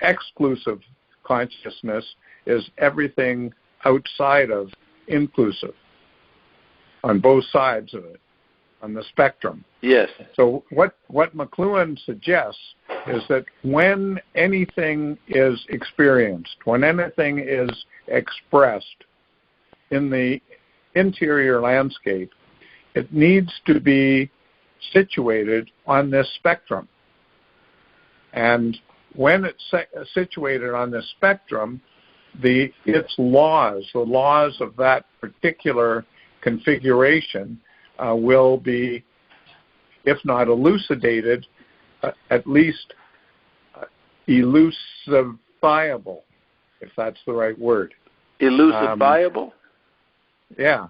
exclusive consciousness is everything outside of inclusive on both sides of it, on the spectrum. Yes. So what McLuhan suggests is that when anything is experienced, when anything is expressed in the interior landscape, it needs to be situated on this spectrum. And when it's situated on this spectrum, its laws, the laws of that particular configuration will be, if not elucidated, at least elucifiable, if that's the right word. Elucifiable? Yeah.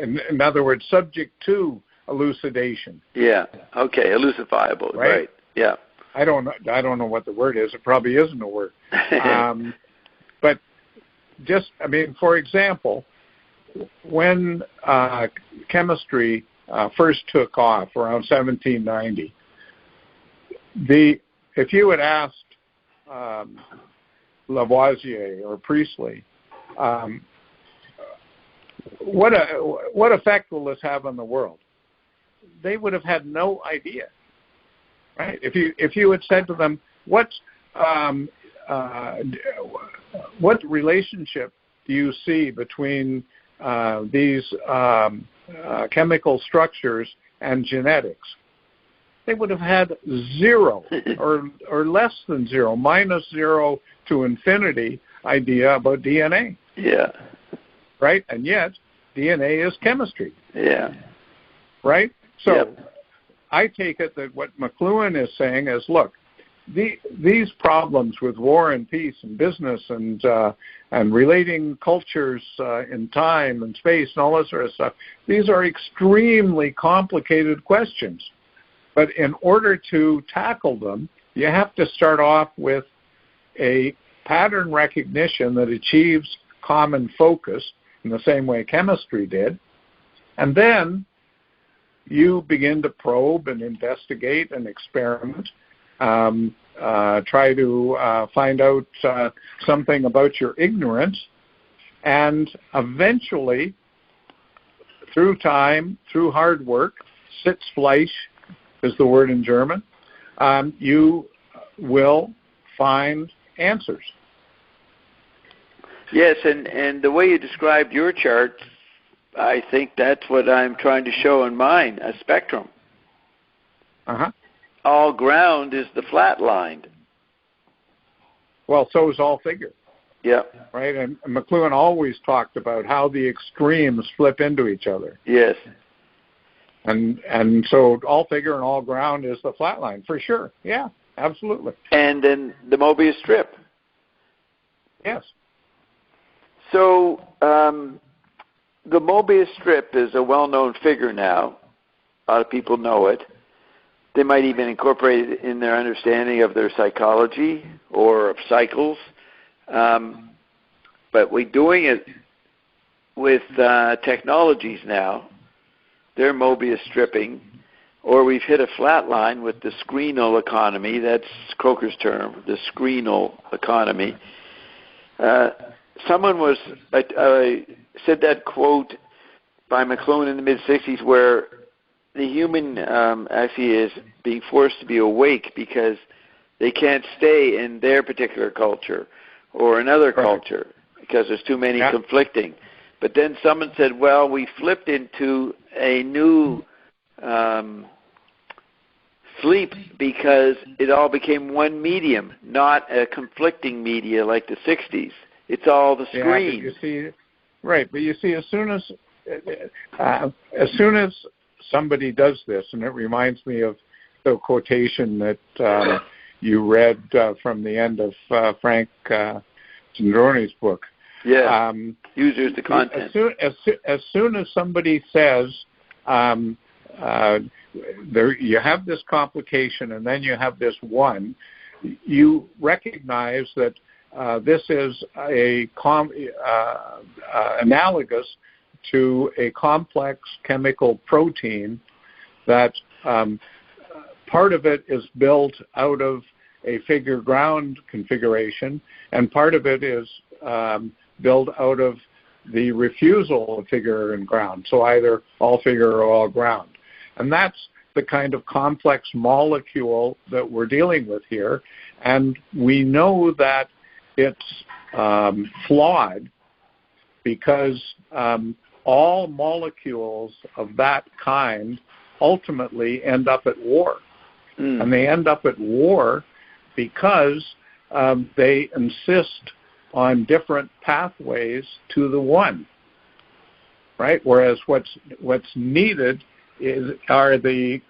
In other words, subject to elucidation. Yeah. Okay. Elucifiable. Right. Yeah. I don't know what the word is. It probably isn't a word. But just, for example, when chemistry first took off around 1790, if you had asked Lavoisier or Priestley, what effect will this have on the world? They would have had no idea, right? If you had said to them, what relationship do you see between these chemical structures and genetics? They would have had zero or less than zero, -0 to infinity idea about DNA. Yeah. Right? And yet, DNA is chemistry. Yeah. Right? So I take it that what McLuhan is saying is, look, these problems with war and peace and business and relating cultures in time and space and all that sort of stuff, these are extremely complicated questions. But in order to tackle them, you have to start off with a pattern recognition that achieves common focus in the same way chemistry did. And then you begin to probe and investigate and experiment, try to find out something about your ignorance, and eventually, through time, through hard work, Sitzfleisch is the word in German, you will find answers. Yes, and the way you described your chart, I think that's what I'm trying to show in mine, a spectrum. Uh-huh. All ground is the flat line. Well, so is all figure. Yeah. Right? And McLuhan always talked about how the extremes flip into each other. Yes. And so all figure and all ground is the flat line, for sure. Yeah, absolutely. And then the Mobius strip. Yes. So the Mobius strip is a well-known figure now. A lot of people know it. They might even incorporate it in their understanding of their psychology or of cycles. But we're doing it with technologies now. They're Mobius stripping, or we've hit a flat line with the screenal economy. That's Croker's term, the screenal economy. Someone said that quote by McLuhan in the mid-'60s where the human actually is being forced to be awake because they can't stay in their particular culture or another culture because there's too many conflicting. But then someone said, well, we flipped into a new sleep because it all became one medium, not a conflicting media like the 60s. It's all the screen. Yeah, but you see, as soon as somebody does this, and it reminds me of the quotation that you read from the end of Frank Zandroni's book. Yeah, users to content. As soon as somebody says, you have this complication and then you have this one, you recognize that this is analogous to a complex chemical protein that part of it is built out of a figure ground configuration, and part of it is built out of the refusal of figure and ground, so either all figure or all ground. And that's the kind of complex molecule that we're dealing with here, and we know that it's flawed because all molecules of that kind ultimately end up at war. And they end up at war because they insist on different pathways to the one, right? Whereas what's needed are the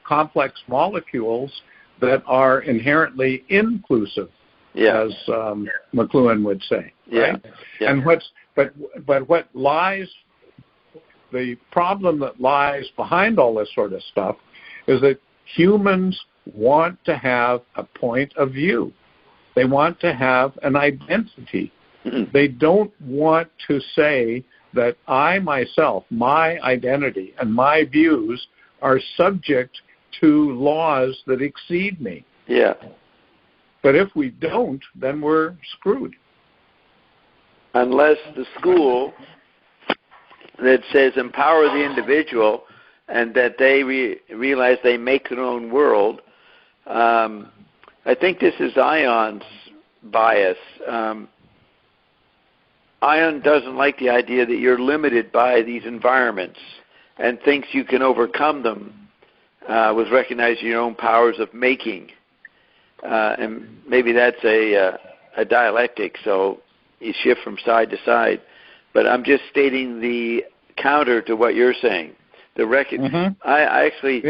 complex molecules that are inherently inclusive, as McLuhan would say. Right? Yeah. And what lies, the problem that lies behind all this sort of stuff is that humans want to have a point of view. They want to have an identity. They don't want to say that I myself, my identity and my views are subject to laws that exceed me. Yeah. But if we don't, then we're screwed. Unless the school that says empower the individual and that they realize they make their own world. I think this is Ion's bias. Ion doesn't like the idea that you're limited by these environments and thinks you can overcome them with recognizing your own powers of making. And maybe that's a dialectic, so you shift from side to side. But I'm just stating the counter to what you're saying. I actually,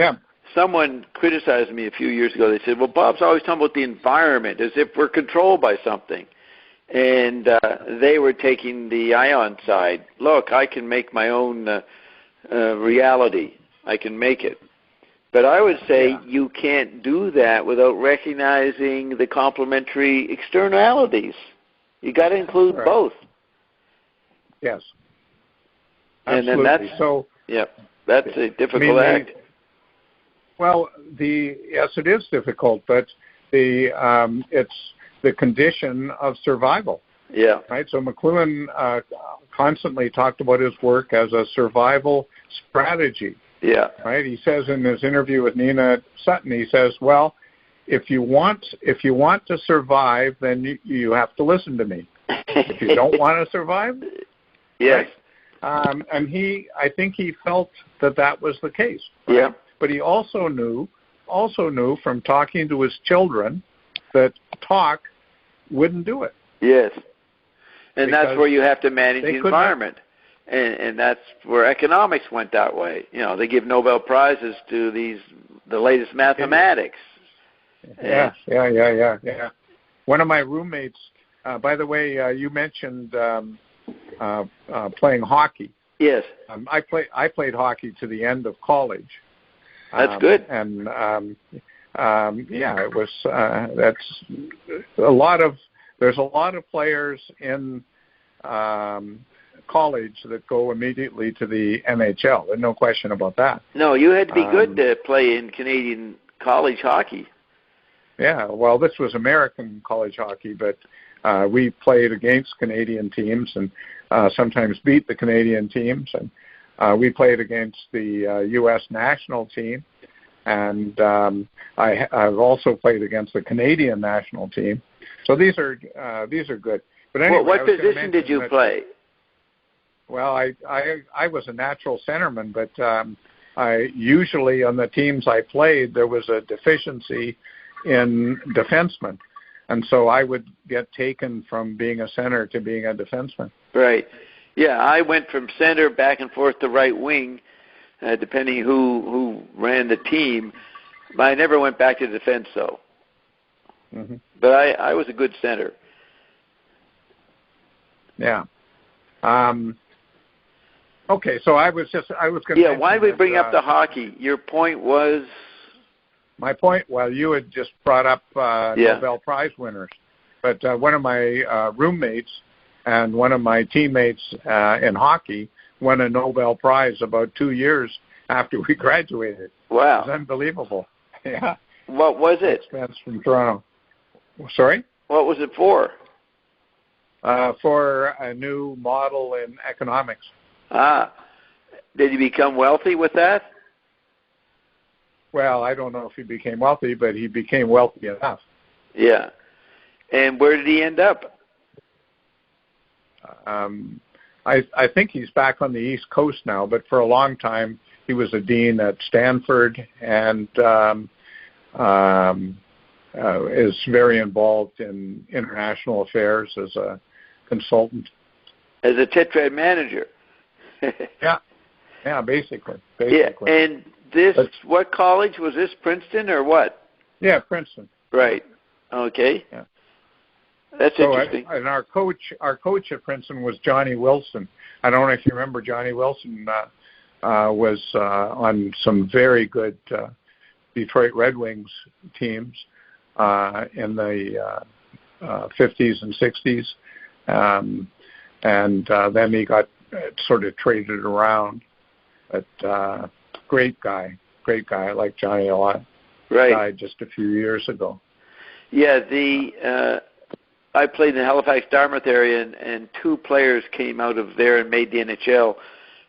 someone criticized me a few years ago. They said, well, Bob's always talking about the environment as if we're controlled by something. And they were taking the Ion side. Look, I can make my own reality. I can make it. But I would say you can't do that without recognizing the complementary externalities. You got to include both. Yes. Absolutely. And then that's a difficult act. Well, yes, it is difficult, but it's the condition of survival. Yeah. Right. So McLuhan constantly talked about his work as a survival strategy. Yeah. Right. He says in his interview with Nina Sutton, he says, "Well, if you want to survive, then you have to listen to me. If you don't want to survive, yes." Right? And I think he felt that was the case. Right? Yeah. But he also knew from talking to his children that talk wouldn't do it. Yes. And that's where you have to manage the environment. And that's where economics went that way. You know, they give Nobel Prizes to the latest mathematics. Yeah. One of my roommates, by the way, you mentioned playing hockey. Yes. I played hockey to the end of college. That's good. And it was. That's a lot of. There's a lot of players in college that go immediately to the NHL. There's no question about that. No, you had to be good to play in Canadian college hockey. Yeah, well, this was American college hockey, but we played against Canadian teams and sometimes beat the Canadian teams. And we played against the U.S. national team. And I've also played against the Canadian national team. So these are good. But anyway, what position did you play? Well, I was a natural centerman, but I usually on the teams I played there was a deficiency in defensemen, and so I would get taken from being a center to being a defenseman. Right. Yeah, I went from center back and forth to right wing depending who ran the team. But I never went back to defense, though. Mm-hmm. But I was a good center. Yeah. Okay, so I was going to. Yeah, why did we bring up the hockey? Your point was. My point. Well, you had just brought up Nobel Prize winners, but one of my roommates and one of my teammates in hockey won a Nobel Prize about 2 years after we graduated. Wow, it's unbelievable. Yeah. What was it? Spence from Toronto. Sorry. What was it for? For a new model in economics. Ah, did he become wealthy with that? Well, I don't know if he became wealthy, but he became wealthy enough. Yeah. And where did he end up? I think he's back on the East Coast now, but for a long time he was a dean at Stanford and is very involved in international affairs as a consultant. As a tetrad manager. Yeah, basically. Yeah, and what college was this? Princeton or what? Yeah, Princeton. Right. Okay. Yeah. That's interesting. And our coach at Princeton was Johnny Wilson. I don't know if you remember Johnny Wilson was on some very good Detroit Red Wings teams in the 50s and 60s, and then he got sort of traded around. But great guy. I like Johnny a lot. Right. Died just a few years ago. Yeah, I played in the Halifax Dartmouth area, and two players came out of there and made the NHL.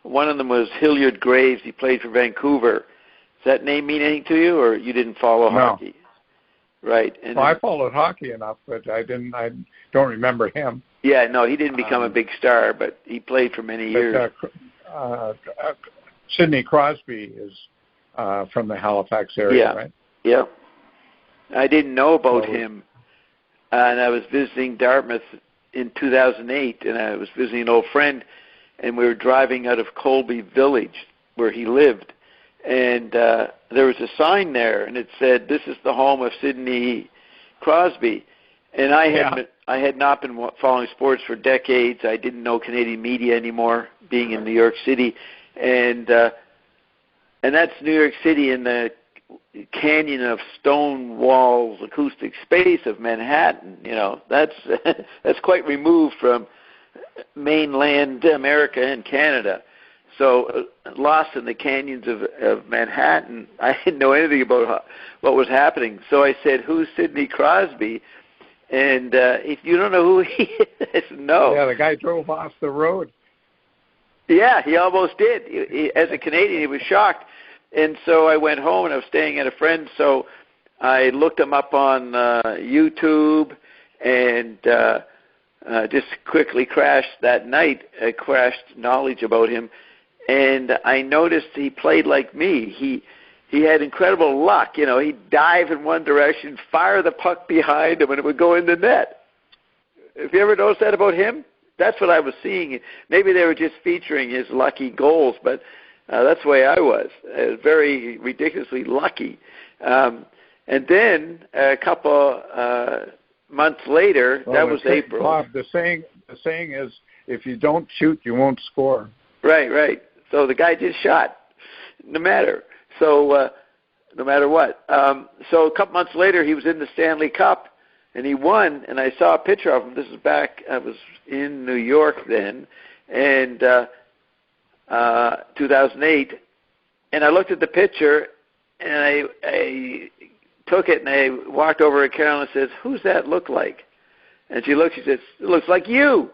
One of them was Hilliard Graves. He played for Vancouver. Does that name mean anything to you, or you didn't follow hockey? Right. And I followed hockey enough, but I don't remember him. Yeah, no, he didn't become a big star, but he played for many years. Sidney Crosby is from the Halifax area, right? Yeah. I didn't know about him, and I was visiting Dartmouth in 2008, and I was visiting an old friend, and we were driving out of Colby Village, where he lived, and there was a sign there, and it said, "This is the home of Sidney Crosby." And I had not been following sports for decades. I didn't know Canadian media anymore, being in New York City, and that's New York City in the canyon of stone walls, acoustic space of Manhattan. You know, that's quite removed from mainland America and Canada. So lost in the canyons of Manhattan, I didn't know anything about what was happening. So I said, "Who's Sidney Crosby?" And if you don't know who he is, no. Yeah, the guy drove off the road. Yeah, he almost did. As a Canadian, he was shocked. And so I went home, and I was staying at a friend's, so I looked him up on YouTube and just quickly crashed that night, crashed knowledge about him. And I noticed he played like me. He had incredible luck. You know, he'd dive in one direction, fire the puck behind him, and it would go in the net. Have you ever noticed that about him? That's what I was seeing. Maybe they were just featuring his lucky goals, but that's the way I was. Very ridiculously lucky. And then a couple months later, that was April. Bob, the saying is, if you don't shoot, you won't score. Right. So the guy just shot, no matter. So no matter what. So a couple months later, he was in the Stanley Cup, and he won. And I saw a picture of him. This is back. I was in New York then, and 2008. And I looked at the picture, and I took it, and I walked over to Carol and says, "Who's that look like?" And she looked. She says, "It looks like you."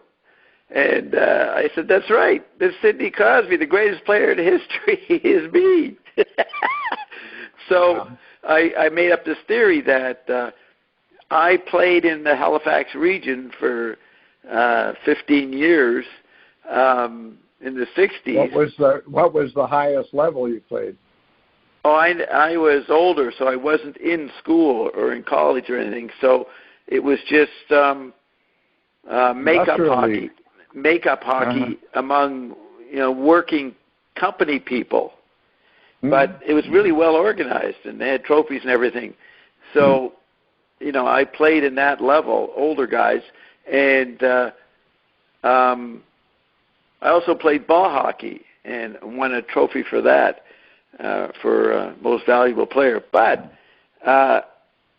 And I said, "That's right. This is Sidney Crosby, the greatest player in history, is me." So I made up this theory that I played in the Halifax region for 15 years in the 60s. What was the highest level you played? Oh, I was older, so I wasn't in school or in college or anything. So it was just makeup hockey among working company people. but it was really well organized, and they had trophies and everything. So, I played in that level, older guys, and I also played ball hockey and won a trophy for that, for most valuable player. But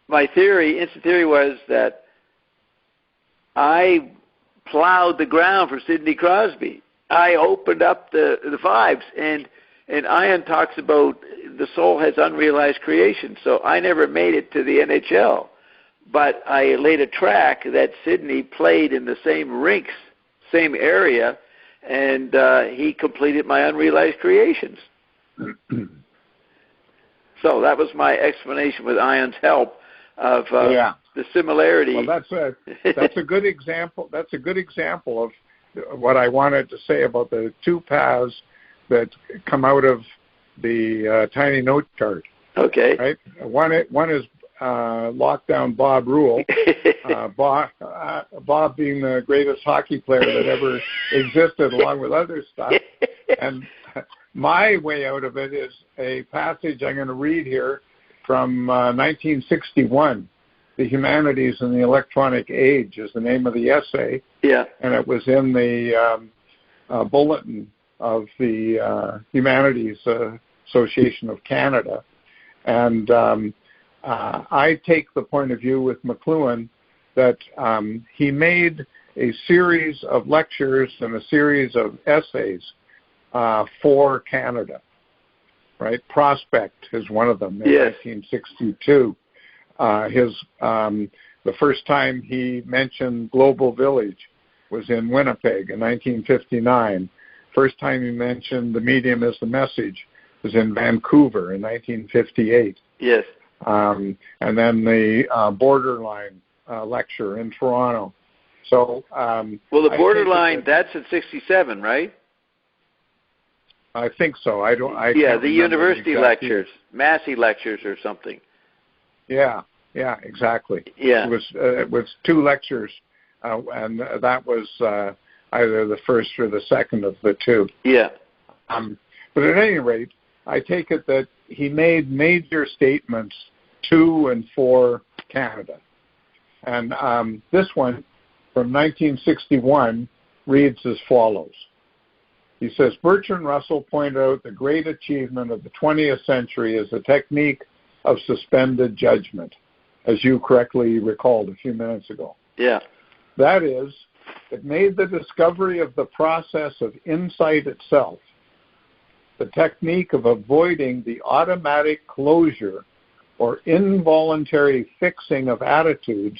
my instant theory was that I plowed the ground for Sidney Crosby. I opened up the fives, and Ian talks about the soul has unrealized creation. So I never made it to the NHL, but I laid a track that Sidney played in the same rinks, same area, and he completed my unrealized creations. So that was my explanation with Ian's help of the similarity. Well, that's a good example. That's a good example of what I wanted to say about the two paths that come out of the tiny note chart. Okay. Right. One is lockdown Bob rule. Bob being the greatest hockey player that ever existed, along with other stuff. And my way out of it is a passage I'm going to read here from 1961. The Humanities in the Electronic Age is the name of the essay. Yeah. And it was in the bulletin of the Humanities Association of Canada. And I take the point of view with McLuhan that he made a series of lectures and a series of essays for Canada, right? Prospect is one of them in 1962. The first time he mentioned Global Village was in Winnipeg in 1959. First time he mentioned The Medium is the Message was in Vancouver in 1958. Yes. And then the Borderline lecture in Toronto. So, well, the Borderline, that's in 67, right? I think so. The university lectures, Massey lectures or something. Yeah, exactly. Yeah. It was two lectures, and that was either the first or the second of the two. Yeah. But at any rate, I take it that he made major statements to and for Canada. And this one from 1961 reads as follows. He says, Bertrand Russell pointed out the great achievement of the 20th century is the technique of suspended judgment, as you correctly recalled a few minutes ago. Yeah. That is, it made the discovery of the process of insight itself, the technique of avoiding the automatic closure or involuntary fixing of attitudes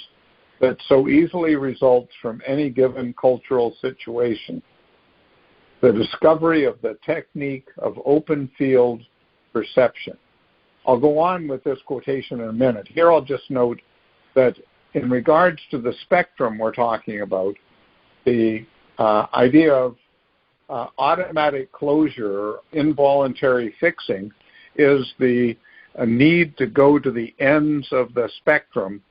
that so easily results from any given cultural situation. The discovery of the technique of open field perception. I'll go on with this quotation in a minute. Here I'll just note that in regards to the spectrum we're talking about, the idea of automatic closure or involuntary fixing is the need to go to the ends of the spectrum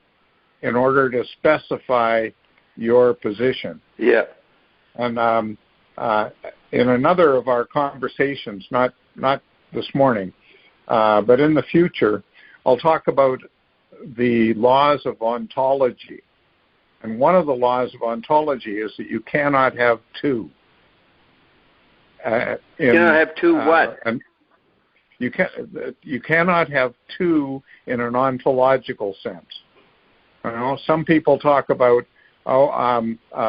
in order to specify your position. Yeah. And in another of our conversations, not this morning, but in the future, I'll talk about the laws of ontology. And one of the laws of ontology is that you cannot have two. You cannot have two what? You cannot have two in an ontological sense. You know, some people talk about,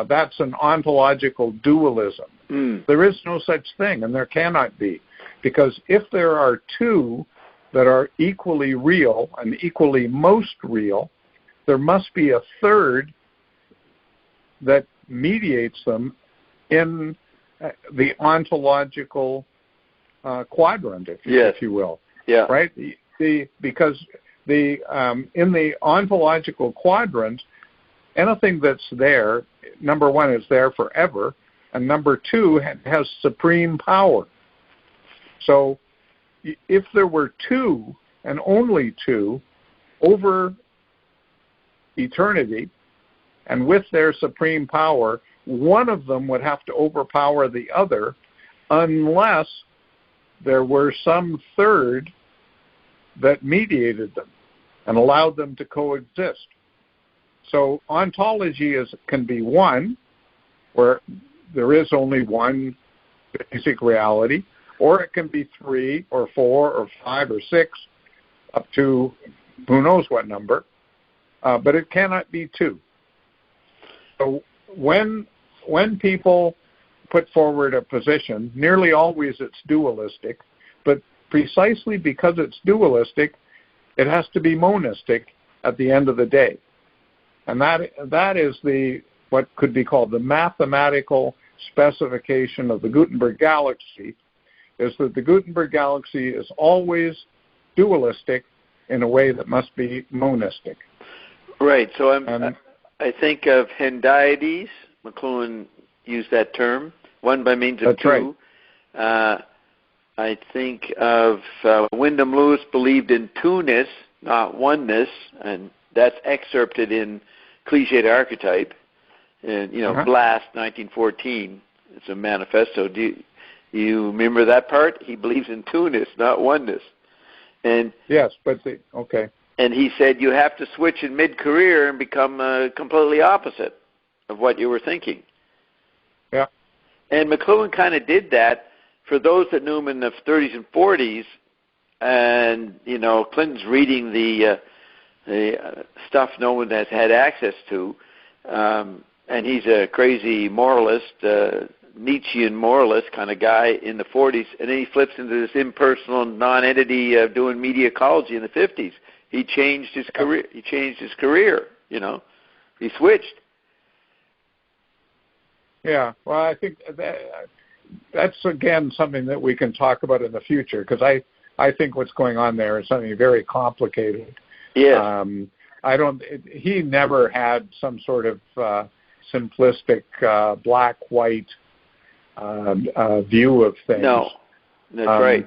that's an ontological dualism. There is no such thing, and there cannot be. Because if there are two that are equally real and equally most real, there must be a third that mediates them in the ontological quadrant, if you will. Yeah. Right? Because in the ontological quadrant, anything that's there, number one, is there forever, and number two, has supreme power. So if there were two, and only two, over eternity, and with their supreme power, one of them would have to overpower the other unless there were some third that mediated them and allowed them to coexist. So ontology can be one, where there is only one basic reality, or it can be 3 or 4 or 5 or 6, up to who knows what number, but it cannot be 2. So when people put forward a position, nearly always it's dualistic, but precisely because it's dualistic, it has to be monistic at the end of the day. And that is what could be called the mathematical specification of the Gutenberg galaxy, is that the Gutenberg galaxy is always dualistic in a way that must be monistic. Right. So I think of hendiades. McLuhan used that term, one by means of That's two. Right. I think of Wyndham Lewis believed in two-ness, not oneness, and that's excerpted in Cliched Archetype. And, Blast, 1914. It's a manifesto. Do you remember that part? He believes in two-ness, not oneness. And yes, but okay. And he said you have to switch in mid-career and become completely opposite of what you were thinking. Yeah. And McLuhan kind of did that for those that knew him in the 30s and 40s. And, Clinton's reading the stuff no one has had access to. And he's a crazy moralist, Nietzschean moralist kind of guy in the 40s. And then he flips into this impersonal non-entity doing media ecology in the 50s. He changed his career. He changed his career. He switched. Yeah. Well, I think that's again something that we can talk about in the future, because I think what's going on there is something very complicated. Yes. He never had some sort of simplistic black-white view of things. No, that's right.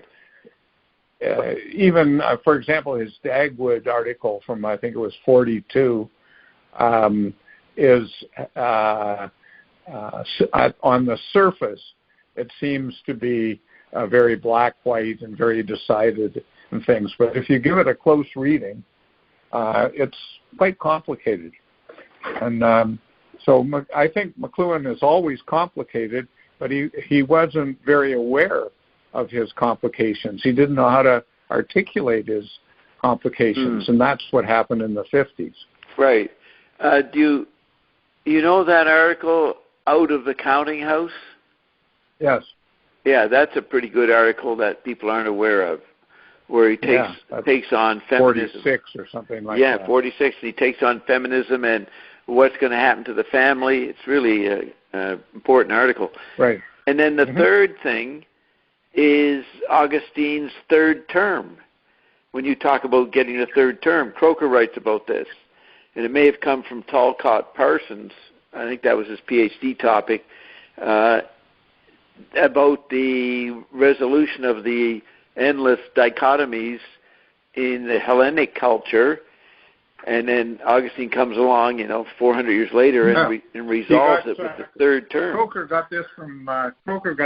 Even, for example, his Dagwood article from, I think it was 42, is on the surface, it seems to be very black-white and very decided and things. But if you give it a close reading, it's quite complicated. And so I think McLuhan is always complicated, but he wasn't very aware of his complications. He didn't know how to articulate his complications, and that's what happened in the 50s. Right. Do you know that article, Out of the Counting House? Yes. Yeah, that's a pretty good article that people aren't aware of, where he takes on feminism. 46 or something like that. Yeah, 46. He takes on feminism and what's going to happen to the family. It's really an important article. Right. And then the third thing is Augustine's third term. When you talk about getting a third term, Croker writes about this. And it may have come from Talcott Parsons. I think that was his PhD topic, about the resolution of the endless dichotomies in the Hellenic culture. And then Augustine comes along, 400 years later and resolves it with the third term. Croker got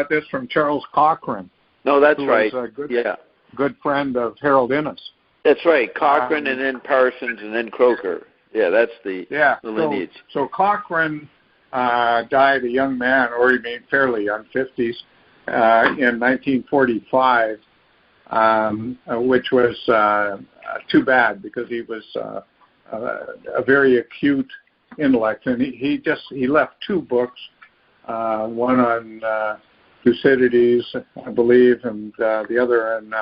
this from Charles Cochrane. No, that's right. Was a good friend of Harold Innes. That's right. Cochrane and then Parsons and then Croker. Yeah, that's the lineage. So Cochrane died a young man, or he made fairly young, 50s, in 1945, which was too bad because he was a very acute intellect, and he left 2 books, one on Thucydides, I believe, and the other on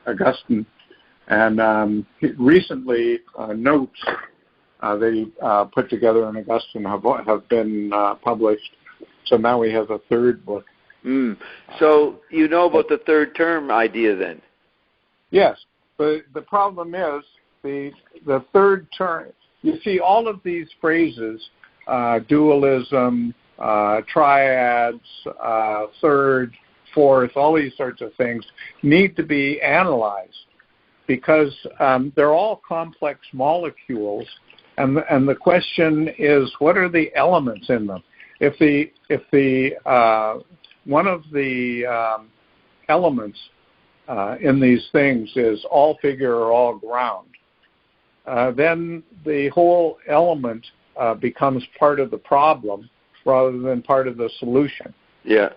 Augustine. And recently, notes they put together on Augustine have been published. So now we have a third book. So you know about the third term idea then? Yes, but the problem is the third term. You see, all of these phrases, dualism, triads, third, fourth, all these sorts of things need to be analyzed because they're all complex molecules, and the question is, what are the elements in them? If one of the elements in these things is all figure or all ground, then the whole element becomes part of the problem rather than part of the solution. Yeah.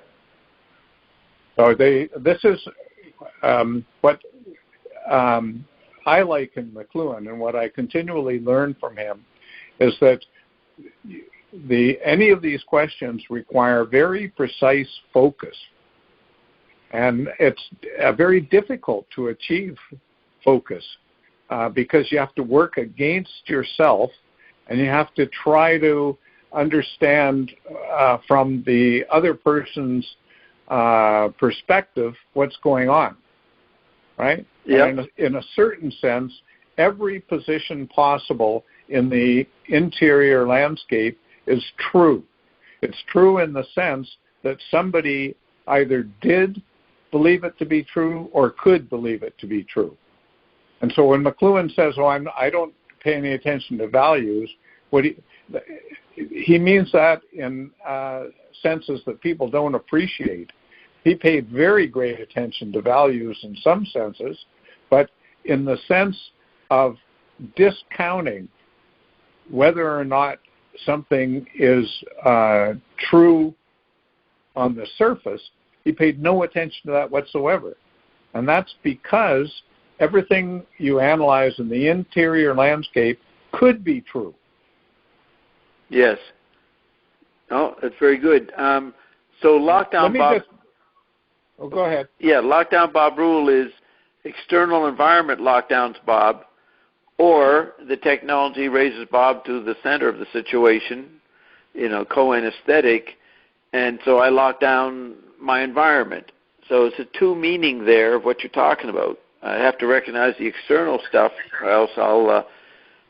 So this is what I like in McLuhan, and what I continually learn from him is that any of these questions require very precise focus. And it's very difficult to achieve focus because you have to work against yourself, and you have to try to understand from the other person's perspective what's going on, right? Yeah. In a certain sense, every position possible in the interior landscape is true. It's true in the sense that somebody either did believe it to be true or could believe it to be true. And so when McLuhan says, I don't pay any attention to values, what he means that in senses that people don't appreciate. He paid very great attention to values in some senses, but in the sense of discounting whether or not something is true on the surface, he paid no attention to that whatsoever. And that's because everything you analyze in the interior landscape could be true. Yes. Oh, that's very good. So lockdown, Bob. Go ahead. Yeah, lockdown Bob rule is external environment lockdowns Bob, or the technology raises Bob to the center of the situation, co-anesthetic, and so I lock down my environment. So it's a two meaning there of what you're talking about. I have to recognize the external stuff, or else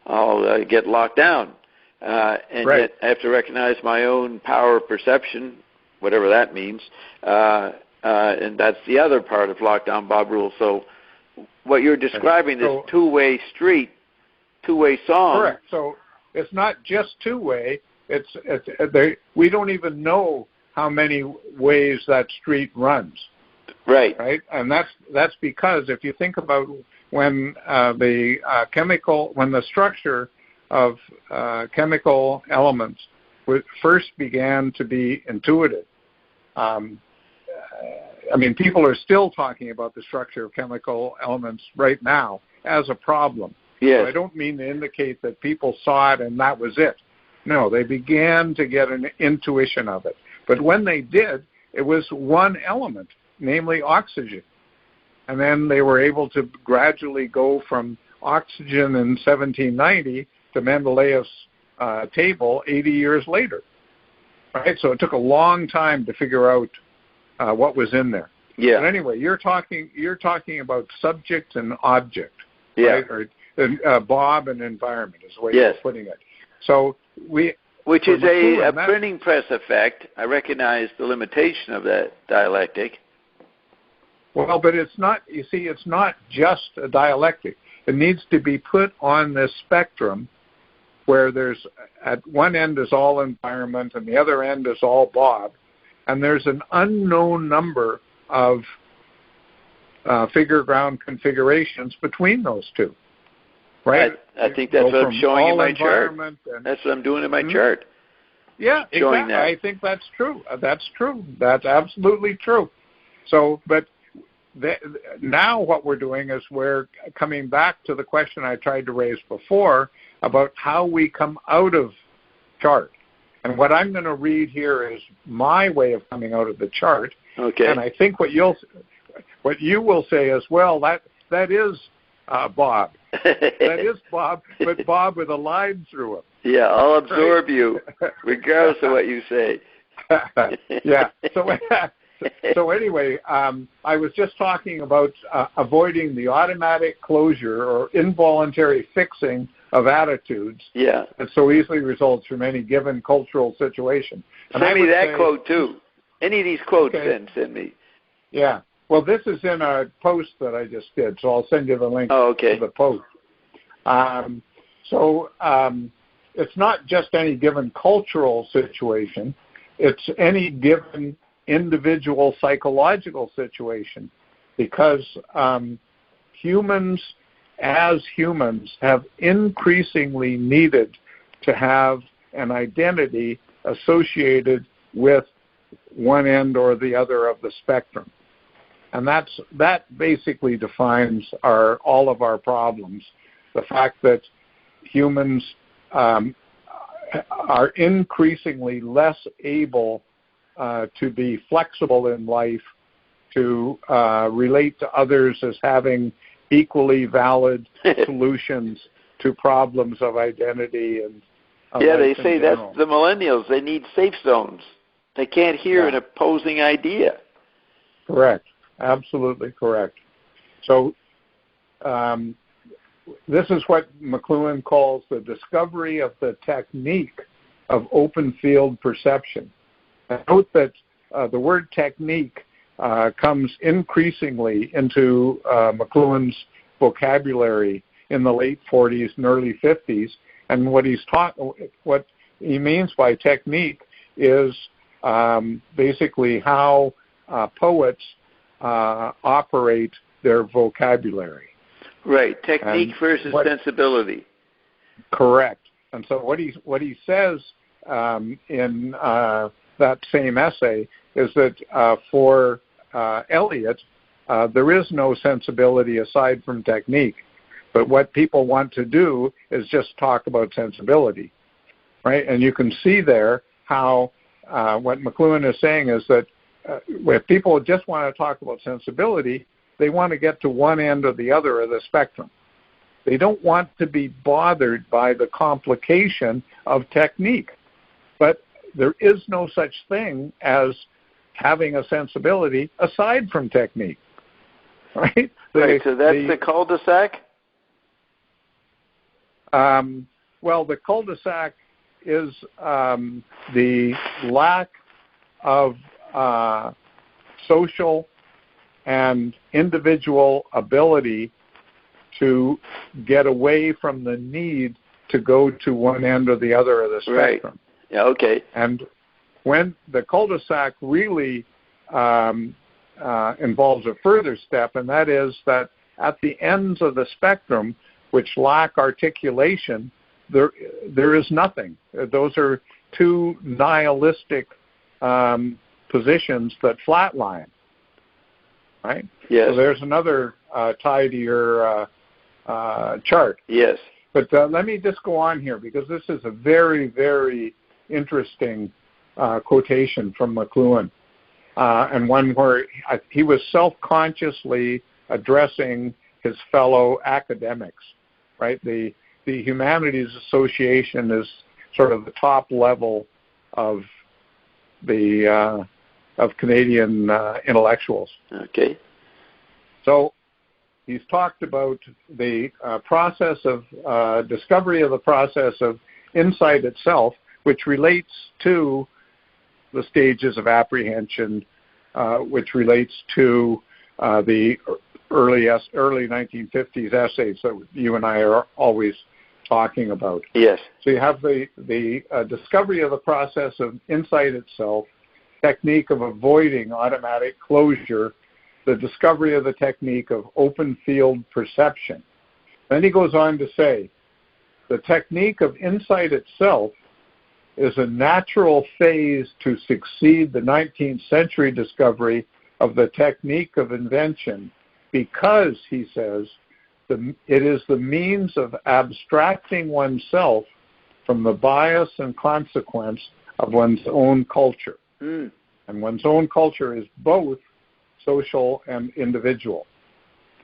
I'll get locked down. And right. Yet I have to recognize my own power of perception, whatever that means, and that's the other part of lockdown Bob rule. So what you're describing is two-way street, two-way song. Correct. So it's not just two-way. We don't even know how many ways that street runs. Right. Right. And that's because if you think about when the structure of chemical elements first began to be intuited. People are still talking about the structure of chemical elements right now as a problem. Yes. So I don't mean to indicate that people saw it and that was it. No, they began to get an intuition of it. But when they did, it was one element, namely oxygen. And then they were able to gradually go from oxygen in 1790 to Mendeleev's table 80 years later. Right? So it took a long time to figure out what was in there. Yeah. But anyway, you're talking about subject and object, yeah. Right? Or Bob and environment is the way you're putting it. So which is a printing press effect. I recognize the limitation of that dialectic. Well, but it's not. You see, it's not just a dialectic. It needs to be put on this spectrum where there's at one end is all environment and the other end is all Bob, and there's an unknown number of figure ground configurations between those two. Right? I think that's what I'm showing in my chart. That's what I'm doing in my chart. Yeah, showing exactly. that. I think that's true. That's true. That's absolutely true. So, but now what we're doing is we're coming back to the question I tried to raise before about how we come out of chart. And what I'm going to read here is my way of coming out of the chart. Okay. And I think what you will say as well, that is Bob. That is Bob, but Bob with a line through him. Yeah, I'll absorb you, regardless of what you say. Yeah. So anyway, I was just talking about avoiding the automatic closure or involuntary fixing of attitudes that so easily results from any given cultural situation. And send me that quote, too. Any of these quotes, send me. Yeah. Well, this is in a post that I just did, so I'll send you the link to the post. It's not just any given cultural situation. It's any given individual psychological situation, because humans, as humans, have increasingly needed to have an identity associated with one end or the other of the spectrum. And that basically defines all of our problems. The fact that humans are increasingly less able to be flexible in life, to relate to others as having equally valid solutions to problems of identity and they say that's the millennials. They need safe zones. They can't hear an opposing idea. Correct. Absolutely correct. So this is what McLuhan calls the discovery of the technique of open field perception. And note that the word technique comes increasingly into McLuhan's vocabulary in the late 40s and early 50s. And what he means by technique is basically how poets operate their vocabulary. Right, technique versus sensibility. Correct. And so what he says in that same essay is that for Eliot, there is no sensibility aside from technique. But what people want to do is just talk about sensibility, right? And you can see there how what McLuhan is saying is that if people just want to talk about sensibility, they want to get to one end or the other of the spectrum. They don't want to be bothered by the complication of technique. But there is no such thing as having a sensibility aside from technique, right? Right, so that's the cul-de-sac? Well, the cul-de-sac is the lack of social and individual ability to get away from the need to go to one end or the other of the spectrum. Right. Yeah, okay. And when the cul-de-sac really involves a further step, and that is that at the ends of the spectrum, which lack articulation, there is nothing. Those are two nihilistic positions that flatline, right? Yes. So there's another tie to your chart. Yes. But let me just go on here, because this is a very, very interesting quotation from McLuhan, and one where he was self-consciously addressing his fellow academics, right? The Humanities Association is sort of the top level of the of Canadian intellectuals. Okay. So he's talked about the process of discovery of the process of insight itself, which relates to the stages of apprehension, which relates to the early 1950s essays that you and I are always talking about. Yes. So you have the discovery of the process of insight itself, technique of avoiding automatic closure, the discovery of the technique of open field perception. Then he goes on to say, the technique of insight itself is a natural phase to succeed the 19th century discovery of the technique of invention, because, he says, it is the means of abstracting oneself from the bias and consequence of one's own culture. Mm. And one's own culture is both social and individual.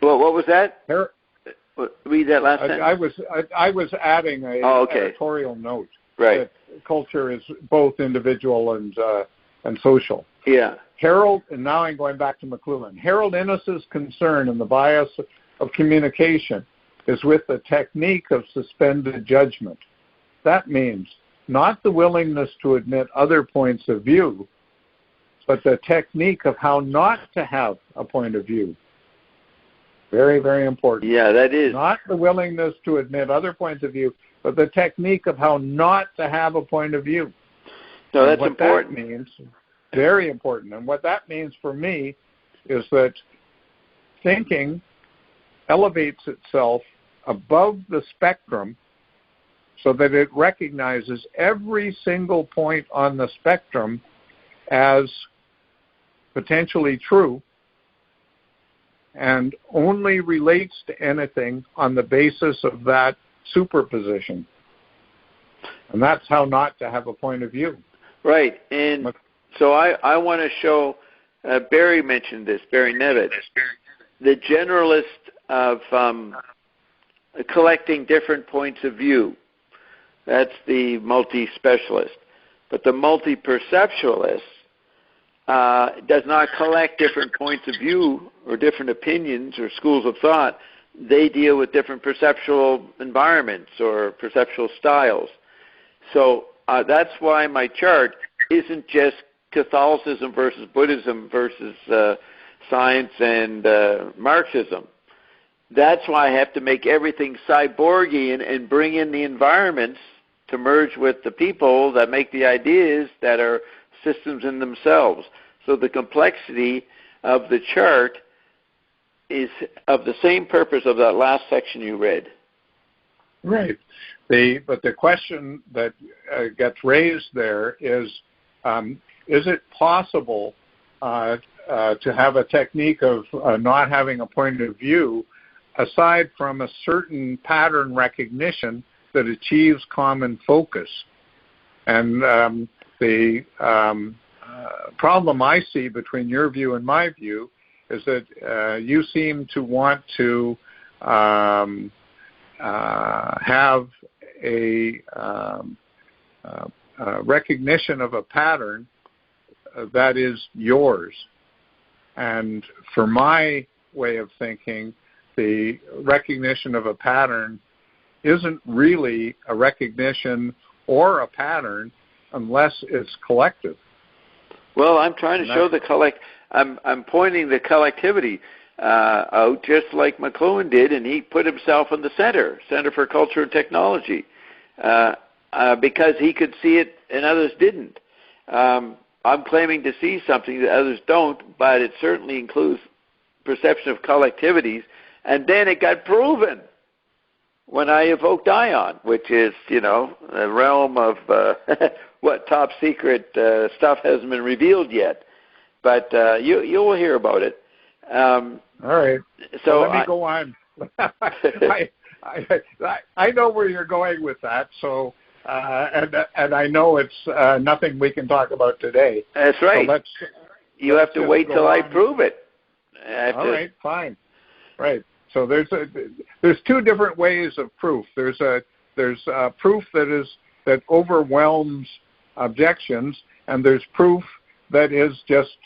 Well, what was that? Read that last sentence. I was adding a editorial note. Right. That culture is both individual and social. Yeah. And now I'm going back to McLuhan. Harold Innes's concern in the bias of communication is with the technique of suspended judgment. That means not the willingness to admit other points of view, but the technique of how not to have a point of view. Very, very important. Yeah, that is. Not the willingness to admit other points of view, but the technique of how not to have a point of view. No, that's important. That means, Very important. And what that means for me is that thinking elevates itself above the spectrum so that it recognizes every single point on the spectrum as potentially true and only relates to anything on the basis of that superposition. And that's how not to have a point of view. Right. And so I want to show, Barry mentioned this, Barry Nevitt, the generalist of collecting different points of view. That's the multi-specialist. But the multi-perceptualist does not collect different points of view or different opinions or schools of thought. They deal with different perceptual environments or perceptual styles. So that's why my chart isn't just Catholicism versus Buddhism versus science and Marxism. That's why I have to make everything cyborgy and bring in the environments to merge with the people that make the ideas that are systems in themselves. So the complexity of the chart is of the same purpose of that last section you read. Right. But the question that gets raised there is it possible to have a technique of not having a point of view aside from a certain pattern recognition that achieves common focus? And the problem I see between your view and my view is that you seem to want to have a recognition of a pattern that is yours. And for my way of thinking, the recognition of a pattern isn't really a recognition or a pattern unless it's collective. Well, I'm trying to show I'm pointing the collectivity out just like McLuhan did, and he put himself in the Center for Culture and Technology, because he could see it and others didn't. I'm claiming to see something that others don't, but it certainly includes perception of collectivities, and then it got proven when I evoked Ion, which is, a realm of what top secret stuff hasn't been revealed yet. But you'll hear about it. All right. So let me go on. I know where you're going with that. So and I know it's nothing we can talk about today. That's right. So you have to wait till I prove it. All right. Fine. Right. So there's two different ways of proof. There's proof that overwhelms objections, and there's proof that is just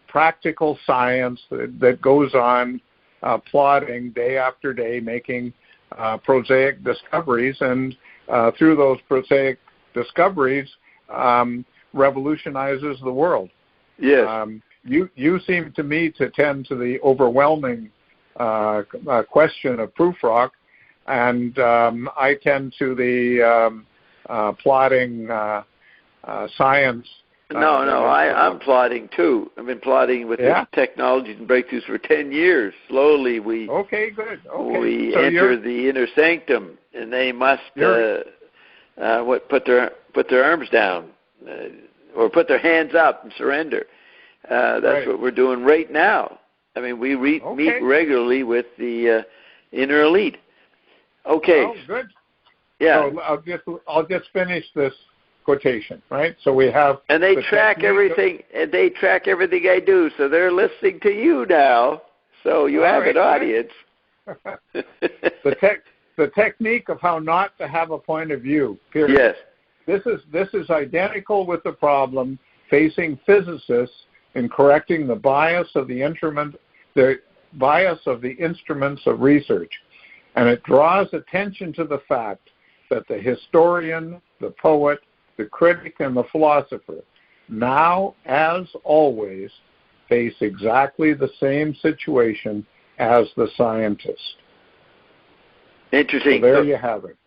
practical science that goes on plodding day after day, making prosaic discoveries, and through those prosaic discoveries revolutionizes the world. Yes. You seem to me to tend to the overwhelming question of proof rock, and I tend to the plodding science. I'm plotting too. I've been plotting with the technologies and breakthroughs for 10 years. Slowly we enter the inner sanctum, and they must put their arms down or put their hands up and surrender. That's what we're doing right now. I mean, we meet regularly with the inner elite. Okay. Oh, good. Yeah. So I'll just finish this quotation, right? So we have, and they track everything. And they track everything I do. So they're listening to you now. So you have an audience. The technique of how not to have a point of view. Period. Yes. This is identical with the problem facing physicists in correcting the bias of the instruments of research, and it draws attention to the fact that the historian, the poet, the critic, and the philosopher now, as always, face exactly the same situation as the scientist. Interesting. So there you have it.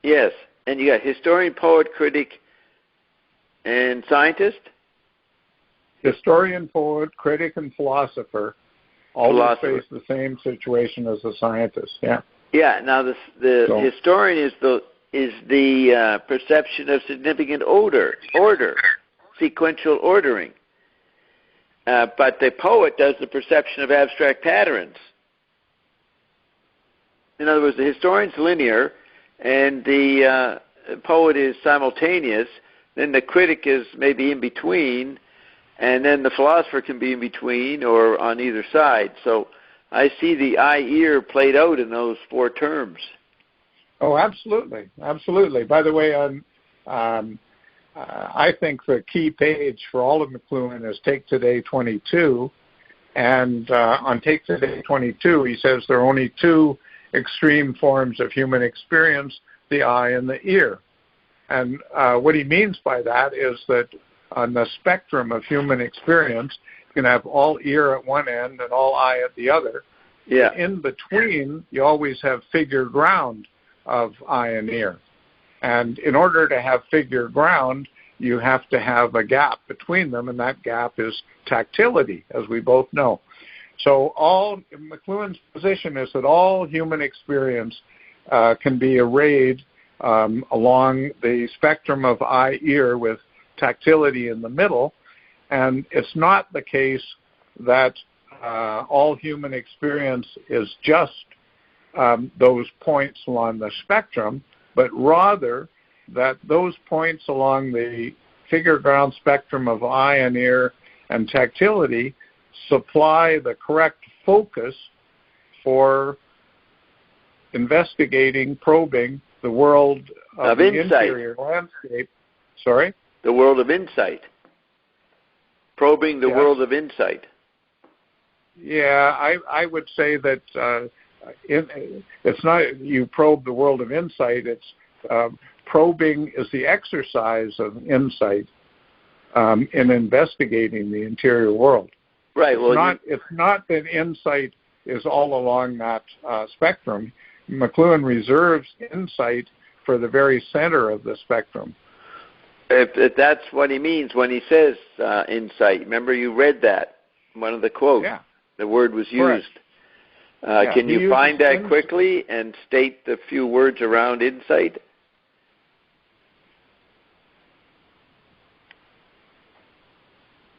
Yes, and you got historian, poet, critic, and scientist? historian, poet, critic, and philosopher always face the same situation as the scientist. Yeah. Yeah. Now the historian is the perception of significant order, sequential ordering. But the poet does the perception of abstract patterns. In other words, the historian's linear, and the poet is simultaneous. Then the critic is maybe in between, and then the philosopher can be in between or on either side. So I see the eye-ear played out in those four terms. Oh, absolutely. Absolutely. By the way, I think the key page for all of McLuhan is Take Today 22. And on Take Today 22, he says there are only two extreme forms of human experience, the eye and the ear. And what he means by that is that on the spectrum of human experience, you can have all ear at one end and all eye at the other. Yeah. In between, you always have figure ground of eye and ear. And in order to have figure ground, you have to have a gap between them, and that gap is tactility, as we both know. So McLuhan's position is that all human experience can be arrayed along the spectrum of eye-ear with tactility in the middle, and it's not the case that all human experience is just those points along the spectrum, but rather that those points along the figure ground spectrum of eye and ear and tactility supply the correct focus for investigating, probing the world of the interior landscape. Sorry? The world of insight. Probing the world of insight. Yeah, I would say that it's not you probe the world of insight. It's probing is the exercise of insight in investigating the interior world. Right. Well, it's not that insight is all along that spectrum. McLuhan reserves insight for the very center of the spectrum. If that's what he means when he says insight. Remember, you read that, one of the quotes. Yeah. The word was used. Can you find that quickly and state the few words around insight?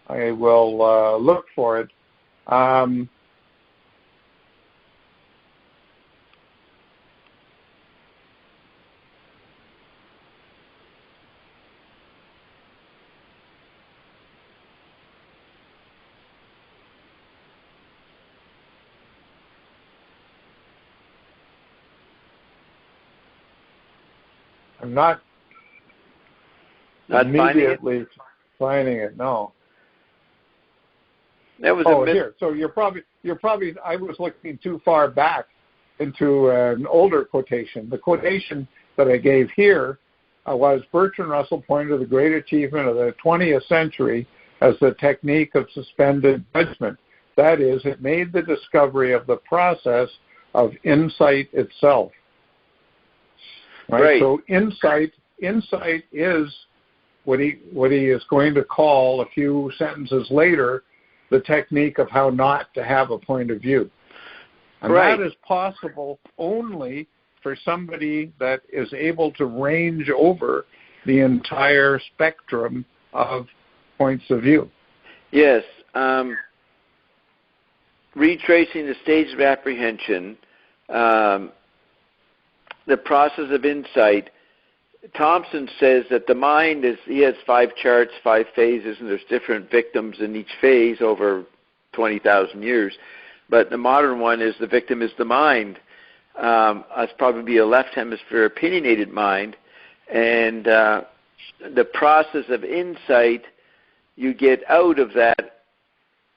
I will look for it. I'm not immediately finding it. No. That was here. So you're probably. I was looking too far back into an older quotation. The quotation that I gave here was Bertrand Russell pointed to the great achievement of the 20th century as the technique of suspended judgment. That is, it made the discovery of the process of insight itself. Right. So insight is what he is going to call a few sentences later the technique of how not to have a point of view. And that is possible only for somebody that is able to range over the entire spectrum of points of view. Yes. Retracing the stage of apprehension, the process of insight, Thompson says that the mind he has 5 charts, 5 phases, and there's different victims in each phase over 20,000 years. But the modern one is the victim is the mind. That's probably a left hemisphere opinionated mind. And the process of insight, you get out of that,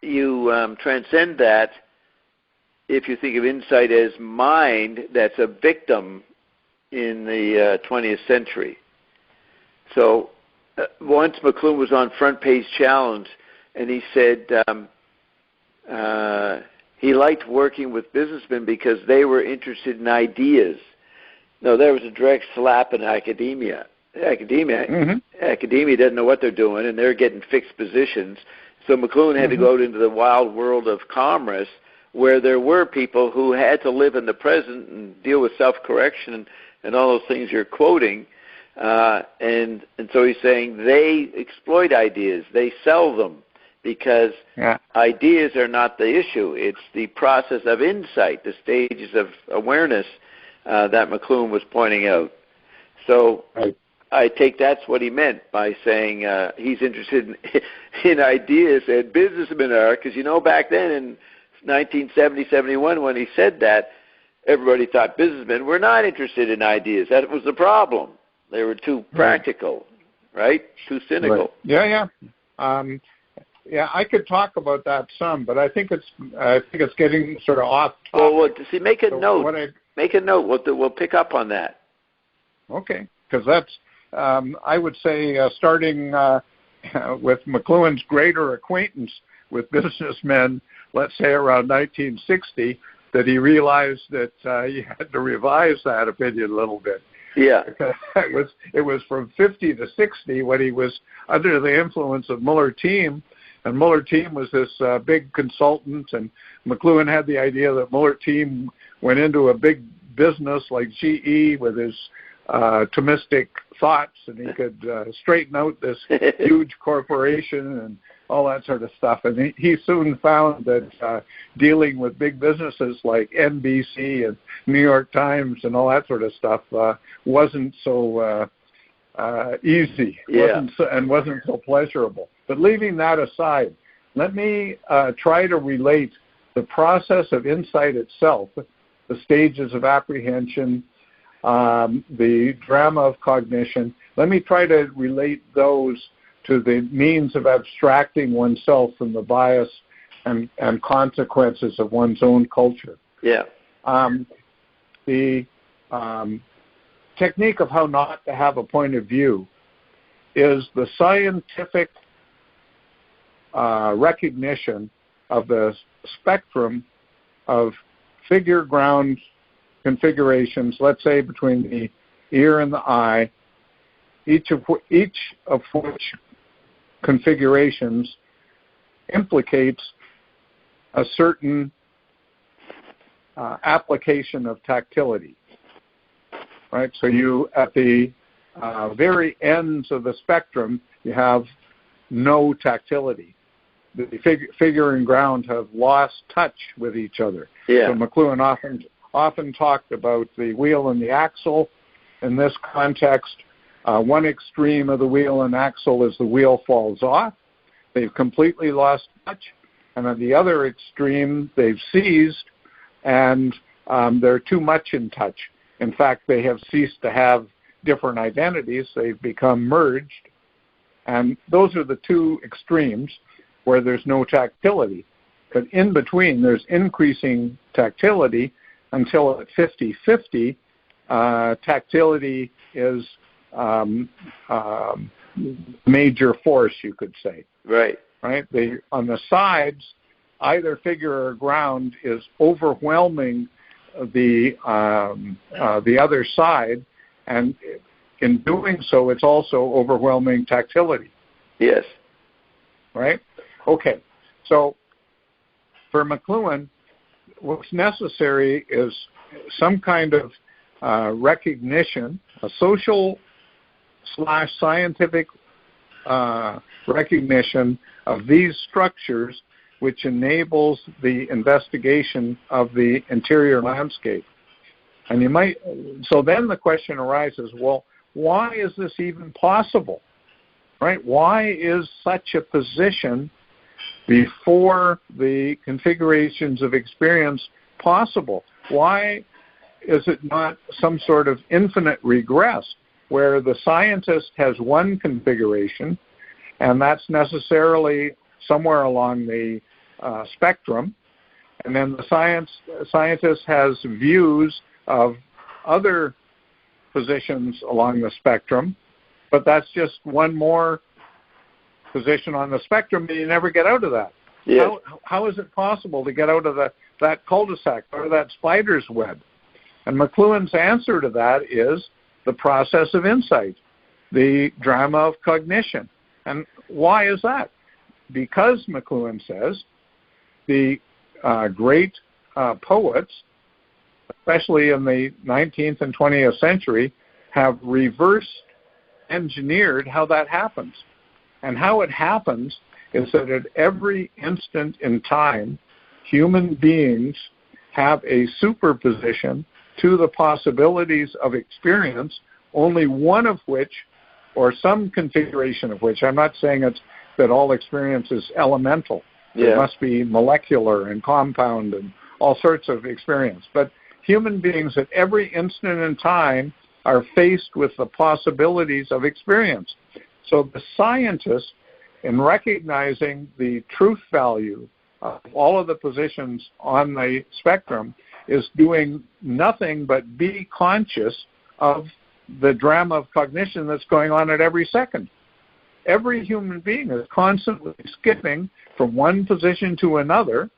you transcend that. If you think of insight as mind, that's a victim in the 20th century. So once McLuhan was on Front Page Challenge, and he said he liked working with businessmen because they were interested in ideas. No, there was a direct slap in academia. Academia doesn't know what they're doing, and they're getting fixed positions, So McLuhan had to go out into the wild world of commerce, where there were people who had to live in the present and deal with self-correction and all those things you're quoting. And so he's saying they exploit ideas. They sell them because ideas are not the issue. It's the process of insight, the stages of awareness that McLuhan was pointing out. So I take that's what he meant by saying he's interested in ideas, and businessmen are, because, back then in 1970, 71, when he said that, everybody thought businessmen were not interested in ideas. That was the problem. They were too practical, right? Too cynical. Right. Yeah, I could talk about that some, but I think it's getting sort of off topic. Well, see, make a note. Make a note. We'll pick up on that. Okay, because that's I would say starting with McLuhan's greater acquaintance with businessmen, let's say around 1960, that he realized that he had to revise that opinion a little bit. Yeah. It was from 50 to 60 when he was under the influence of Muller-Thiem, and Muller-Thiem was this big consultant, and McLuhan had the idea that Muller-Thiem went into a big business like GE with his Thomistic thoughts, and he could straighten out this huge corporation and all that sort of stuff. And he soon found that dealing with big businesses like NBC and New York Times and all that sort of stuff wasn't so easy, wasn't so pleasurable. But leaving that aside, let me try to relate the process of insight itself, the stages of apprehension, the drama of cognition. Let me try to relate those to the means of abstracting oneself from the bias and consequences of one's own culture. Yeah. The technique of how not to have a point of view is the scientific recognition of the spectrum of figure ground configurations, let's say between the ear and the eye, each of which configurations implicates a certain application of tactility, right? So you, at the very ends of the spectrum, you have no tactility. The figure and ground have lost touch with each other. Yeah. So McLuhan often talked about the wheel and the axle. In this context, one extreme of the wheel and axle is the wheel falls off. They've completely lost touch. And on the other extreme, they've seized, and they're too much in touch. In fact, they have ceased to have different identities. They've become merged. And those are the two extremes where there's no tactility. But in between, there's increasing tactility until at 50-50, tactility is major force, you could say. Right. Right. On the sides, either figure or ground is overwhelming the other side, and in doing so, it's also overwhelming tactility. Yes. Right. Okay. So for McLuhan, what's necessary is some kind of recognition, a social/scientific recognition of these structures, which enables the investigation of the interior landscape. And so then the question arises, well, why is this even possible? Right? Why is such a position before the configurations of experience possible? Why is it not some sort of infinite regress where the scientist has one configuration, and that's necessarily somewhere along the spectrum, and then the scientist has views of other positions along the spectrum, but that's just one more position on the spectrum, and you never get out of that. Yes. How is it possible to get out of that cul-de-sac or that spider's web? And McLuhan's answer to that is the process of insight, the drama of cognition. And why is that? because McLuhan says the great poets, especially in the 19th and 20th century, have reverse engineered how that happens. And how it happens is that at every instant in time, human beings have a superposition to the possibilities of experience, only one of which, or some configuration of which, I'm not saying it's that all experience is elemental. It must be molecular and compound and all sorts of experience. But human beings at every instant in time are faced with the possibilities of experience. So the scientist, in recognizing the truth value of all of the positions on the spectrum, is doing nothing but be conscious of the drama of cognition that's going on at every second. Every human being is constantly skipping from one position to another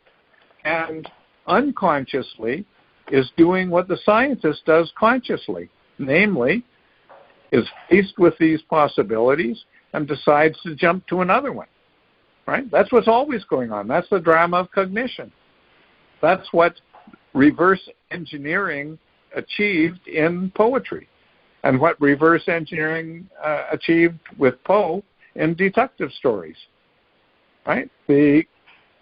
and unconsciously is doing what the scientist does consciously, namely, is faced with these possibilities and decides to jump to another one, right? That's what's always going on. That's the drama of cognition. That's what reverse engineering achieved in poetry and what reverse engineering achieved with Poe in detective stories, right? The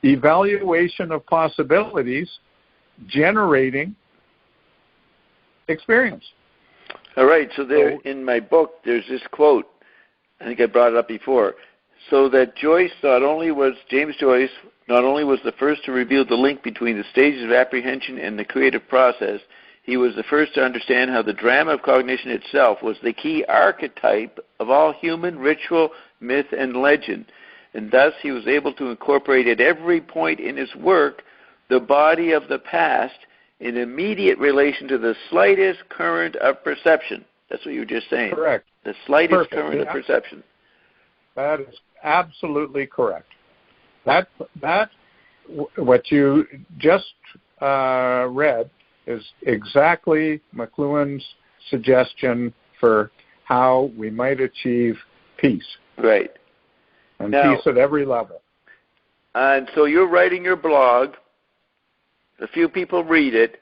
evaluation of possibilities generating experience. All right, so there in my book, there's this quote. I think I brought it up before. So that James Joyce not only was the first to reveal the link between the stages of apprehension and the creative process, he was the first to understand how the drama of cognition itself was the key archetype of all human ritual, myth, and legend. And thus he was able to incorporate at every point in his work the body of the past in immediate relation to the slightest current of perception. That's what you were just saying. Correct. The slightest current of perception. That is absolutely correct. That what you just read is exactly McLuhan's suggestion for how we might achieve peace. Right. And now, peace at every level. And so you're writing your blog. A few people read it.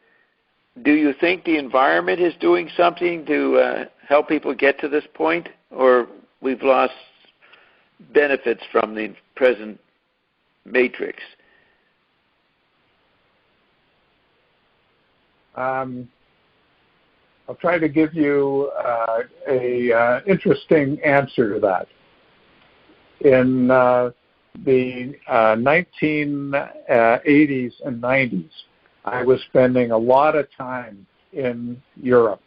Do you think the environment is doing something to help people get to this point, or we've lost benefits from the present matrix? I'll try to give you a interesting answer to that. In the 1980s and 90s, I was spending a lot of time in Europe.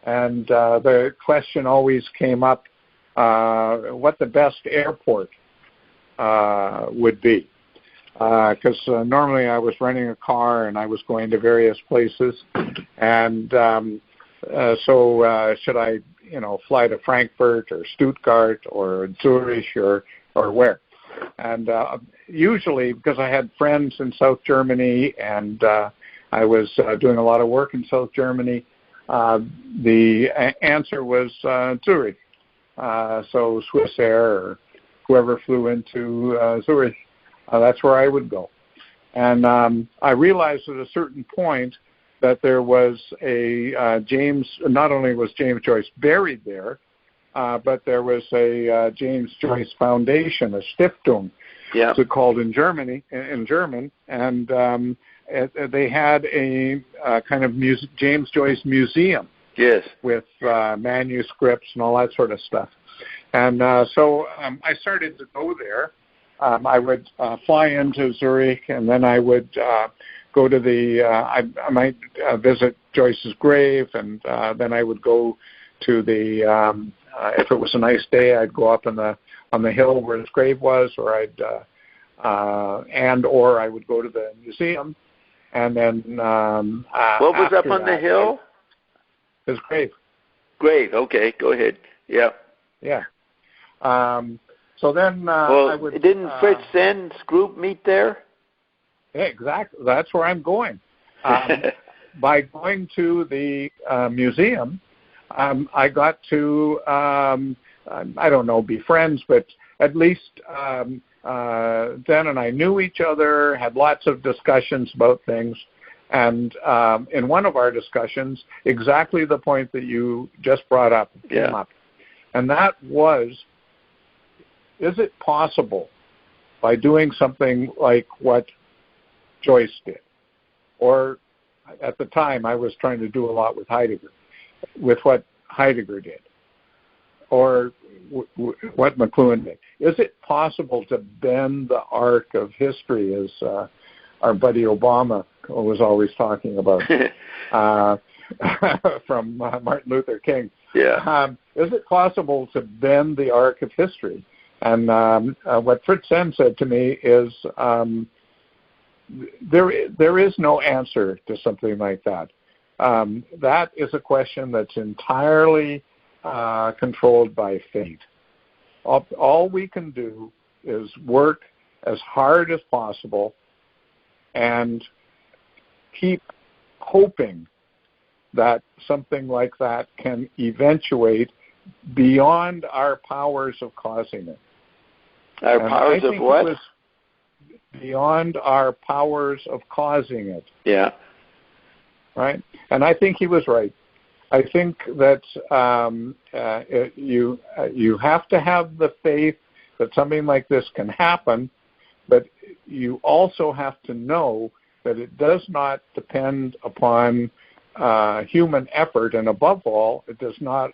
And the question always came up, what the best airport would be. Because normally I was renting a car and I was going to various places. And so should I, fly to Frankfurt or Stuttgart or Zurich or where? And usually, because I had friends in South Germany and I was doing a lot of work in South Germany, the answer was Zurich. So Swiss Air or whoever flew into Zurich, that's where I would go. And I realized at a certain point that there was a not only was James Joyce buried there, but there was a James Joyce Foundation, a Stiftung, it's called in German, and they had a kind of James Joyce museum. Yes. With manuscripts and all that sort of stuff. And so I started to go there. I would fly into Zurich, and then I would go to I might visit Joyce's grave, and then I would go to the, if it was a nice day, I'd go up on the hill where his grave was, or or I would go to the museum, and then what was up on the hill? His grave. Grave. Okay, go ahead. Yeah. Yeah. So then I would. Didn't Fritz Senn's group meet there? Yeah, exactly. That's where I'm going. By going to the museum, I got to I don't know, be friends, but at least Dan and I knew each other, had lots of discussions about things. And in one of our discussions, exactly the point that you just brought up came up. And that was, is it possible by doing something like what Joyce did? Or at the time, I was trying to do a lot with Heidegger, with what Heidegger did, or what McLuhan did. Is it possible to bend the arc of history, as our buddy Obama was always talking about, from Martin Luther King? Is it possible to bend the arc of history? And what Fritz Senn said to me is, there is no answer to something like that. That is a question that's entirely controlled by fate. All we can do is work as hard as possible and keep hoping that something like that can eventuate beyond our powers of causing it. Our powers of what? Beyond our powers of causing it. Yeah. Right? And I think he was right. I think that you have to have the faith that something like this can happen, but you also have to know that it does not depend upon human effort, and above all, it does not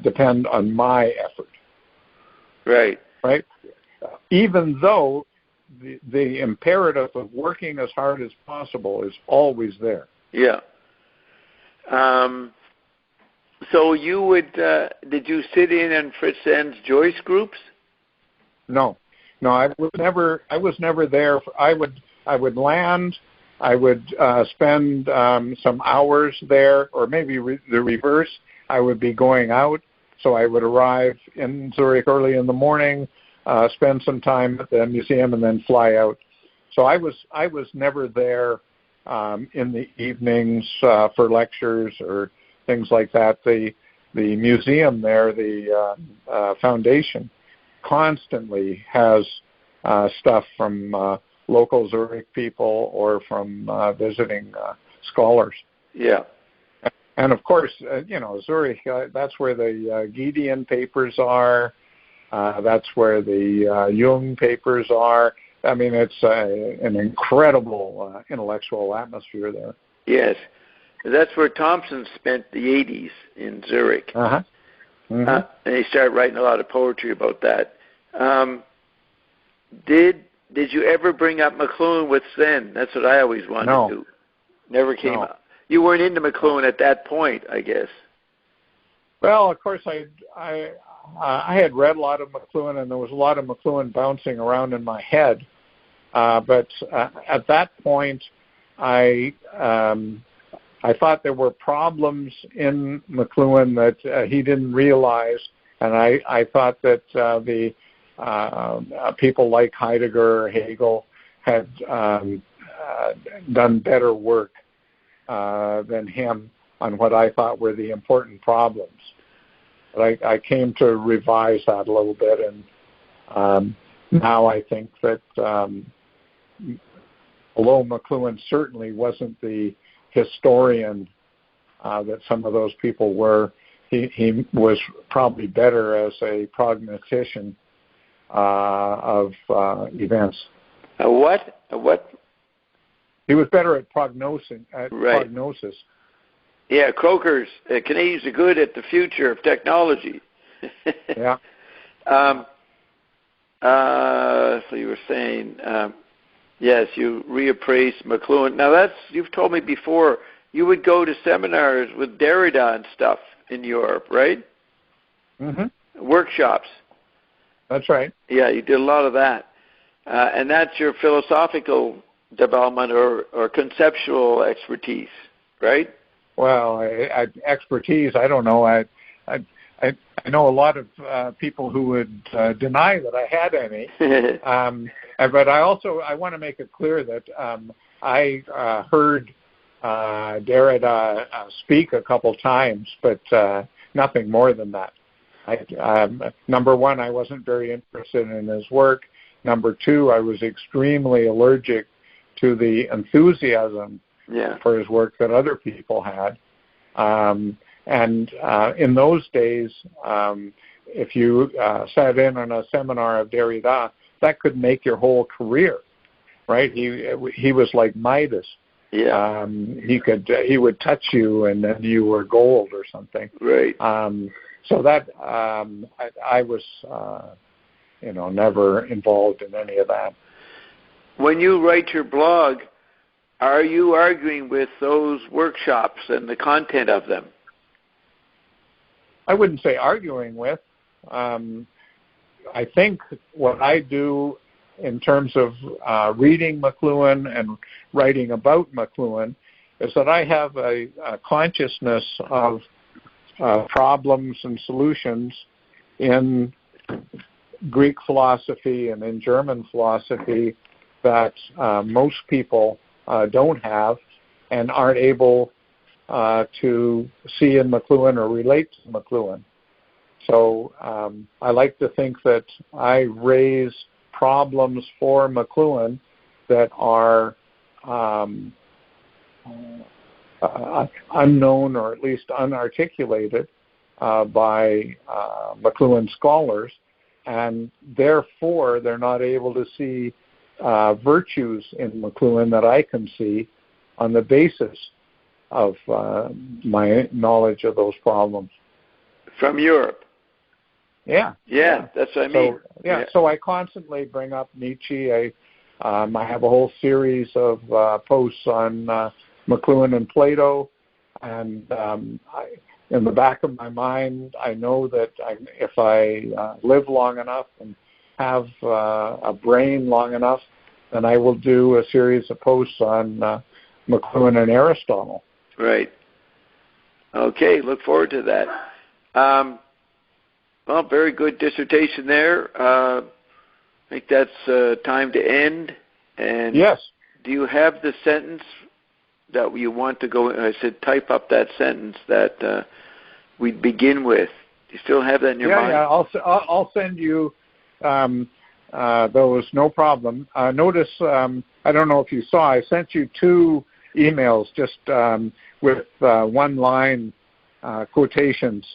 depend on my effort. Right. Right? Even though the imperative of working as hard as possible is always there. Yeah. So you would, did you sit in on Fritz Senn's Joyce groups? No, I was never there. I would land. I would spend some hours there, or maybe the reverse. I would be going out, so I would arrive in Zurich early in the morning, spend some time at the museum, and then fly out. So I was never there in the evenings for lectures or things like that. The museum there, the foundation, constantly has stuff from local Zurich people or from visiting scholars. Yeah. And of course, Zurich, that's where the Gideon papers are. That's where the Jung papers are. I mean, it's an incredible intellectual atmosphere there. Yes. That's where Thompson spent the 80s in Zurich. Uh-huh. Mm-hmm. And he started writing a lot of poetry about that. Did you ever bring up McLuhan with Senn? That's what I always wanted to do. Never came up. You weren't into McLuhan at that point, I guess. Well, of course, I had read a lot of McLuhan, and there was a lot of McLuhan bouncing around in my head. But at that point, I thought there were problems in McLuhan that he didn't realize, and I thought that the people like Heidegger or Hegel had done better work than him on what I thought were the important problems. But I came to revise that a little bit, and now I think that although McLuhan certainly wasn't the historian that some of those people were, he was probably better as a prognostatician of events. A what? He was better at prognosis. Yeah, Croker's Canadians are good at the future of technology. Yeah. So you were saying, yes, you reappraised McLuhan. Now you've told me before, you would go to seminars with Derrida and stuff in Europe, right? Mm-hmm. Workshops. That's right. Yeah, you did a lot of that. And that's your philosophical development or conceptual expertise, right? Well, expertise, I don't know. I know a lot of people who would deny that I had any. But I want to make it clear that I heard Derrida speak a couple times, but nothing more than that. Number one, I wasn't very interested in his work. Number two, I was extremely allergic to the enthusiasm for his work that other people had. And in those days, if you sat in on a seminar of Derrida, that could make your whole career, right? He was like Midas. Yeah. He would touch you, and then you were gold or something. Right. So that I was, never involved in any of that. When you write your blog, are you arguing with those workshops and the content of them? I wouldn't say arguing with. I think what I do in terms of reading McLuhan and writing about McLuhan is that I have a consciousness of problems and solutions in Greek philosophy and in German philosophy that most people don't have and aren't able to see in McLuhan or relate to McLuhan. So I like to think that I raise problems for McLuhan that are unknown or at least unarticulated by McLuhan scholars, and therefore they're not able to see virtues in McLuhan that I can see on the basis of my knowledge of those problems. From Europe. Yeah, that's what I mean. So I constantly bring up Nietzsche. I have a whole series of posts on McLuhan and Plato, and in the back of my mind, I know that if I live long enough and have a brain long enough, then I will do a series of posts on McLuhan and Aristotle. Right. Okay, look forward to that. Well, very good dissertation there. I think that's time to end. And yes. Do you have the sentence that you want to go? I said type up that sentence that we'd begin with. Do you still have that in your mind? Yeah. I'll send you those. No problem. Notice, I don't know if you saw, I sent you 2 emails just with one-line quotations.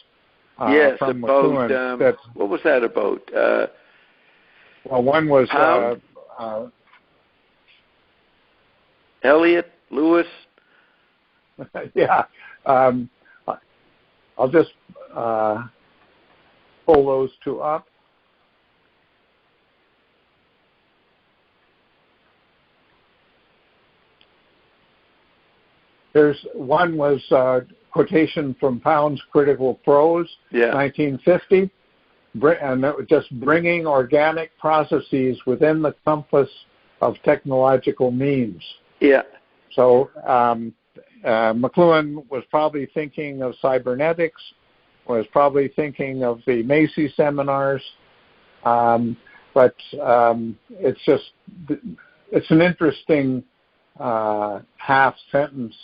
Yes, from about, McLuhan. What was that about? Well, one was Eliot, Lewis. Yeah. I'll just pull those 2 up. One was quotation from Pound's Critical Prose, 1950, and that was just bringing organic processes within the compass of technological means. Yeah. So McLuhan was probably thinking of cybernetics, was probably thinking of the Macy seminars, but it's an interesting half sentence.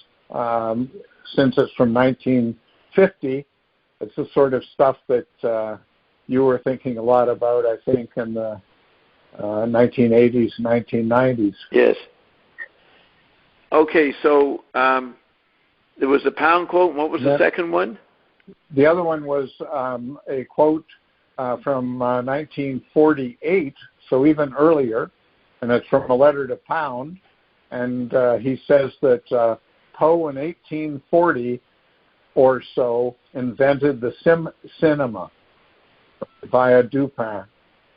Since it's from 1950, it's the sort of stuff that you were thinking a lot about, I think, in the 1980s, 1990s. Yes. Okay, so there was a Pound quote. What was the second one? The other one was a quote from 1948, so even earlier, and it's from a letter to Pound, and he says that Poe in 1840 or so invented the cinema via Dupin.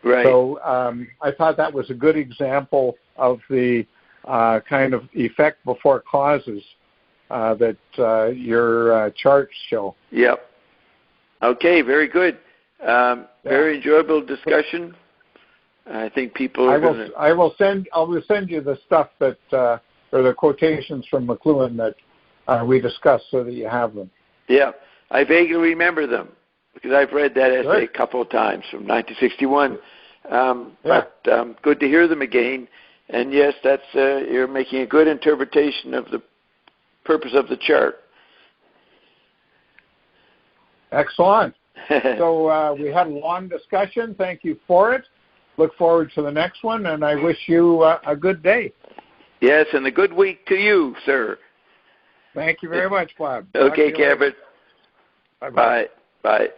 Right. So I thought that was a good example of the kind of effect before causes that your charts show. Yep. Okay, very good. Very enjoyable discussion. I think people are I will send you the stuff that or the quotations from McLuhan that we discussed so that you have them. Yeah, I vaguely remember them because I've read that essay a couple of times from 1961. But good to hear them again. And yes, that's you're making a good interpretation of the purpose of the chart. Excellent. So we had a long discussion. Thank you for it. Look forward to the next one, and I wish you a good day. Yes, and a good week to you, sir. Thank you very much, Bob. Okay, Cameron. Bye-bye. Bye. Bye.